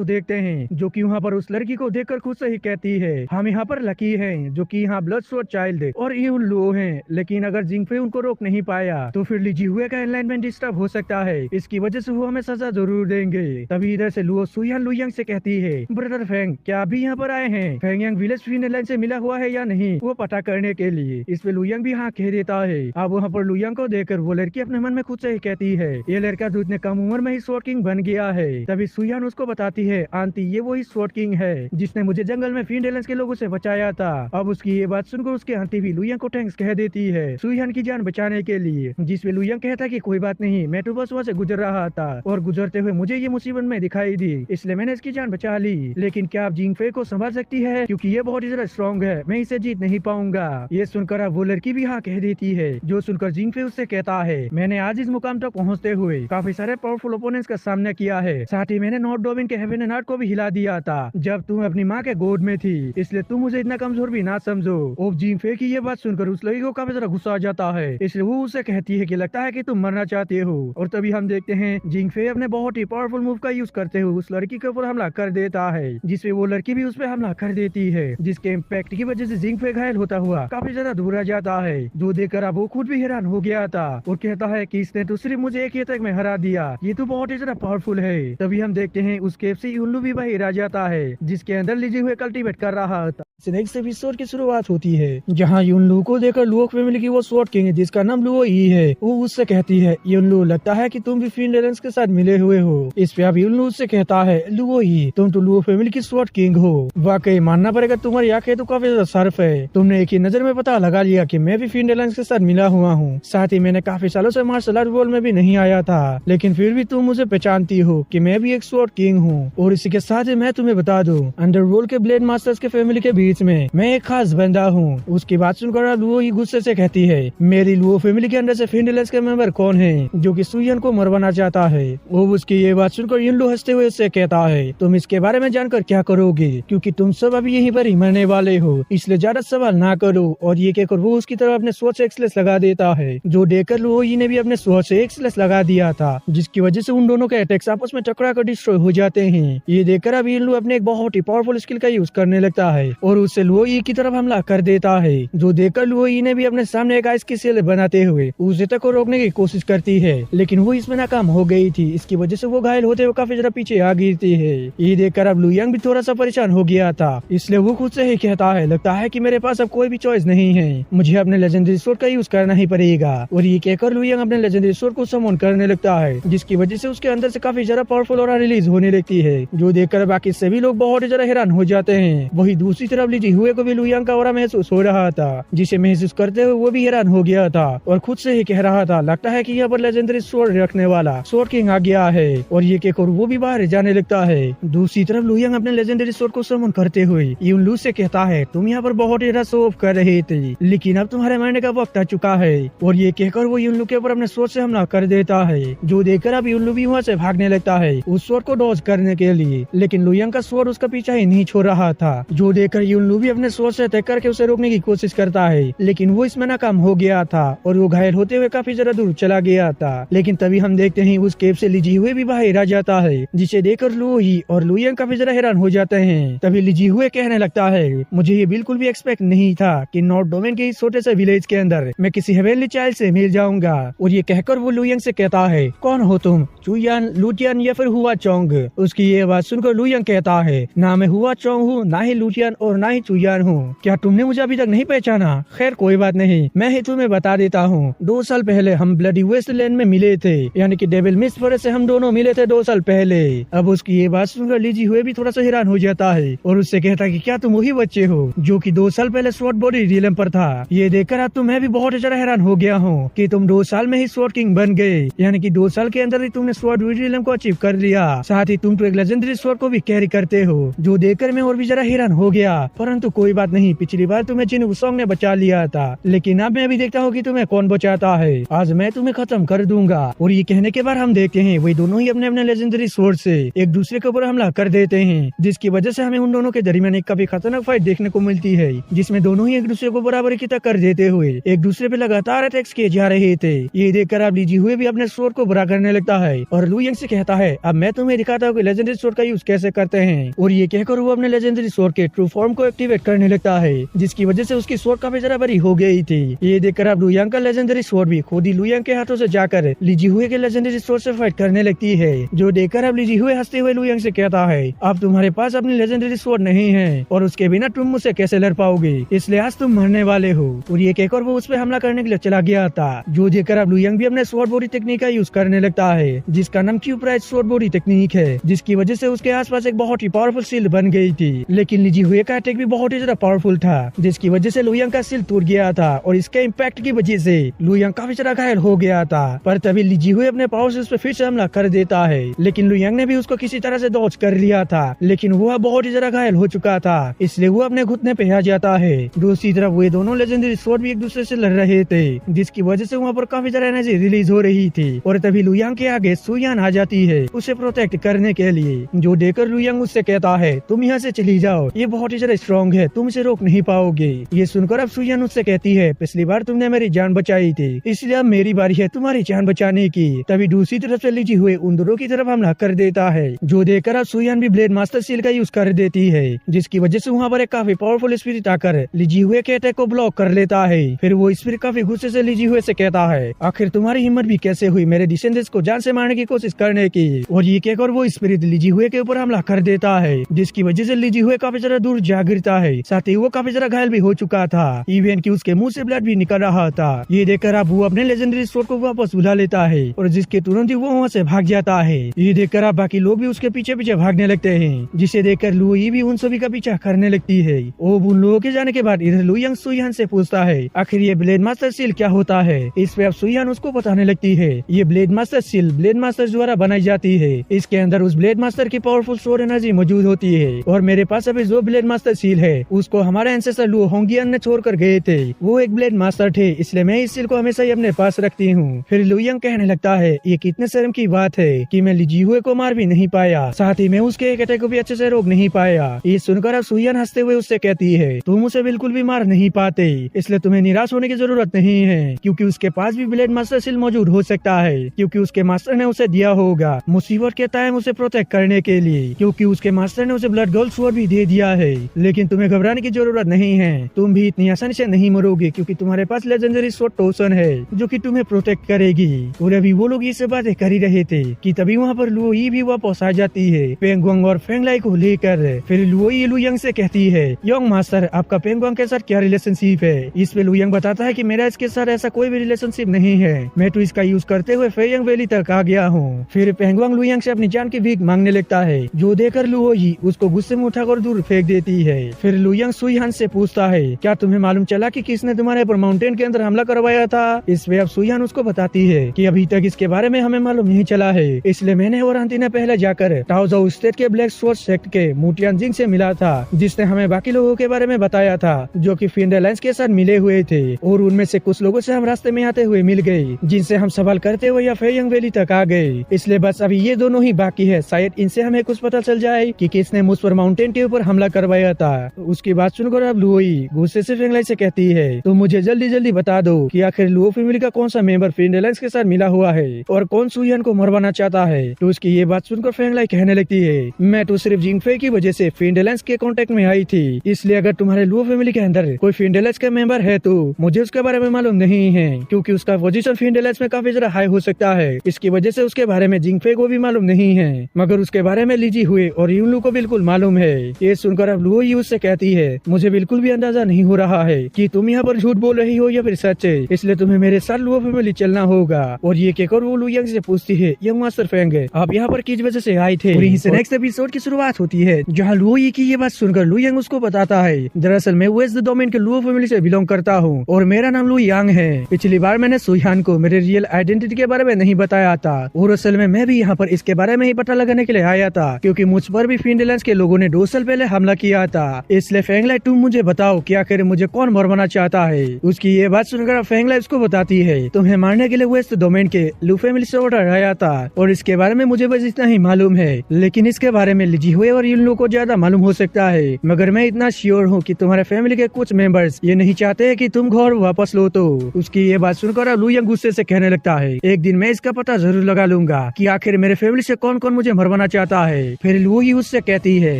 देखते हैं, जो कि वहाँ पर उस लड़की को देखकर खुद से ही कहती है हम यहाँ पर लकी हैं, जो कि यहाँ ब्लड स्वॉर्ड चाइल्ड और युनलू हैं। लेकिन अगर जिंगफे उनको रोक नहीं पाया तो फिर लीजी हुए का अलाइनमेंट डिस्टर्ब हो सकता है, इसकी वजह से वो हमें सजा जरूर देंगे। तभी इधर से लुओ सुयान लुयांग से कहती है ब्रदर फेंग क्या अभी यहाँ पर आए हैं? फेंग यांग विलेज फिनलैंड से मिला हुआ है या नहीं, वो पता करने के लिए। इस पे लुयांग भी हाँ कह देता है। अब वहाँ पर लुयांग को देखकर वो लड़की अपने मन में खुद से ही कहती है ये लड़का तो इतने कम उम्र में ही स्वॉर्ड किंग बन गया है। तभी सुयान उसको बताती है आंटी ये वही स्वॉर्ड किंग है जिसने मुझे जंगल में फिनलैंड के लोगों से बचाया था। अब उसकी ये बात सुनकर उसकी आंटी भी लुयांग को थैंक्स कह देती है सुयान की जान बचाने के लिए, जिसमें लुयांग कहता कि कोई बात नहीं, मैं तो बस वहाँ से गुजर रहा था और गुजरते हुए मुझे ये मुसीबत में दिखाई दी, इसलिए मैंने इसकी जान बचा ली। लेकिन क्या आप जिंगफे को संभाल सकती है, क्योंकि ये बहुत ही ज्यादा स्ट्रॉन्ग है, मैं इसे जीत नहीं पाऊंगा। ये सुनकर अब वो लड़की भी हाँ कह देती है, जो सुनकर जिंगफे उससे कहता है मैंने आज इस मुकाम तक पहुँचते हुए काफी सारे पावरफुल ओपोनेंट्स का सामना किया है, साथ ही मैंने नॉर्थ डोमिन के हेवन एंड हार्ट को भी हिला दिया था जब तुम अपनी माँ के गोद में थी, इसलिए तुम मुझे इतना कमजोर भी ना समझो। और जिंगफे की ये बात सुनकर उस लड़की को काफी ज्यादा गुस्सा आ जाता है, इसलिए वो उसे कहती है कि लगता है कि तुम मरना चाहते हो। और तभी हम देखते हैं जिंगफे अपने बहुत ही पावरफुल मूव का यूज करते हुए उस लड़की के ऊपर हमला कर देता है, जिसपे वो लड़की भी उस पर हमला कर देती है, जिसके इम्पैक्ट की वजह से जिंगफे घायल होता हुआ काफी ज्यादा दूर आ जाता है, जो देखकर अब वो खुद भी हैरान हो गया था और कहता है कि इसने तो सिर्फ मुझे एक ही अटैक में हरा दिया, ये तो बहुत ही ज्यादा पावरफुल है। तभी हम देखते हैं उस केव से युनलू भी बाहर आ जाता है, जिसके अंदर लीजे हुए कल्टीवेट कर रहा था। नेक्स्ट एपिसोड की शुरुआत होती है जहाँ युनलू को देखकर लुओ फैमिली की वो स्वॉर्ड किंग है जिसका नाम लुओ ई है, वो उससे कहती है युनलू लगता है कि तुम भी फिनलैंड के साथ मिले हुए हो। इस पे अब युनलू उससे कहता है लुओ ई तुम तो लुओ फैमिली की स्वॉर्ड किंग हो, वाकई मानना पड़ेगा तुम्हारी आंखें तो काफी ज्यादा शार्प है, तुमने एक ही नजर में पता लगा लिया कि मैं भी फिनलैंड के साथ मिला हुआ हूँ, साथ ही मैंने काफी सालों से मार्शल आर्ट वर्ल्ड में भी नहीं आया था, लेकिन फिर भी तुम मुझे पहचानती हो कि मैं भी एक स्वॉर्ड किंग हूँ। और इसी के साथ ही मैं तुम्हें बता दूं अंडरवर्ल्ड के ब्लेड मास्टर्स के फैमिली के बीच में मैं एक खास बंदा हूँ। उसकी बात सुनकर लुओ ही गुस्से से कहती है मेरी लुओ फैमिली के अंदर से फिनलैंड के मेंबर कौन है जो कि सुयान को मरवाना चाहता है। वो उसकी ये बात सुनकर युनलू हंसते हुए उससे कहता है तुम इसके बारे में जानकर क्या करोगे, क्योंकि तुम सब अभी यहीं पर ही मरने वाले हो, इसलिए ज्यादा सवाल ना करो। और ये कहकर वो उसकी तरफ अपने स्वॉर्ड से एक्सलेस लगा देता है, जो देखकर लुओ ही ने भी अपने स्वॉर्ड से एक्सलेस लगा दिया था, जिसकी वजह से उन दोनों के अटैक्स आपस में टकरा कर डिस्ट्रॉय हो जाते हैं। ये देखकर अब युनलू अपने एक बहुत ही पावरफुल स्किल का यूज करने लगता है और उससे लुओ ई की तरफ हमला कर देता है, जो देखकर लुओ ई ने भी अपने सामने एक आइस की सेल बनाते हुए उस जेटा को रोकने की कोशिश करती है, लेकिन वो इसमें नाकाम हो गई थी। इसकी वजह से वो घायल होते हुए काफी ज्यादा पीछे आ गिरती है। ये देखकर अब लुयांग भी थोड़ा सा परेशान हो गया था, इसलिए वो खुद से ही कहता है लगता है कि मेरे पास अब कोई भी चॉइस नहीं है, मुझे अपने लेजेंडरी स्वॉर्ड का यूज करना ही पड़ेगा। और ये कहकर लुयांग अपने लेजेंडरी स्वॉर्ड को समन करने लगता है, जिसकी वजह से उसके अंदर से काफी ज्यादा पावरफुल और रिलीज होने लगती है, जो देखकर बाकी सभी लोग बहुत ज्यादा हैरान हो जाते हैं। वही दूसरी तरफ लीजी हुए को भी लुयांग का ऑरा महसूस हो रहा था, जिसे महसूस करते हुए वो भी हैरान हो गया था और खुद से ही कह रहा था लगता है कि यहाँ पर लेजेंडरी स्वॉर्ड रखने वाला स्वॉर्ड किंग आ गया है। और ये कहकर वो भी बाहर जाने लगता है। दूसरी तरफ लुयांग अपने लेजेंडरी स्वॉर्ड को समन करते हुए युनलू से कहता है तुम यहाँ पर बहुत ज्यादा शो ऑफ कर रहे थे, लेकिन अब तुम्हारे मरने का वक्त आ चुका है। और ये कहकर वो युनलू के ऊपर अपने स्वॉर्ड से हमला कर देता है, जो देखकर अब युनलू भी वहाँ से भागने लगता है उस स्वॉर्ड को डॉज करने के लिए, लेकिन लुयांग का स्वॉर्ड उसका पीछा ही नहीं छोड़ रहा था, जो देखकर युनलू भी अपने सोच से अटैक करके उसे रोकने की कोशिश करता है, लेकिन वो इसमें नाकाम हो गया था और वो घायल होते हुए काफी ज्यादा दूर चला गया था। लेकिन तभी हम देखते हैं उस केव से लीजी हुए भी बाहर आ जाता है, जिसे देखकर लुई और लुयंग काफी ज्यादा हैरान हो जाते हैं। तभी लीजी हुए कहने लगता है, मुझे ये बिल्कुल भी एक्सपेक्ट नहीं था कि नॉर्थ डोमेन के इस छोटे से विलेज के अंदर मैं किसी हेवेनली चाइल्ड से मिल जाऊंगा। और ये कहकर वो लुयंग से कहता है, कौन हो तुम, चुयान, लुटियन या फिर हुआ चोंग? उसकी ये बात सुनकर लुयंग कहता है, ना मैं हुआ चोंग हूँ, ना ही लुटियन और ना ही चुयान हूँ। क्या तुमने मुझे अभी तक नहीं पहचाना? खैर कोई बात नहीं, मैं ही तुम्हें बता देता हूँ। 2 साल पहले हम ब्लडी वेस्टलैंड में मिले थे, यानी कि डेविल मिस्ट फॉरेस्ट से हम दोनों मिले थे 2 साल पहले। अब उसकी ये बात सुनकर लीजी हुए भी थोड़ा सा हैरान हो जाता है और उससे कहता है कि क्या तुम वही बच्चे हो जो कि 2 साल पहले स्वॉर्ड बॉडी रियलम पर था? ये देखकर अब तो मैं भी बहुत ज्यादा हैरान हो गया हूँ कि तुम 2 साल में ही स्वॉर्ड किंग बन गए, यानी कि 2 साल के अंदर ही तुमने स्वॉर्ड रियलम को अचीव कर लिया। साथ ही तुम तो एक लेजेंडरी स्वॉर्ड को भी कैरी करते हो, जो देखकर मैं और भी जरा हैरान हो गया। परंतु कोई बात नहीं, पिछली बार तुम्हें जिन वुसोंग ने बचा लिया था, लेकिन अब मैं भी देखता हूँ कि तुम्हें कौन बचाता है। आज मैं तुम्हें खत्म कर दूंगा। और ये कहने के बाद हम देखते हैं वही दोनों ही अपने अपने लेजेंडरी स्वॉर्ड से एक दूसरे के ऊपर हमला कर देते हैं, जिसकी वजह से हमें उन दोनों के दरमियान एक काफी खतरनाक फाइट देखने को मिलती है, जिसमें दोनों ही एक दूसरे को बराबरी की टक्कर देते हुए एक दूसरे पे लगातार अटैक्स किए जा रहे थे। ये देखकर अब लीजी हुए भी अपने स्वॉर्ड को बुरा करने लगता है और लुयंग से कहता है, अब मैं तुम्हें दिखाता हूँ कि लेजेंडरी स्वॉर्ड का यूज कैसे करते हैं। और ये कहकर वो अपने लेजेंडरी स्वॉर्ड के ट्रू फॉर्म को एक्टिवेट करने लगता है, जिसकी वजह से उसकी स्वॉर्ड काफी जरा बड़ी हो गई थी। ये देखकर अब लुयंग का लेजेंडरी स्वॉर्ड भी खुद ही लुयंग के हाथों से जाकर लीजी हुए के लेजेंडरी स्वॉर्ड से फाइट करने लगती है, जो देखकर अब लीजी हुए हंसते हुए लुयंग से कहता है, अब तुम्हारे पास अपनी लेजेंडरी स्वॉर्ड नहीं है और उसके बिना तुम मुझसे कैसे लड़ पाओगे, इसलिए आज तुम मरने वाले हो। और ये कहकर वो उस पर हमला करने के लिए चला गया था, जो देखकर अब लुयंग भी अपने स्वॉर्ड बॉडी टेक्निक का यूज करने लगता है, जिसका नाम क्यूप्राइज स्वॉर्ड बॉडी टेक्निक है, जिसकी वजह से उसके आसपास एक बहुत ही पावरफुल शील्ड बन गई थी। लेकिन लीजी हुए का अटैक भी बहुत ही ज्यादा पावरफुल था, जिसकी वजह से लुयंग का शील्ड टूट गया था और इसके इम्पैक्ट की वजह से लुयंग काफी ज्यादा घायल हो गया था। पर तभी लीजी हुए अपने पावर से उस पर फिर से हमला कर देता है, लेकिन लुयंग ने भी उसको किसी तरह से डॉज कर लिया था, लेकिन वो बहुत ही ज्यादा घायल हो चुका था, इसलिए वो अपने घुटने पे आ जाता है। दूसरी तरफ वे दोनों लेजेंडरी स्वॉर्ड भी एक दूसरे से लड़ रहे थे, जिसकी वजह से वहाँ पर काफी ज्यादा एनर्जी रिलीज हो रही थी। और तभी लुयंग के आगे सुयान आ जाती है उसे प्रोटेक्ट करने के लिए, जो देखकर लुयंग उससे कहता है, तुम यहाँ से चली जाओ, ये बहुत ही ज्यादा स्ट्रॉन्ग है, तुम इसे रोक नहीं पाओगे। ये सुनकर अब सुयान उससे कहती है, पिछली बार तुमने मेरी जान बचाई थी, इसलिए अब मेरी बारी है तुम्हारी जान बचाने की। तभी दूसरी तरफ से लीजी हुए उन दोनों की तरफ हमला कर देता है, जो देखकर अब सुयान भी ब्लेड मास्टर सील का यूज कर देती है, जिसकी वजह से वहाँ पर एक काफी पावरफुल स्पिरिट आकर लीजी हुए के अटैक को ब्लॉक कर लेता है। फिर वो स्पिरिट काफी गुस्से से लीजी हुए से कहता है, आखिर तुम्हारी हिम्मत भी कैसे हुई मेरे डिसेंडेंट्स को जान से मारने की कोशिश करने की। और ये कहकर वो स्पिरिट लीजी हुए के ऊपर हमला कर देता है, जिसकी वजह से लीजी हुए काफी ज्यादा दूर जा गिरता है, साथ ही वो काफी ज्यादा घायल भी हो चुका था, इवन कि उसके मुंह से ब्लड भी निकल रहा था। ये देखकर अब वो अपने लेजेंडरी स्वॉर्ड को वापस बुला लेता है और जिसके तुरंत ही वो वहाँ से भाग जाता है। ये देखकर अब बाकी लोग भी उसके पीछे पीछे भागने लगते हैं, जिसे देखकर लुई भी उन सभी का पीछा करने लगती है। और उन लोगों के जाने के बाद इधर लुयंग सुयान से पूछता है, आखिर ये ब्लेड मास्टर सील क्या होता है? इस पे अब सुयान उसको बताने लगती है, ये blade master seal blade master द्वारा बनाई जाती है, इसके अंदर उस ब्लेड मास्टर की पावरफुल स्टोर एनर्जी मौजूद होती है। और मेरे पास अभी जो ब्लेड मास्टर सील है उसको हमारे एंसेस्टर लू होंगियन ने छोड़ कर गए थे, वो एक ब्लेड मास्टर थे, इसलिए मैं इस सील को हमेशा ही अपने पास रखती हूँ। फिर लुयंग कहने लगता है, ये कितने शर्म की बात है कि मैं लीजी हुए को मार भी नहीं पाया, साथ ही मैं उसके एक अटैक को भी अच्छे से रोक नहीं पाया। ये सुनकर अब सुयान हंसते हुए उससे कहती है, तुम उसे बिल्कुल भी मार नहीं पाते, इसलिए तुम्हें निराश होने की जरूरत नहीं है, क्योंकि उसके पास भी ब्लेड मास्टर सील मौजूद हो सकता है, क्योंकि उसके मास्टर ने उसे दिया होगा मुसीबत के टाइम उसे प्रोटेक्ट करने के लिए, क्योंकि उसके मास्टर ने उसे ब्लड गोल्ड स्वॉर्ड भी दे दिया है। लेकिन तुम्हें घबराने की जरूरत नहीं है, तुम भी इतनी आसानी से नहीं मरोगे, क्योंकि तुम्हारे पास लेजेंडरी स्वॉर्ड टोसन है जो कि तुम्हें प्रोटेक्ट करेगी। और अभी वो लोग ये सब बातें कर ही रहे थे कि तभी वहाँ पर लुई भी वापस आ जाती है पेंगवांग और फेंगलाई को लेकर। फिर लुई लुयंग से कहती है, यंग मास्टर आपका पेंगवांग के साथ क्या रिलेशनशिप है? इस पे लुयंग बताता है कि मेरा इसके साथ ऐसा कोई भी रिलेशनशिप नहीं है, मैं तो इसका यूज करते हुए फेयंग वैली तक आ गया हूँ। फिर पेंगवांग लुयंग से अपनी जान की भीख मांगने लगता है, जो देकर लुई उसको गुस्से में उठाकर दूर फेंक देती है। फिर लुयंग सुईहान से पूछता है, क्या तुम्हें मालूम चला कि किसने तुम्हारे पर माउंटेन के अंदर हमला करवाया था? इस पे अब सुईहान उसको बताती है कि अभी तक इसके बारे में हमें मालूम नहीं चला है, इसलिए मैंने और आंटी ने पहले जाकर टाओजो स्टेट के ब्लैक स्वॉर्ड सेक्ट के मुटियानजिंग से मिला था, जिसने हमें बाकी लोगों के बारे में बताया था जो कि फिंड अलायंस के साथ मिले हुए थे, और उनमें से कुछ लोगों से हम रास्ते में आते हुए मिल गए, जिनसे हम सवाल करते हुए या फेयंग वैली तक आ गए। इसलिए बस अभी ये दोनों ही बाकी है, शायद इनसे हमें कुछ पता चल जाए कि किसने मुझ पर माउंटेन के ऊपर हमला करवाया आता। उसकी बात सुनकर अब लुओई गुस्से से फेंगलाई से कहती है, तो मुझे जल्दी जल्दी बता दो कि आखिर लुओ फैमिली का कौन सा मेंबर फिन एलायंस के साथ मिला हुआ है और कौन सुयान को मरवाना चाहता है। तो उसकी ये बात सुनकर फेंगलाई कहने लगती है, मैं तो सिर्फ जिंगफे की वजह से फिन एलायंस के कांटेक्ट में आई थी, इसलिए अगर तुम्हारे लुओ फैमिली के अंदर कोई फिन एलायंस का मेंबर है तो मुझे उसके बारे में मालूम नहीं है, क्योंकि उसका पोजीशन फिन एलायंस में काफी ज्यादा हाई हो सकता है। इसकी वजह से उसके बारे में जिंगफे को भी मालूम नहीं है, मगर उसके बारे में लीजी हुए और यूनलू को बिल्कुल मालूम है। ये सुनकर अब लुओ यू उससे कहती है, मुझे बिल्कुल भी अंदाजा नहीं हो रहा है कि तुम यहाँ पर झूठ बोल रही हो या फिर सच है, इसलिए तुम्हें मेरे साथ लुओ फैमिली चलना होगा। और ये कहकर वो लुयांग से पूछती है, यंग मास्टर फेंग आप यहाँ पर किस वजह से आए थे। और यहीं से नेक्स्ट एपिसोड की शुरुआत होती है, जहाँ लुओ यी की ये बात सुनकर लुयांग उसको बताता है, दरअसल मैं वेस्ट डोमेन के लुओ फैमिली से बिलोंग करता हूँ और मेरा नाम लुयांग है। पिछली बार मैंने सुयान को मेरे रियल आइडेंटिटी के बारे में नहीं बताया था और असल में मैं भी यहाँ पर इसके बारे में ही पता लगाने के लिए आया था, क्योंकि मुझ पर भी फिन एलायंस के लोगों ने 2 साल पहले हमला किया था। इसलिए फेंगलाई तुम मुझे बताओ कि आखिर मुझे कौन मरवाना चाहता है। उसकी ये बात सुनकर फेंगलाई उसको बताती है, तुम्हें मारने के लिए वेस्ट डोमेन के लू फैमिली से ऑर्डर आया था और इसके बारे में मुझे बस इतना ही मालूम है, लेकिन इसके बारे में लिजी हुए और इन लोगों को ज्यादा मालूम हो सकता है। मगर मैं इतना श्योर हूँ कि तुम्हारे फैमिली के कुछ मेंबर्स ये नहीं चाहते कि तुम घर वापस लो। तो उसकी ये बात सुनकर लुयांग गुस्से से कहने लगता है, एक दिन मैं इसका पता जरूर लगा लूंगा कि आखिर मेरे फैमिली से कौन कौन मुझे मरवाना चाहता है। फिर लुओ ही उससे कहती है,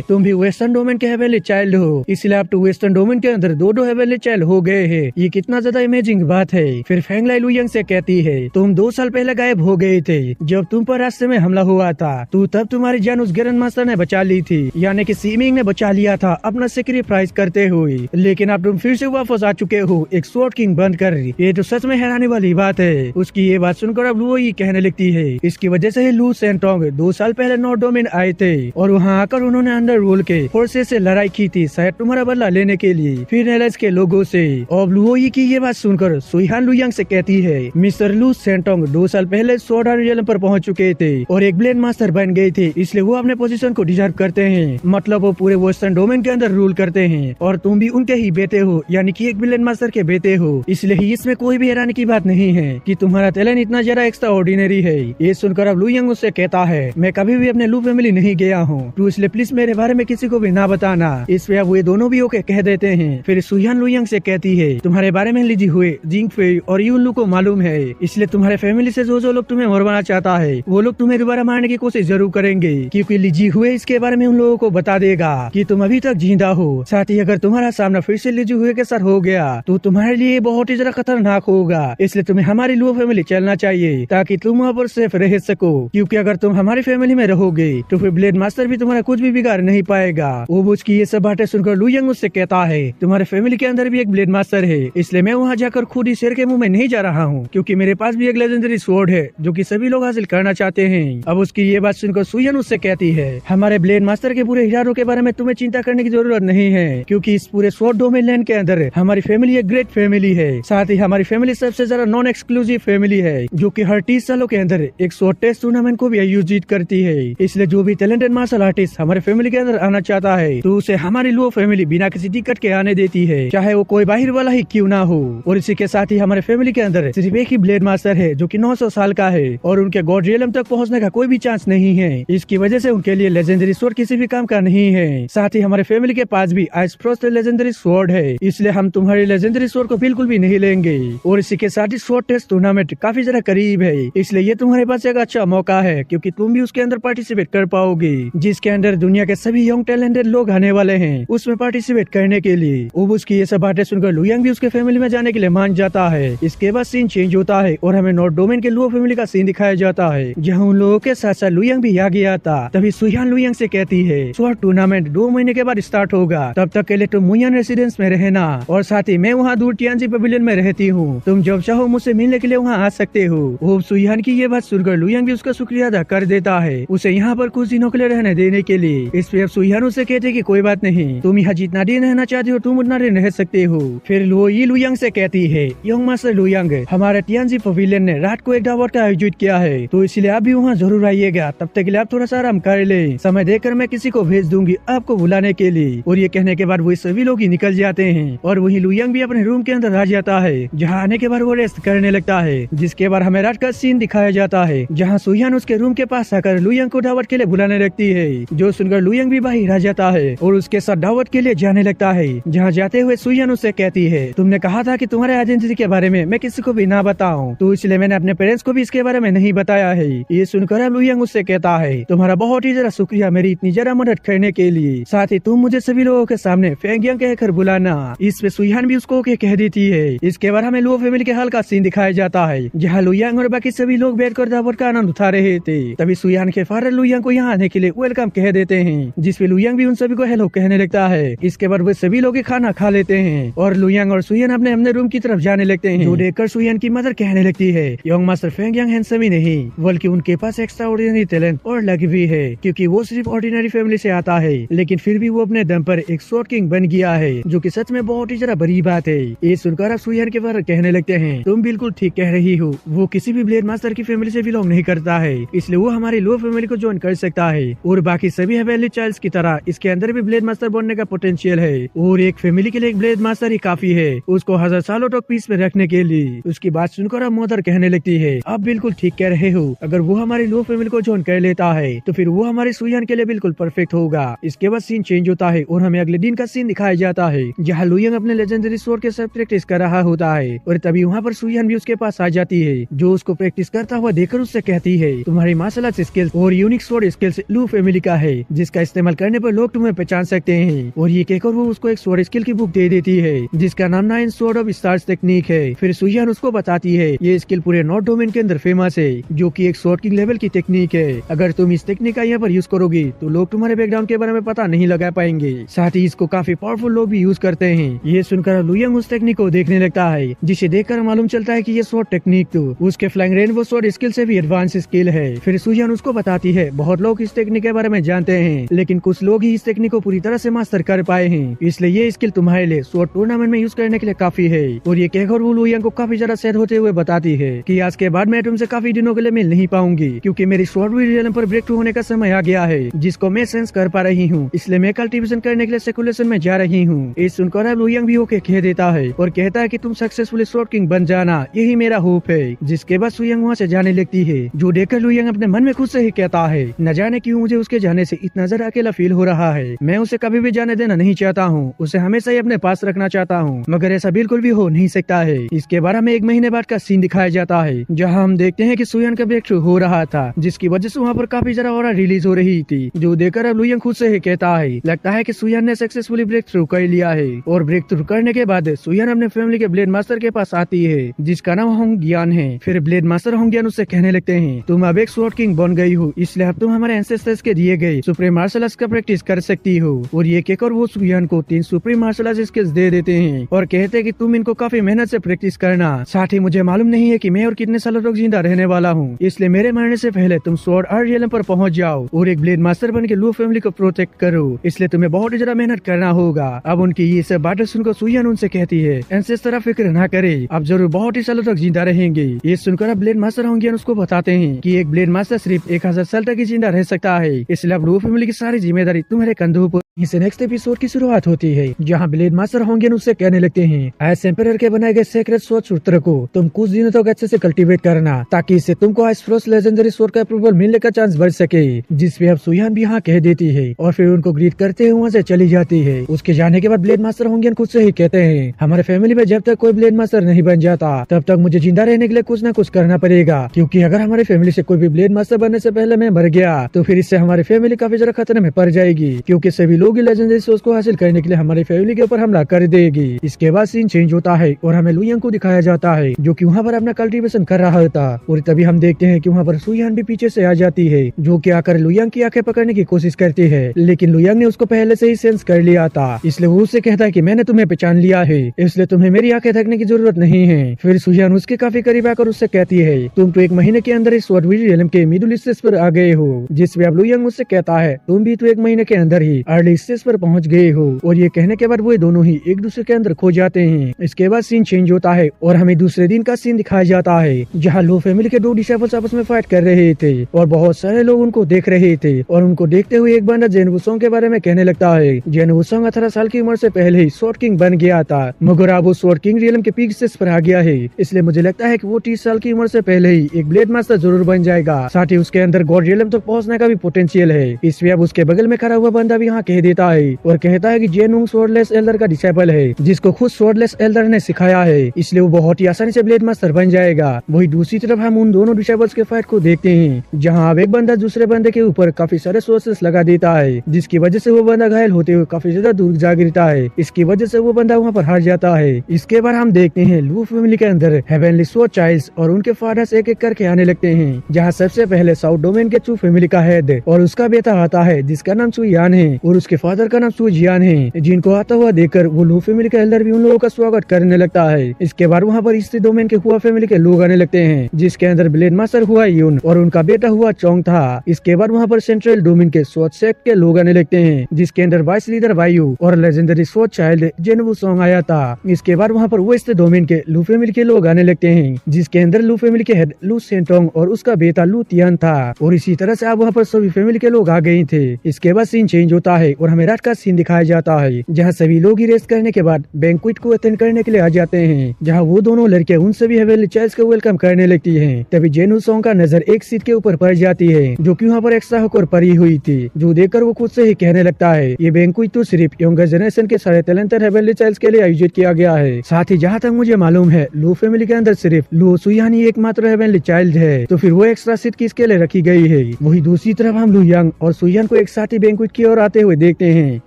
तुम भी वेस्टर्न डोमेन के हेवनली चाइल्ड हो, इसलिए अब तो वेस्टर्न डोमेन के अंदर 2 हेवनली चाइल्ड हो गए हैं। ये कितना ज्यादा अमेजिंग बात है। फिर फेंगलाई लुयांग से कहती है, तुम 2 साल पहले गायब हो गए थे, जब तुम पर रास्ते में हमला हुआ था तो तब तुम्हारी जान उस ग्रैंड मास्टर ने बचा ली थी, यानी कि सीमिंग ने बचा लिया था अपना सेक्रीफाइस करते हुए, लेकिन अब तुम फिर से वापस आ चुके हो एक स्वॉर्ड किंग बनकर। ये तो सच में हैरानी वाली बात है। उसकी ये बात सुनकर अब लुओ ही कहने लगती है, इसकी वजह से ही लू सेंटोंग 2 साल पहले नॉर्थ डोमेन आए थे और वहाँ आकर उन्होंने अंडर रूल के फोर्सेस से लड़ाई की थी, शायद तुम्हारा बदला लेने के लिए फिन एलायंस के लोगों से। और लुओ ही की ये बात सुनकर सुयान लुयांग से कहती है, मिस्टर लू सेंटोंग 2 साल पहले स्वॉर्ड आर्ट रियल्म पर पहुंच चुके थे और एक ब्लेड मास्टर बन गए थे, इसलिए वो अपने पोजीशन को डिजर्व करते हैं, मतलब वो पूरे वेस्टर्न डोमेन के अंदर रूल करते हैं और तुम भी उनके ही बेटे हो, यानी कि एक ब्लेड मास्टर के बेटे हो, इसलिए ही इसमें कोई भी हैरानी की बात नहीं है कि तुम्हारा टैलेंट इतना ज्यादा एक्स्ट्रा ऑर्डिनरी है। ये सुनकर अब लुयांग उससे कहता है, मैं कभी भी अपने लू फैमिली नहीं गया हूँ, तो इसलिए प्लीज मेरे बारे में किसी को भी ना बताना। इसलिए अब वे दोनों भी ओके कह देते हैं। फिर सुयान लुयांग से कहती है, तुम्हारे बारे में लिजी हुए जिंगफे और यूनलू को मालूम है, इसलिए तुम्हारे फैमिली से जो लोग तुम्हें मरवाना चाहता है वो लोग तुम्हें दोबारा मारने की कोशिश जरूर करेंगे, क्योंकि लिजी हुए इसके बारे में उन लोगों को बता देगा कि तुम अभी तक जिंदा हो। साथ ही अगर तुम्हारा सामना फिर से लिजी हुए के साथ हो गया तो तुम्हारे लिए बहुत ही ज्यादा खतरनाक होगा, इसलिए तुम्हें हमारी लुओ फैमिली चलना चाहिए ताकि तुम वहाँ पर सेफ रह सको, क्योंकि अगर तुम हमारी फैमिली में रहोगे तो फिर ब्लेड मास्टर भी तुम्हारा कुछ भी बिगाड़ नहीं पाएगा। वो उसकी ये सब बातें सुनकर लुयांग उससे कहता है, तुम्हारे फैमिली के अंदर भी एक ब्लेड मास्टर है, इसलिए मैं वहाँ जाकर खुद ही शेर के मुंह में नहीं जा रहा हूँ, क्योंकि मेरे पास भी एक लेजेंडरी स्वॉर्ड है जो कि सभी लोग हासिल करना चाहते हैं। अब उसकी ये बात सुनकर सुयान उससे कहती है, हमारे ब्लेड मास्टर के पूरे इरादों के बारे में तुम्हें चिंता करने की जरूरत नहीं है, क्योंकि इस पूरे स्वॉर्ड डोमेन लैंड के अंदर हमारी फैमिली एक ग्रेट फैमिली है। साथ ही हमारी फैमिली सबसे ज्यादा नॉन एक्सक्लूसिव फैमिली है, जो कि हर 30 सालों के अंदर एक स्वॉर्ड टेस्ट टूर्नामेंट को भी आयोजित करती है। इसलिए जो भी टैलेंटेड मार्शल आर्टिस्ट हमारे फैमिली के अंदर आना चाहता है तो उसे हमारी लुओ फैमिली बिना किसी टिकट के आने देती है, चाहे वो कोई बाहर वाला ही क्यों ना हो। और इसी के साथ ही हमारे फैमिली के अंदर सिर्फ एक ही ब्लेड मास्टर है जो कि 900 साल का है और उनके गॉड रियलम तक पहुंचने का कोई भी चांस नहीं है। इसकी वजह से उनके लिए लेजेंडरी स्वॉर्ड किसी भी काम का नहीं है। साथ ही हमारे फैमिली के पास भी आइस फ्रोस्ट लेजेंडरी स्वॉर्ड है, इसलिए हम तुम्हारे लेजेंडरी स्वॉर्ड को बिल्कुल भी नहीं लेंगे। और इसी के साथ ही स्वॉर्ड टेस्ट टूर्नामेंट काफी ज्यादा करीब है, इसलिए ये तुम्हारे पास एक अच्छा मौका है, क्योंकि तुम भी उसके अंदर पार्टिसिपेट कर पाओगे, जिसके अंदर दुनिया के सभी यंग टैलेंटेड लोग आने वाले हैं उसमें पार्टिसिपेट करने के लिए। अब उसकी ये सब बातें सुनकर लुयांग भी उसके फैमिली में जाने के लिए मान जाता है। इसके बाद सीन चेंज होता है और हमें नॉर्थ डोमेन के लुओ फैमिली का सीन दिखाया जाता है, जहाँ उन लोगों के साथ साथ लुयांग भी आ गया था। तभी सुयान लुयांग से कहती है, स्वॉर्ड टूर्नामेंट 2 महीने के बाद स्टार्ट होगा, तब तक के लिए तुम मुयान रेसिडेंस में रहना, और साथ ही मैं वहाँ दूर टियानजी पवेलियन में रहती हूँ, तुम जब चाहो मुझसे मिलने के लिए वहाँ आ सकते हो। वो सुयान की ये बात सुनकर लुयांग भी उसका शुक्रिया अदा कर देता है उसे यहाँ पर कुछ दिनों के लिए रहने देने के लिए। इस पे अब सुयान उसे कहते कि कोई बात नहीं, तुम यहाँ जितना दिन रहना चाहते हो तुम उतना दिन रह सकते हो। फिर लुओ यी लुयांग से कहती है, यंग मास्टर लुयांग, हमारे टियानजी पवेलियन ने रात को एक दावत का आयोजित किया है, तो इसलिए आप भी वहाँ जरूर आइएगा, तब तक के लिए आप थोड़ा सा आराम कर ले, समय देकर मैं किसी को भेज दूंगी आपको बुलाने के लिए। और ये कहने के बाद वही सभी लोग ही निकल जाते हैं और वही लुयांग भी अपने रूम के अंदर आ जाता है, जहाँ आने के बाद वो रेस्ट करने लगता है। जिसके बाद हमें रात का सीन दिखाया जाता है, जहाँ सुयान उसके रूम के पास आकर लुयांग को दावत के लिए बुलाने लगती है, जो सुनकर लुयांग भी बाहर आ जाता है और उसके उसके साथ दावत के लिए जाने लगता है। जहाँ जाते हुए सुयन उससे कहती है, तुमने कहा था कि तुम्हारे आइडेंटिटी के बारे में मैं किसी को भी ना बताऊं, तो इसलिए मैंने अपने पेरेंट्स को भी इसके बारे में नहीं बताया है। ये सुनकर लुयंग उससे कहता है, तुम्हारा बहुत ही ज्यादा शुक्रिया मेरी इतनी ज्यादा मदद करने के लिए, साथ ही तुम मुझे सभी लोगों के सामने फेंगियांग कहकर बुलाना। इस पे सुयान भी उसको कह देती है। इसके बाद हमें लुओ फैमिली के हाल का सीन दिखाया जाता है, जहाँ लुयांग और बाकी सभी लोग बैठकर दावत का आनंद उठा रहे थे। तभी सुयान के फादर लुयांग को यहाँ आने के लिए वेलकम कह देते हैं, जिसपे लुयांग भी उन सभी को हेलो कहने लगता है। इसके बाद वे सभी लोग खाना खा लेते हैं और लुयांग और सुयान अपने अपने रूम की तरफ जाने लगते हैं। जो देखकर सुयान की मदर कहने लगती है, यंग मास्टर फेंगियांग हैंडसम ही नहीं बल्कि उनके पास एक्स्ट्रा ऑर्डिनरी टैलेंट और लक भी है, क्योंकि वो सिर्फ ऑर्डिनरी फैमिली से आता है, लेकिन फिर भी वो अपने दम पर एक स्वॉर्ड किंग बन गया है, जो कि सच में बहुत ही ज्यादा बड़ी बात है। ये सुनकर अब सुयान के फादर कहने लगते हैं, तुम बिल्कुल ठीक कह रही हो, वो किसी भी ब्लेड मास्टर की फैमिली से बिलोंग नहीं करता है, इसलिए वो हमारी लो फैमिली को ज्वाइन कर सकता है। और बाकी सभी हेवेनली चाइल्ड्स की तरह इसके अंदर भी ब्लेड मास्टर बनने का पोटेंशियल है, और एक फैमिली के लिए एक ब्लेड मास्टर ही काफी है उसको 1000 सालों तक पीस में रखने के लिए। उसकी बात सुनकर अब मदर कहने लगती है, आप बिल्कुल ठीक कह रहे हो, अगर वो हमारी लो फैमिली को ज्वाइन कर लेता है तो फिर वो हमारे सुयान के लिए बिल्कुल परफेक्ट होगा। इसके बाद सीन चेंज होता है और हमें अगले दिन का सीन दिखाया जाता है, जहाँ लुयांग अपने लेजेंडरी स्वॉर्ड के साथ प्रैक्टिस कर रहा होता है, और तभी वहाँ पर सुयान भी उसके पास आ जाती है, जो उसको प्रैक्टिस करता हुआ देखकर उससे कहती है, तुम्हारी मार्शल आर्ट्स स्किल्स और यूनिक स्वॉर्ड स्किल्स लू फैमिली का है, जिसका इस्तेमाल करने पर लोग तुम्हें पहचान सकते हैं। और ये कहकर वो उसको एक स्वॉर्ड स्किल की बुक दे देती है, जिसका नाम 9 स्वॉर्ड ऑफ स्टार्स टेक्निक है। फिर सुयान उसको बताती है, ये स्किल पूरे नॉर्थ डोमेन के अंदर फेमस है, जो कि एक स्वॉर्ड किंग लेवल की टेक्निक है। अगर तुम इस टेक्निक का यहाँ पर यूज करोगी तो लोग तुम्हारे बैकग्राउंड के बारे में पता नहीं लगा पाएंगे, साथ ही इसको काफी पावरफुल लोग भी यूज करते हैं। ये सुनकर लुयांग उस टेक्निक को देखने लगता है, जिसे देखकर मालूम चलता है कि ये स्वॉर्ड टेक्निक तो उसके फ्लाइंग रेनबो स्वॉर्ड स्किल से भी एडवांस स्किल है। फिर सुयान उसको बताती है, बहुत लोग इस टेक्निक के बारे में जानते हैं, लेकिन कुछ लोग ही इस टेक्निक को पूरी तरह से मास्टर कर पाए हैं, इसलिए ये स्किल तुम्हारे लिए स्वॉर्ड टूर्नामेंट में यूज करने के लिए काफी है। और ये कहकर वो लुयांग को काफी ज्यादा सैड होते हुए बताती है कि आज के बाद मैं तुमसे काफी दिनों के लिए मिल नहीं पाऊंगी, क्योंकि मेरी स्वॉर्ड रियलम पर ब्रेक थ्रू होने का समय आ गया है, जिसको मैं सेंस कर पा रही हूँ, इसलिए मैं कल्टीवेशन करने के लिए सेकुलेशन में जा रही हूँ। इस सुनकर अब लुयांग भी ओके कह देता है और कहता है कि तुम सक्सेसफुली स्वॉर्ड किंग बन जाना, यही मेरा होप है। जिसके बाद सुयांग वहाँ से जाने लगती है, जो देखकर लुयांग अपने मन में खुद से ही कहता है, न जाने क्यों मुझे उसके जाने से इतना ज्यादा अकेला फील हो रहा है। मैं उसे कभी भी जाने देना नहीं चाहता हूँ, उसे हमेशा ही अपने पास रखना चाहता हूँ, मगर ऐसा बिल्कुल भी हो नहीं सकता है। इसके बाद हमें 1 महीने बाद का सीन दिखाया जाता है, जहाँ हम देखते हैं कि सुयान का ब्रेक थ्रू हो रहा था, जिसकी वजह से वहाँ पर काफी ज्यादा ऑरा रिलीज हो रही थी, जो देखकर अब लुयांग खुद से ही कहता है, लगता है कि सुयान ने सक्सेसफुली ब्रेक थ्रू कर लिया है। और ब्रेक थ्रू करने के बाद सुयान अपने फैमिली के ब्लेड मास्टर के पास आती है, जिसका नाम होंगियान है। फिर ब्लेड मास्टर होंगियान उससे कहने लगते हैं, तुम अब एक स्वॉर्ड किंग बन गई हो, इसलिए अब तुम हमारे एंसेस्टर्स के दिए गए सुप्रीम मार्शल आर्ट्स का प्रैक्टिस कर सकती हो। और ये कहकर वो सुयान को 3 सुप्रीम मार्शल आर्ट्स स्किल्स दे देते हैं और कहते हैं कि तुम इनको काफी मेहनत से प्रैक्टिस करना। साथ ही मुझे मालूम नहीं है कि मैं और कितने सालों तक जिंदा रहने वाला हूँ, इसलिए मेरे मरने से पहले तुम स्वॉर्ड आर्ट रियलम पर पहुंच जाओ और एक ब्लेड मास्टर बन के लू फैमिली को प्रोटेक्ट करो, इसलिए तुम्हें बहुत ही ज्यादा मेहनत करना होगा। अब उनकी ये सब बातें सुनकर सुयान उनसे कहती है, एंसेस्टर फिक्र न करे, अब जरूर बहुत ही सालों तक जिंदा रहेंगे। ये सुनकर अब ब्लेड मास्टर होंगियान उसको बताते हैं कि एक ब्लेड मास्टर सिर्फ 1000 साल तक ही जिंदा रह सकता है, इसलिए अब लू फैमिली की सारी जिम्मेदारी तुम्हारे कंधों पर। इसे नेक्स्ट एपिसोड की शुरुआत होती है, जहाँ ब्लेड मास्टर होंगियान उससे कहने लगते हैं, एज एम्परर के बनाए गए सेक्रेट स्वॉर्ड सूत्र को तुम कुछ दिनों तक अच्छे से कल्टीवेट करना, ताकि इससे तुमको आज फर्स्ट लेजेंडरी स्वॉर्ड का अप्रूवल मिलने का चांस बढ़ सके। जिसपे अब सुयान भी हाँ कह देती है और फिर उनको ग्रीट करते हुए वहाँ से चली जाती है। उसके जाने के बाद ब्लेड मास्टर होंगियान खुद से ही कहते हैं, हमारे फैमिली में जब तक कोई ब्लेड मास्टर नहीं बन जाता तब तक मुझे जिंदा रहने के लिए कुछ न कुछ करना पड़ेगा, क्योंकि अगर हमारी फैमिली से कोई भी ब्लेड मास्टर बनने से पहले मैं मर गया तो फिर इससे हमारी फैमिली काफी ज्यादा खतरे में पड़ जाएगी, क्योंकि सभी लोग लेजेंडरी स्वॉर्ड को हासिल करने के लिए हमारी फैमिली के ऊपर हमला कर देगी। इसके बाद सीन चेंज होता है और हमें लुयांग को दिखाया जाता है, जो कि वहाँ पर अपना कल्टीवेशन कर रहा था। और तभी हम देखते हैं कि वहाँ पर सुयान भी पीछे से आ जाती है, जो कि आकर लुयांग की आंखें पकड़ने की कोशिश करती है, लेकिन लुयांग ने उसको पहले से ही सेंस कर लिया था, इसलिए वो उससे कहता है कि मैंने तुम्हें पहचान लिया है, इसलिए तुम्हें मेरी आंखें देखने की जरूरत नहीं है। फिर सुयान उसके काफी करीब आकर उससे कहती है, तुम तो 1 महीने के अंदर इस स्वॉर्ड रियलम के मिडिल स्टेज पर आ गए हो। जिसपे अब लुयांग उससे कहता है, तुम भी तो 1 महीने के अंदर ही अर्ली स्टेज पर पहुँच गए हो। और ये कहने के बाद वो दोनों ही एक दूसरे के अंदर खो जाते हैं। इसके बाद सीन चेंज होता है और हमें दूसरे दिन का सीन दिखाया जाता है, जहाँ लो फैमिली के 2 डिसाइपल्स आपस में फाइट कर रहे थे और बहुत सारे लोग उनको देख रहे थे। और उनको देखते हुए एक बंदा जेन वुसोंग के बारे में कहने लगता है। जेन वुसोंग 18 साल की उम्र से पहले ही स्वॉर्ड किंग बन गया था, मगर अब वो स्वॉर्ड किंग रियलम के पीक स्टेज पर आ गया है, इसलिए मुझे लगता है कि वो 30 साल की उम्र से पहले ही एक ब्लेड मास्टर जरूर बन जाएगा। साथ ही उसके अंदर गॉड रियलम तक पहुंचने का भी पोटेंशियल है। इसलिए अब उसके बगल में खड़ा हुआ बंदा भी यहाँ कह देता है और कहता है कि जेनवू स्वॉर्डलेस एल्डर का डिसाइपल है जिसको खुद स्वॉर्डलेस एल्डर ने सिखाया है, इसलिए वो बहुत ही आसानी से ब्लेड मास्टर बन जाएगा। वही दूसरी तरफ हम उन दोनों डिसाइपल्स के फाइट को देखते हैं जहाँ अब एक बंदा दूसरे बंदे के ऊपर काफी सारे सोर्सेस लगा देता है, जिसकी वजह से वो बंदा घायल होते हुए काफी ज्यादा दूर जा गिरता है। इसकी वजह से वो बंदा वहाँ पर हार जाता है। इसके बाद हम देखते हैं लू फैमिली के अंदर हेवनली स्वॉर्ड चाइल्ड्स और उनके फादर्स एक एक करके आने लगते हैं, जहाँ सबसे पहले साउथ डोमेन के चू फैमिली का हेड और उसका बेटा आता है जिसका नाम सु यान है और उसके फादर का नाम सु जियान है, जिनको आता हुआ देखकर वो लू फैमिली के एल्डर भी उन लोगों का स्वागत करने लगता है। इसके बाद वहाँ पर ईस्ट डोमेन के हुआ फैमिली के लोग आने लगते हैं, जिसके अंदर ब्लेड मास्टर हुआ यून और उनका बेटा हुआ चोंग था। इसके बाद वहाँ पर सेंट्रल डोमेन के स्वॉर्ड सेक्ट के लोग आने लगते हैं, जिसके अंदर वाइस लीडर वायु और लेजेंडरी स्वॉर्ड चाइल्ड जेनवू सोंग आया था। इसके बाद वहाँ पर वेस्ट डोमेन के लू फैमिली के लोग आने लगते हैं, जिसके अंदर लू फैमिली के हेड लू सेंटोंग और उसका बेटा लू तियान था। और इसी तरह से अब वहाँ पर सभी फैमिली के लोग आ गए थे। इसके बाद सीन चेंज होता है और हमें रात का सीन दिखाया जाता है, जहाँ सभी लोग ही रेस्ट करने के बाद बैंक्वेट को अटेंड करने के लिए आ जाते हैं, जहाँ वो दोनों लड़के उन सभी हेवनली चाइल्ड्स को वेलकम करने लगती हैं। तभी जेनवू सोंग का नजर एक सीट के ऊपर पड़ जाती है जो कि वहाँ पर एक्स्ट्रा होकर पड़ी हुई थी, जो देखकर वो खुद से ही कहने लगता है ये बैंक्वेट तो सिर्फ यंगर जनरेशन के सारे टैलेंटेड हेवनली चाइल्ड्स के लिए आयोजित किया गया है। साथ ही जहाँ तक मुझे मालूम है लू फैमिली के अंदर सिर्फ लू सुयान ही एकमात्र हेवनली चाइल्ड है, तो फिर वो एक्स्ट्रा सीट किसके लिए रखी गई है। वही दूसरी तरफ हम लू यांग और सुयान को एक साथ ही बैंक्वेट की ओर आते हुए देखते हैं,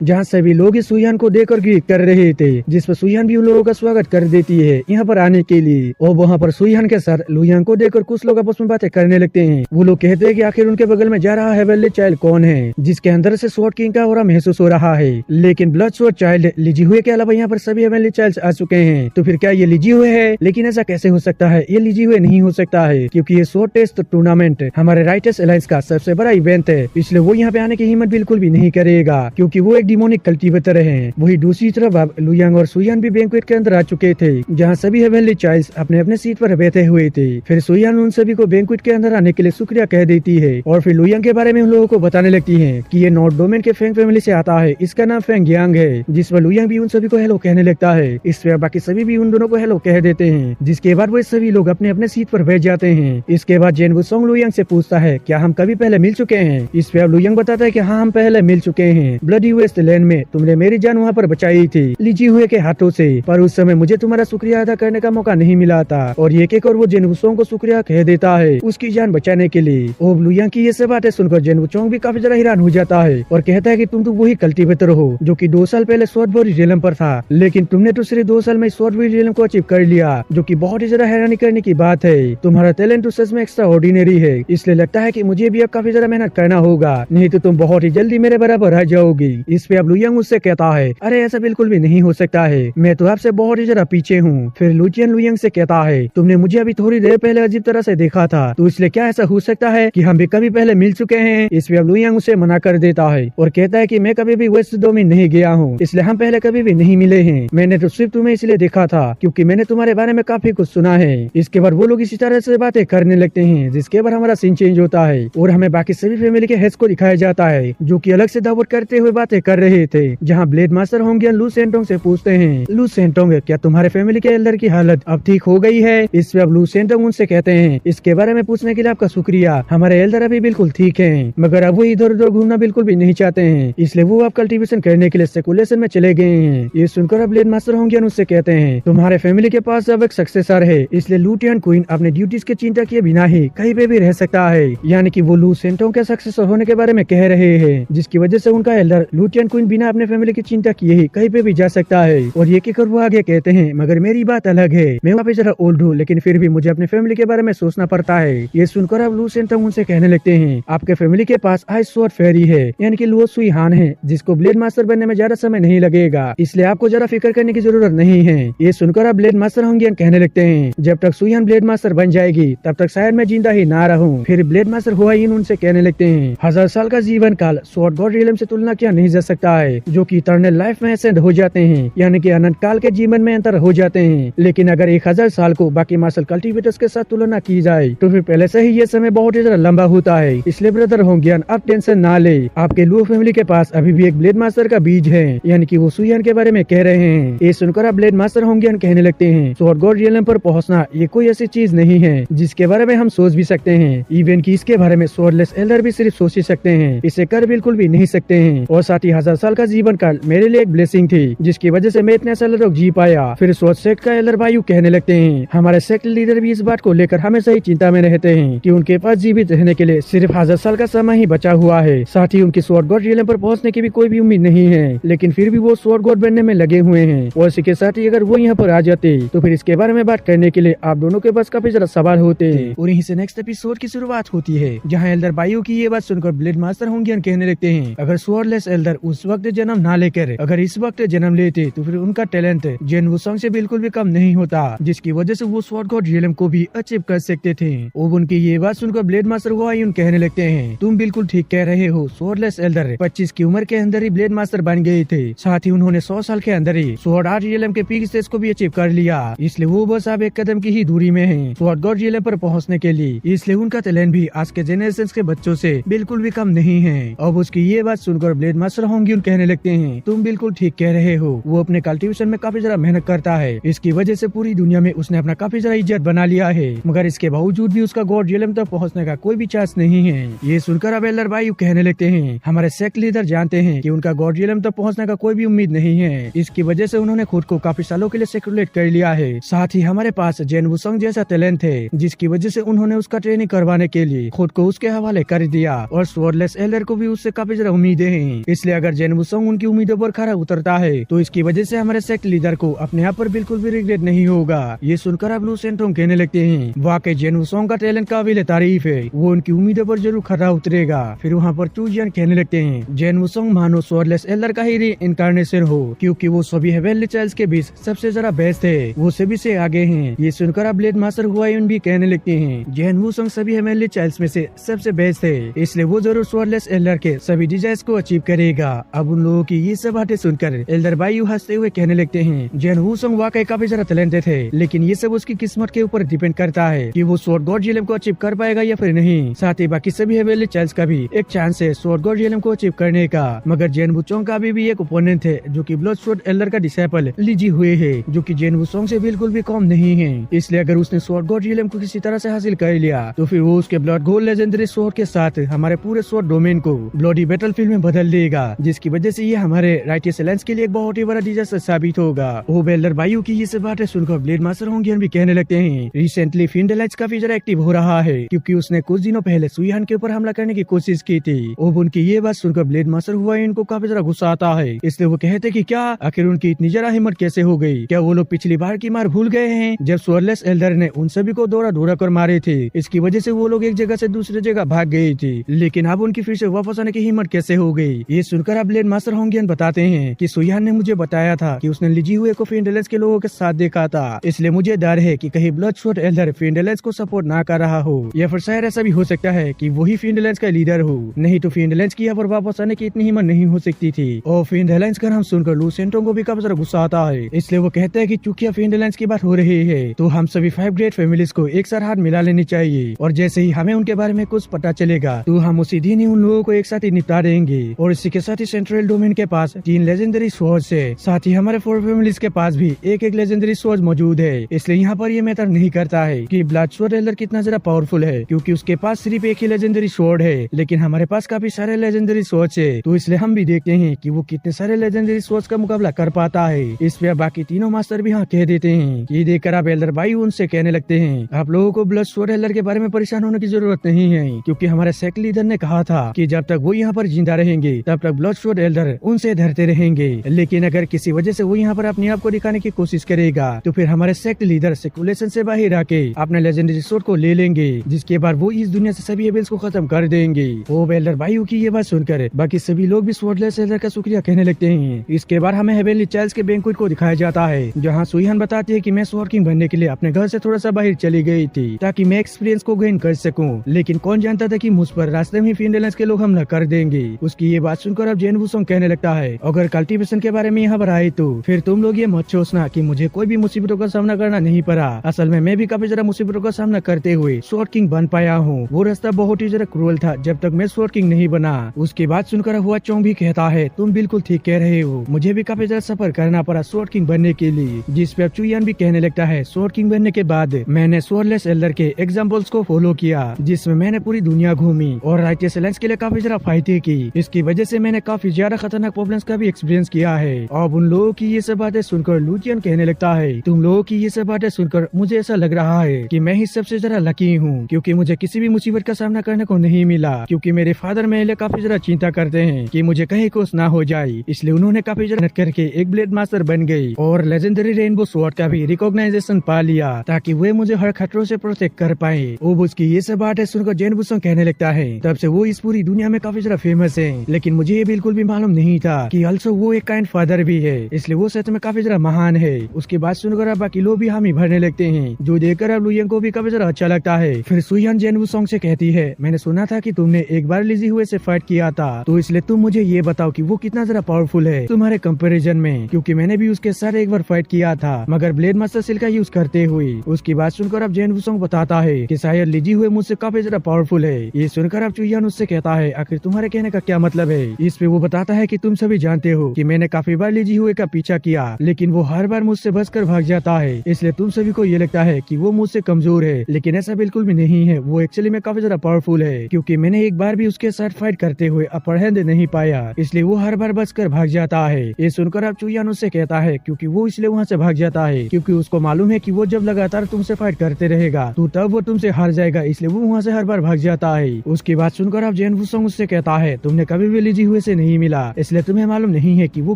जहाँ सभी लोग इस सुयान को देखकर ग्रीट कर रहे थे, जिस पर सुयान भी उन लोगों का स्वागत कर देती है यहाँ पर आने के लिए। और वहाँ पर सुयान के साथ लू यांग को देखकर कुछ लोग आपस में बातें करने लगते हैं। वो लोग कहते हैं कि आखिर उनके बगल में जा रहा हेवनली चाइल्ड कौन है, जिसके अंदर से स्वॉर्ड किंग का ऑरा महसूस हो रहा है। लेकिन ब्लड स्वॉर्ड चाइल्ड लिजी हुए के अलावा यहाँ पर सभी हेवनली चाइल्ड्स आ चुके हैं, तो फिर क्या ये लिजी हुए है? लेकिन ऐसा कैसे हो सकता है? ये लिजी हुए नहीं हो सकता है, क्योंकि ये स्वॉर्ड टेस्ट टूर्नामेंट हमारे राइटर्स अलायंस का सबसे बड़ा इवेंट है, इसलिए वो यहाँ पे आने की हिम्मत बिल्कुल भी नहीं करेगा, क्योंकि वो एक डिमोनिक कल्टीवेटर है। वही दूसरी तरफ अब लू यांग और सुयान भी बैंक्वेट के अंदर आ चुके थे, जहाँ सभी हेवनली चाइल्ड्स अपने अपने सीट पर बैठे हुए थे। फिर सुयान उन सभी को बैंक्वेट के अंदर आने के लिए शुक्रिया कह देती है और फिर लू यांग के बारे में उन लोगों को बताने लगती है कि ये नॉर्थ डोमेन के फेंग फैमिली से आता है, इसका नाम फेंग यांग है। जिस पर लू यांग भी उन सभी को हेलो कहने लगता है। इस पर बाकी सभी भी उन दोनों को हेलो कह देते हैं, जिसके बाद वो सभी लोग अपने अपने सीट पर बैठ जाते हैं। इसके बाद जेनवू सोंग लू यांग से पूछता है क्या हम कभी पहले मिल चुके हैं। इस पे लू यांग बताता है कि हाँ हम पहले मिल चुके हैं, ब्लडी वेस्ट लैंड में तुमने मेरी जान वहाँ पर बचाई थी लिजी हुए के हाथों से, पर उस समय मुझे तुम्हारा शुक्रिया अदा करने का मौका नहीं मिला था। और ये कहकर वो जेनवू सोंग को शुक्रिया कह देता है उसकी जान बचाने के लिए। और लू यांग की ये सब बातें सुनकर जेनवू सोंग भी काफी ज्यादा हैरान हो जाता है और कहता है कि तुम तो वही कल्टीवेटर हो जो कि 2 साल पहले स्वॉर्डबोरी रियलम पर था, लेकिन तुमने तो सिर्फ 2 साल में स्वॉर्डबोरी रियलम को अचीव कर लिया, जो कि बहुत ही ज्यादा हैरानी करने की बात है। तुम्हारा टैलेंट तो सच में एक्स्ट्रा ऑर्डिनरी है, इसलिए लगता है कि मुझे भी अब काफी ज्यादा मेहनत करना होगा, नहीं तो तुम बहुत ही जल्दी मेरे बराबर रह जाओगी। इस पे अब लू यांग उससे कहता है अरे ऐसा बिल्कुल भी नहीं हो सकता है, मैं तो आपसे बहुत ही ज्यादा पीछे हूँ। फिर लू यांग से कहता है तुमने मुझे अभी थोड़ी देर पहले अजीब तरह से देखा था, तो इसलिए क्या ऐसा हो सकता है कि हम भी कभी पहले मिल चुके हैं। इस पे अब लू यांग उसे मना कर देता है और कहता है कि मैं कभी भी वेस्ट डोमेन नहीं गया हूँ, इसलिए हम पहले कभी भी नहीं मिले हैं। मैंने तो सिर्फ तुम्हें इसलिए देखा था क्योंकि मैंने तुम्हारे बारे में काफी कुछ सुना है। इसके बाद वो लोग इसी तरह से बातें करने लगते हैं, जिसके बाद हमारा सीन चेंज होता है और हमें बाकी सभी फैमिली के हेड्स को दिखाया जाता है, जो कि अलग से दावत करते हुए बातें कर रहे थे। जहाँ ब्लेड मास्टर होंगे लू सेंटोंग से पूछते हैं लू सेंटोंग क्या तुम्हारे फैमिली के एल्डर की हालत अब ठीक हो गई है। इस पे अब लू सेंटोंग उनसे कहते हैं इसके बारे में पूछने के लिए आपका शुक्रिया, हमारे एल्डर अभी बिल्कुल ठीक है, मगर अब वो इधर उधर घूमना बिल्कुल भी नहीं चाहते हैं, इसलिए वो अब कल्टीवेशन करने के लिए सेकुलेशन में चले गए हैं। ये सुनकर अब ब्लेड मास्टर होंगे उससे कहते हैं तुम्हारे फैमिली के पास अब एक सक्सेसर है, इसलिए लू टियान क्वीन अपने ड्यूटीज की चिंता किए बिना ही कहीं पे भी रह सकता है। यानी कि वो लू सेंटोंग के सक्सेसर होने के बारे में कह रहे हैं, जिसकी वजह से उनका एल्डर लू टियान क्वीन बिना अपने फैमिली की चिंता किए ही कहीं पे भी जा सकता है। और ये कहकर वो आगे कहते हैं मगर मेरी बात अलग है, मैं वहाँ पे जरा ओल्ड हूँ, लेकिन फिर भी मुझे अपने फैमिली के बारे में सोचना पड़ता है। ये सुनकर अब लू सेंटोंग उनसे कहने लगते हैं आपके फैमिली के पास आइस स्वॉर्ड फेरी है, यानी कि लुओ सुई हान है, जिसको ब्लेड मास्टर बनने में ज्यादा समय नहीं लगेगा, इसलिए आपको जरा फिक्र करने की जरूरत नहीं है। ये सुनकर अब ब्लेड मास्टर होंगे कहने लगते हैं जब तक सुयान ब्लेड मास्टर बन जाएगी तब तक शायद मैं जिंदा ही ना रहूं। फिर ब्लेड मास्टर हुआ उनसे कहने लगते हैं 1000 साल का जीवन काल स्वॉर्ड गॉड रियलम से तुलना किया नहीं जा सकता है, जो कि इटर्नल लाइफ में एसेंड हो जाते हैं, यानी कि अनंत काल के जीवन में अंतर हो जाते हैं। लेकिन अगर 1000 साल को बाकी मार्शल कल्टीवेटर्स के साथ तुलना की जाए तो फिर पहले से ही ये समय बहुत ही ज्यादा लंबा होता है। इसलिए ब्रदर होंगियन अब टेंशन ना ले, आपके लुओ फैमिली के पास अभी भी एक ब्लेड मास्टर का बीज है, यानी कि वो सुयान के बारे में कह रहे हैं। ये सुनकर अब ब्लेड मास्टर होंगियन कहने लगते हैं स्वॉर्ड गॉड रियलम पर पहुंचना ये कोई ऐसी चीज नहीं है जिसके बारे में हम सोच भी सकते हैं, इवन कि इसके बारे में स्वॉर्डलेस एल्डर भी सिर्फ सोच ही सकते हैं, इसे कर बिल्कुल भी नहीं सकते हैं। और साथ ही 1000 साल का जीवन काल मेरे लिए एक ब्लेसिंग थी, जिसकी वजह से मैं इतने साल तक जी पाया। फिर स्वॉर्ड सेक्ट का एल्डर बायू कहने लगते हैं, हमारे सेक्ट लीडर भी इस बात को लेकर हमेशा ही चिंता में रहते हैं कि उनके पास जीवित रहने के लिए सिर्फ 1000 साल का समय ही बचा हुआ है। साथ ही उनकी स्वॉर्ड गॉड रियलम पर पहुंचने की भी कोई भी उम्मीद नहीं है, लेकिन फिर भी वो स्वॉर्ड गॉड बनने में लगे हुए हैं। और इसी के साथ ही अगर वो यहाँ पर आ जाते तो फिर इसके बारे में बात करने के लिए आप दोनों के पास काफी ज्यादा सवाल होते हैं। और यहीं से नेक्स्ट एपिसोड की शुरुआत होती है, जहाँ एल्डर बायू की ये बात सुनकर ब्लेड मास्टर होंगियन कहने लगते हैं, अगर स्वॉर्डलेस एल्डर उस वक्त जन्म ना लेकर अगर इस वक्त जन्म लेते तो फिर उनका टैलेंट जेन वुसंग से बिल्कुल भी कम नहीं होता, जिसकी वजह से वो स्वॉर्ड गॉड रियलम को भी अचीव कर सकते थे। और उनकी ये बात सुनकर ब्लेड मास्टर हुआयुन कहने लगते हैं, तुम बिल्कुल ठीक कह रहे हो, स्वॉर्डलेस एल्डर 25 की उम्र के अंदर ही ब्लेड मास्टर बन गए थे। साथ ही उन्होंने 100 साल के अंदर ही स्वॉर्ड आर्ट रियलम के पीक स्टेज को भी अचीव कर लिया, इसलिए वो बस अब एक कदम की ही दूरी में है स्वॉर्ड गॉड रियलम पर पहुंचने के लिए। इसलिए उनका टैलेंट भी आज के जेनरेशन के बच्चों से बिल्कुल भी कम नहीं है। अब उसकी ये बात सुनकर ब्लेड मास्टर होंग्युन कहने लगते हैं, तुम बिल्कुल ठीक कह रहे हो, वो अपने कल्टीवेशन में काफी ज्यादा मेहनत करता है, इसकी वजह से पूरी दुनिया में उसने अपना काफी ज्यादा इज्जत बना लिया है, मगर इसके बावजूद भी उसका गॉड रियलम तक पहुंचने का कोई भी चांस नहीं है। ये सुनकर अब एल्डर बायू कहने लगते हैं, हमारे सेक्ट लीडर जानते हैं कि उनका गॉड रियलम तक पहुंचने का कोई भी उम्मीद नहीं है, इसकी वजह से उन्होंने खुद को काफी सालों के लिए सेक्रेट कर लिया है। साथ ही हमारे पास जेन वुसंग जैसा टैलेंट है, जिसकी वजह से उन्होंने उसका ट्रेनिंग करवाने के लिए खुद को उसके हवाले कर दिया, और स्वॉर्डलेस एल्डर को भी उससे काफी ज्यादा उम्मीदें हैं। इसलिए अगर जेन वुसंग उनकी उम्मीदों पर खरा उतरता है तो इसकी वजह से हमारे सेक्ट लीडर को अपने आप पर बिल्कुल भी रिग्रेट नहीं होगा। ये सुनकर अब लू सेंटोंग कहने लगते हैं, वाकई जेन वुसंग का टैलेंट काबिल तारीफ है, वो उनकी उम्मीदों पर जरूर खरा उतरेगा। फिर वहाँ पर चूजियन कहने लगते हैं, जेन वुसंग मानो स्वॉर्डलेस एल्डर का ही इनकारनेशन हो, क्योंकि वो सभी हेवेनली चाइल्ड्स के बीच सबसे ज्यादा बेस्ट है, वो सभी से आगे हैं। ये सुनकर अब ब्लेड मास्टर हुआयुन भी कहने लगते हैं, जेन वुसंग सभी हेवेनली चाइल्ड्स में से सबसे बेस्ट है, इसलिए वो जरूर स्वॉर्डलेस एल्डर के सभी डिजायर्स को अचीव करेगा। अब उन लोगों की ये सब बातें सुनकर एल्डर बायू हंसते हुए कहने लगते हैं, जेन वुसंग वाकई काफी ज्यादा टैलेंटेड है, लेकिन ये सब उसकी किस्मत के ऊपर डिपेंड करता है कि वो स्वॉर्ड गॉड रियलम को अचीव कर पाएगा या फिर नहीं। साथ ही बाकी सभी हेवेनली चाइल्ड्स का भी एक चांस है स्वॉर्ड गॉड रियलम को अचीव करने का, मगर जेन वुसंग का भी एक ओपोनेंट है, जो कि ब्लड स्वॉर्ड एल्डर का डिसाइपल लीजी हुए है, जो कि जेन वुसंग से बिल्कुल भी कम नहीं है। इसलिए अगर उसने स्वॉर्ड गॉड रियलम को किसी तरह से हासिल कर लिया तो फिर वो उसके ब्लड गोल्ड लेजेंडरी स्वॉर्ड के साथ हमारे पूरे स्वॉर्ड डोमेन को ब्लडी बैटलफील्ड में बदल देगा, जिसकी वजह से ये हमारे राइटियस एलायंस के लिए एक बहुत ही बड़ा डिजास्टर साबित होगा। वो एल्डर बायू की ये सब बातें सुनकर ब्लेड मास्टर होंगियन भी कहने लगते हैं, रिसेंटली फिंडलाइट्स काफी ज्यादा एक्टिव हो रहा है, क्योंकि उसने कुछ दिनों पहले सुईहान के ऊपर हमला करने की कोशिश की थी। अब उनकी ये बात सुनकर ब्लेड मास्टर हुआयुन को काफी ज्यादा गुस्सा आता है, इसलिए वो कहते कि क्या आखिर उनकी इतनी जरा हिम्मत कैसे हो गई, क्या वो लोग पिछली बार की मार भूल गए हैं जब स्वॉर्डलेस एल्डर ने उन सभी को दौड़ा दौड़ा कर मारे थे, इसकी वजह से वो लोग एक जगह से दूसरी जगह भाग गई थी, लेकिन अब उनकी फिर से वापस आने की हिम्मत कैसे हो गई। ये सुनकर अब ब्लेड मास्टर होंगियन बताते हैं कि सुईहान ने मुझे बताया था कि उसने लीजी हुए को फिंडलेंस के लोगों के साथ देखा था, इसलिए मुझे डर है कि कहीं ब्लड स्वॉर्ड एल्डर फिंडलेंस को सपोर्ट ना कर रहा हो, या फिर शायद ऐसा भी हो सकता है कि वही फिंडलेंस का लीडर हो, नहीं तो फिंडलेंस की यहाँ पर वापस आने की इतनी हिम्मत नहीं हो सकती थी। और फिंडलेंस का नाम सुनकर लू सेंटोंग को भी काफी ज्यादा गुस्सा आता है, इसलिए वो कहते हैं कि चूंकि फिंडलेंस की बात हो रही है तो हम सभी 5 ग्रेट फैमिलीज को एक साथ हाथ मिला लेनी चाहिए, और जैसे ही हमें उनके बारे में कुछ पता चलेगा तो हम उसी दिन ही उन लोगों को एक साथ ही निपटा देंगे। और इसी के साथ ही सेंट्रल डोमेन के पास 3 लेजेंडरी स्वॉर्ड्स है, साथ ही हमारे 4 फैमिलीज के पास भी एक लेजेंडरी स्वॉर्ड मौजूद है, इसलिए यहाँ पर ये मैटर नहीं करता है कि ब्लड स्वॉर्ड एल्डर कितना ज्यादा पावरफुल है, क्योंकि उसके पास सिर्फ एक ही लेजेंडरी स्वॉर्ड है, लेकिन हमारे पास काफी सारे लेजेंडरी स्वॉर्ड्स है, तो इसलिए हम भी देखते हैं कि वो कितने सारे लेजेंडरी स्वॉर्ड्स का मुकाबला कर पाता है। इस पे बाकी तीनों मास्टर भी हाँ कह देते हैं। ये देखकर आप एल्डर बायू उनसे कहने लगते हैं, आप लोगों को ब्लड स्वॉर्ड एल्डर के बारे में परेशान होने की जरूरत नहीं है, क्योंकि हमारे सेक्ट लीडर ने कहा था कि जब तक वो यहाँ पर जिंदा रहेंगे तब तक ब्लड स्वॉर्ड एल्डर उनसे डरते रहेंगे, लेकिन अगर किसी वजह से वो यहाँ पर अपने आप को दिखाने की कोशिश करेगा तो फिर हमारे सेक्ट लीडर सर्कुलेशन से बाहर आके अपने लेजेंडरी स्वॉर्ड को ले लेंगे, जिसके बाद वो इस दुनिया से सभी एबल्स को खत्म कर देंगे। वो एल्डर बायू की ये बात सुनकर बाकी सभी लोग भी स्वॉर्डलेस एल्डर का शुक्रिया कहने लगते हैं। इसके बाद हमें हेवेनली चाइल्ड्स के बैंक्वेट को दिखाया जाता है, जहाँ सुईहान बताती है कि मैं स्वॉर्ड किंग बनने के लिए अपने घर से थोड़ा सा बाहर चली गई थी ताकि मैं एक्सपीरियंस को गेन कर सकूं, लेकिन कौन जानता था कि मुझ पर रास्ते में फिंडलेंस के लोग हमला कर देंगे। उसकी ये बात सुनकर अब जेन वुसंग कहने लगता है, अगर कल्टीवेशन के बारे में यहाँ पर आए तो फिर तुम लोग ये मत सोचना कि मुझे कोई भी मुसीबतों का सामना करना नहीं पड़ा, असल में मैं भी काफी ज्यादा मुसीबतों का सामना करते हुए स्वॉर्ड किंग बन पाया हूँ। वो रास्ता बहुत ही ज्यादा क्रूअल था जब तक मैं स्वॉर्ड किंग नहीं बना। उसके बाद सुनकर हुआ चोंग भी कहता है, तुम बिल्कुल ठीक कह रहे हो, मुझे भी काफी ज्यादा सफर करना पड़ा स्वॉर्ड किंग बनने के लिए। जिस पे चुयान भी कहने लगता है, स्वॉर्ड किंग बनने के बाद मैंने स्वॉर्डलेस एल्डर के एग्जाम्पल्स को फॉलो किया, जिसमें मैंने पूरी दुनिया घूमी और राइटियस एलायंस के लिए काफी ज्यादा फाइटें की। इसकी वजह वजह से मैंने काफी ज्यादा खतरनाक प्रॉब्लम्स का भी एक्सपीरियंस किया है। अब उन लोगों की ये सब बातें सुनकर लुजियन कहने लगता है, तुम लोगों की ये सब बातें सुनकर मुझे ऐसा लग रहा है कि मैं ही सबसे ज्यादा लकी हूँ, क्योंकि मुझे किसी भी मुसीबत का सामना करने को नहीं मिला, क्योंकि मेरे फादर मेरे लिए काफी ज्यादा चिंता करते हैं कि मुझे कहीं कुछ ना हो जाए, इसलिए उन्होंने काफी ज्यादा करके एक ब्लेड मास्टर बन गई और लेजेंडरी रेनबो स्वॉर्ड का भी रिकॉग्नाइजेशन पा लिया, ताकि वे मुझे हर खतरों से प्रोटेक्ट कर पाए। अब उसकी ये सब बातें सुनकर जेन वुसंग कहने लगता है, तब से वो इस पूरी दुनिया में काफी ज्यादा फेमस है, लेकिन मुझे ये बिल्कुल भी मालूम नहीं था कि अल्सो वो एक काइंड फादर भी है, इसलिए वो सच में काफी ज्यादा महान है। उसकी बात सुनकर अब बाकी लोग भी हामी भरने लगते हैं, जो देखकर अब लुयंग को भी काफी ज्यादा अच्छा लगता है। फिर सुयान जेन वुसंग से कहती है, मैंने सुना था कि तुमने एक बार लिजी हुए से फाइट किया था, तो इसलिए तुम मुझे ये बताओ कि वो कितना ज्यादा पावरफुल है तुम्हारे कंपैरिजन में, क्योंकि मैंने भी उसके साथ एक बार फाइट किया था, मगर ब्लेड मास्टर स्किल का यूज करते हुए। उसकी बात सुनकर अब जेन वुसंग बताता है कि शायद लिजी हुए मुझसे काफी ज्यादा पावरफुल है। ये सुनकर अब चुयान उससे कहता है, आखिर तुम्हारे कहने का क्या मतलब है। इस पे वो बताता है कि तुम सभी जानते हो कि मैंने काफी बार लिजी हुए का पीछा किया, लेकिन वो हर बार मुझसे बचकर भाग जाता है, इसलिए तुम सभी को ये लगता है कि वो मुझसे कमजोर है, लेकिन ऐसा बिल्कुल भी नहीं है। वो एक्चुअली में काफी ज्यादा पावरफुल है, क्योंकि मैंने एक बार भी उसके साथ फाइट करते हुए अपर हैंड नहीं पाया, इसलिए वो हर बार बचकर भाग जाता है। ये सुनकर अब चुयान उससे कहता है, क्योंकि वो इसलिए वहाँ से भाग जाता है क्योंकि उसको मालूम है कि वो जब लगातार तुमसे फाइट करते रहेगा तो तब वो तुमसे हार जाएगा, इसलिए वो वहाँ से हर बार भाग जाता है। उसकी बात सुनकर अब जेन वुसंग उससे कहता है, तुमने कभी भी लिजी हुए से नहीं मिला, इसलिए तुम्हें मालूम नहीं है कि वो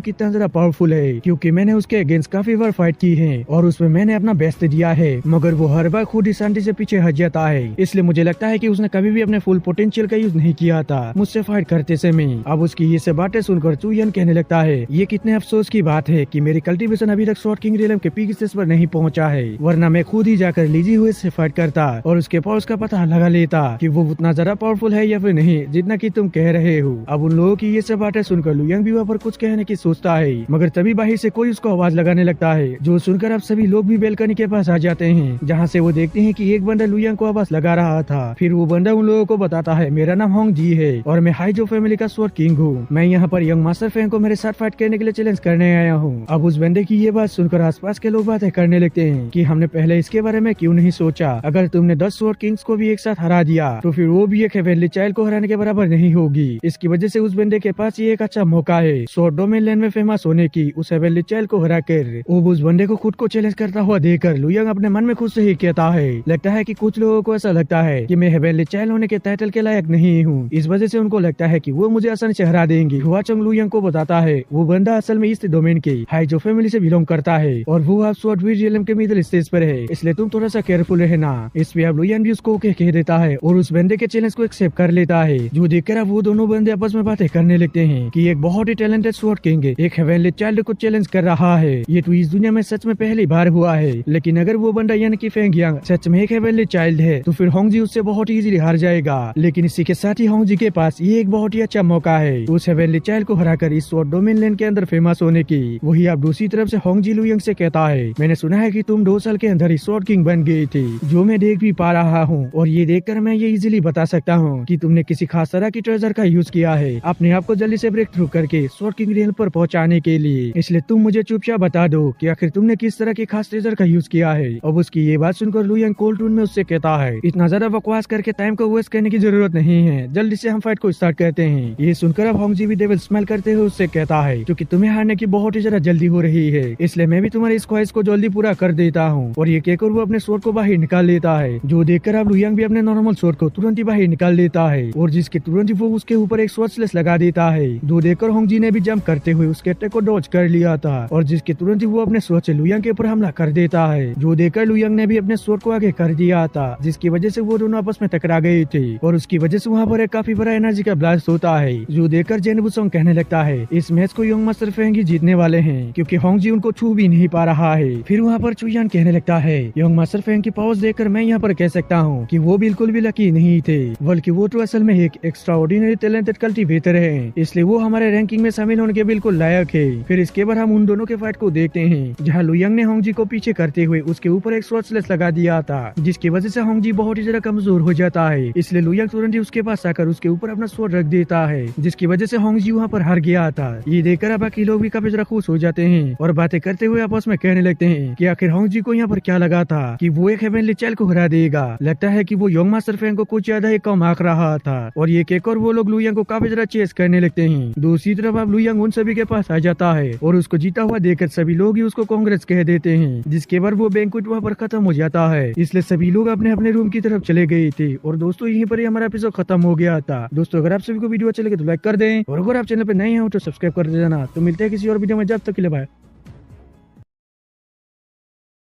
कितना ज्यादा पावरफुल है, क्योंकि मैंने उसके अगेंस्ट काफी बार फाइट की है और उसमें मैंने अपना बेस्ट दिया है, मगर वो हर बार खुद ही शांति से पीछे हट जाता है। इसलिए मुझे लगता है कि उसने कभी भी अपने फुल पोटेंशियल का यूज नहीं किया था मुझसे फाइट करते समय। अब उसकी ये सब बातें सुनकर चुयान कहने लगता है, ये कितने अफसोस की बात है कि मेरी कल्टीवेशन अभी तक स्वॉर्ड किंग रियलम के पीक स्टेज पर नहीं पहुंचा है, वरना मैं खुद ही जाकर लिजी हुए से फाइट करता और उसके पावर्स का पता लगा लेता कि वो उतना ज्यादा पावरफुल है या फिर नहीं जितना कि तुम कह रहे हो। अब उन लोगों की ये सब बातें सुनकर लुयंग भी वहाँ पर कुछ कहने की सोचता है, मगर तभी बाहर से कोई उसको आवाज लगाने लगता है, जो सुनकर अब सभी लोग भी बेलकनी के पास आ जाते हैं, जहाँ से वो देखते हैं कि एक बंदा लुयंग को आवाज लगा रहा था। फिर वो बंदा उन लोगों को बताता है, मेरा नाम होंग जी है और मैं हाइजो फैमिली का स्वॉर्ड किंग हूँ, मैं यहाँ पर यंग मास्टर फैंग को मेरे साथ फाइट करने के लिए चैलेंज करने आया हूँ। अब उस बंदे की ये बात सुनकर आसपास के लोग बातें करने लगते हैं कि हमने पहले इसके बारे में क्यों नहीं सोचा, अगर तुमने 10 स्वॉर्ड किंग्स को भी एक साथ हरा दिया तो फिर वो भी एक हेवनली चाइल्ड को हराने के बराबर नहीं होगी। इसकी वजह से उस बंदे के पास ये एक अच्छा मौका है स्वॉर्ड डोमेन लैंड में फेमस होने की, उस हेवनली चाइल्ड को हरा कर। वो उस बंदे को खुद को चैलेंज करता हुआ देखकर लुयंग अपने मन में खुद से ही कहता है, लगता है कि कुछ लोगों को ऐसा लगता है कि मैं हेवनली चाइल्ड होने के टाइटल के लायक नहीं हूँ, इस वजह से उनको लगता है कि वो मुझे आसानी से हरा देंगे। हुआचंग लुयंग को बताता है वो बंदा असल में इस डोमेन के हाइजो फैमिली से बिलोंग करता है और वो अब स्वॉर्ड रियलम के मिडिल स्टेज पर है, इसलिए तुम थोड़ा सा केयरफुल रहना। इस पे अब लुयंग भी उसको कह देता है और उस बंदे के चैलेंज को एक्सेप्ट कर लेता है, जो देखकर अब वो दोनों बंदे आपस में बातें करने लगते हैं कि एक बहुत ही टैलेंटेड स्वॉर्ड किंग एक हेवनली चाइल्ड को चैलेंज कर रहा है। ये तो इस दुनिया में सच में पहली बार हुआ है, लेकिन अगर वो बंदा यानी कि फेंग यांग सच में एक हेवनली चाइल्ड है तो फिर होंग जी उससे बहुत ही इजीली हार जाएगा। लेकिन इसी के साथ ही होंग जी के पास ये एक बहुत ही अच्छा मौका है उस हेवनली चाइल्ड को हराकर इस स्वॉर्ड डोमेन लैंड के अंदर फेमस होने की। वही अब दूसरी तरफ से होंग जी लुयंग से कहता है, मैंने सुना है कि तुम 2 साल के अंदर ही स्वॉर्ड किंग बन गई थी, जो मैं देख भी पा रहा हूँ, और ये देखकर मैं ये इजीली बता सकता हूँ कि तुमने किसी खास तरह की ट्रेजर का यूज किया है अपने आप को जल्दी से ब्रेक थ्रू करके स्वॉर्ड किंग रियल पर पहुँचाने के लिए। इसलिए तुम मुझे चुपचाप बता दो कि आखिर तुमने किस तरह की खास ट्रेजर का यूज किया है। अब उसकी ये बात सुनकर लुयंग कोल्ड टून में उससे कहता है, इतना ज्यादा बकवास करके टाइम को वेस्ट करने की जरूरत नहीं है, जल्दी से हम फाइट को स्टार्ट करते हैं। ये सुनकर अब होंग जी भी डेविल स्माइल करते हुए उससे कहता है, क्योंकि तुम्हें हारने की बहुत ही ज्यादा जल्दी हो रही है, इसलिए मैं भी तुम्हारी इस ख्वाहिश को जल्दी पूरा कर देता हूँ। और ये कहकर वो अपने स्वॉर्ड को बाहर निकाल लेता है, जो देखकर अब लुयंग भी अपने नॉर्मल स्वॉर्ड को तुरंत ही बाहर निकाल लेता है और जिसके तुरंत ही वो उसके ऊपर एक स्वॉर्ड स्लेस लगा देता है, जो देखकर होंग जी ने भी जंप करते हुए उसके अटैक को डॉज कर लिया था और जिसके तुरंत ही वो अपने स्वॉर्ड से लुयंग के ऊपर हमला कर देता है, जो देखकर लुयंग ने भी अपने स्वॉर्ड को आगे कर दिया था, जिसकी वजह से वो दोनों आपस में टकरा गए थे और उसकी वजह से वहाँ पर एक काफी बड़ा एनर्जी का ब्लास्ट होता है, जो देखकर जेन वुसंग कहने लगता है, इस मैच को यंग मास्टर फेंग ही जीतने वाले हैं, क्योंकि होंग जी उनको छू भी नहीं पा रहा है। फिर वहाँ पर चुयान कहने लगता है, यंग मास्टर फेंग की पावर्स देखकर मैं यहाँ पर कह सकता हूँ कि वो बिल्कुल भी लकी नहीं थे, बल्कि वो तो असल में एक एक्स्ट्राऑर्डिनरी टैलेंटेड कल्टीवेटर है, इसलिए वो हमारे रैंकिंग में शामिल होने के बिल्कुल लायक है। फिर इसके बाद हम उन दोनों के फाइट को देखते हैं, जहाँ लुयंग ने होंग जी को पीछे करते हुए उसके ऊपर एक स्वॉर्ड स्लेस लगा दिया था, जिसकी वजह से होंग जी बहुत ही ज्यादा कमजोर हो जाता है, इसलिए लुयंग तुरंत ही उसके पास आकर उसके ऊपर अपना स्वॉर्ड रख देता है, जिसकी वजह से होंग जी वहाँ पर हार गया था। ये देखकर बाकी लोग भी काफी ज्यादा खुश हो जाते हैं और बातें करते हुए आपस में कहने लगते हैं कि आखिर होंग जी को यहाँ पर क्या लगा था कि वो एक हेवनली चाइल्ड को हरा देगा, लगता है कि वो यंग मास्टर फेंग को कुछ ज्यादा ही कम आंक रहा था। और ये कहकर वो लोग लुयंग को काफी ज्यादा तरह चेस करने लगते हैं। दूसरी तरफ अब लुयांग उन सभी के पास आ जाता है और उसको जीता हुआ देखकर सभी लोग ही उसको कांग्रेस कह देते हैं, जिसके बाद वो बैंक्वेट वहाँ पर खत्म हो जाता है। इसलिए सभी लोग अपने अपने रूम की तरफ चले गए थे। और दोस्तों यहीं पर ही हमारा एपिसोड खत्म हो गया था। दोस्तों अगर आप सभी को वीडियो अच्छा लगे तो लाइक कर दें और अगर आप चैनल पर नए हो तो सब्सक्राइब कर देना। तो मिलते हैं किसी और वीडियो में, जब तक के लिए बाय।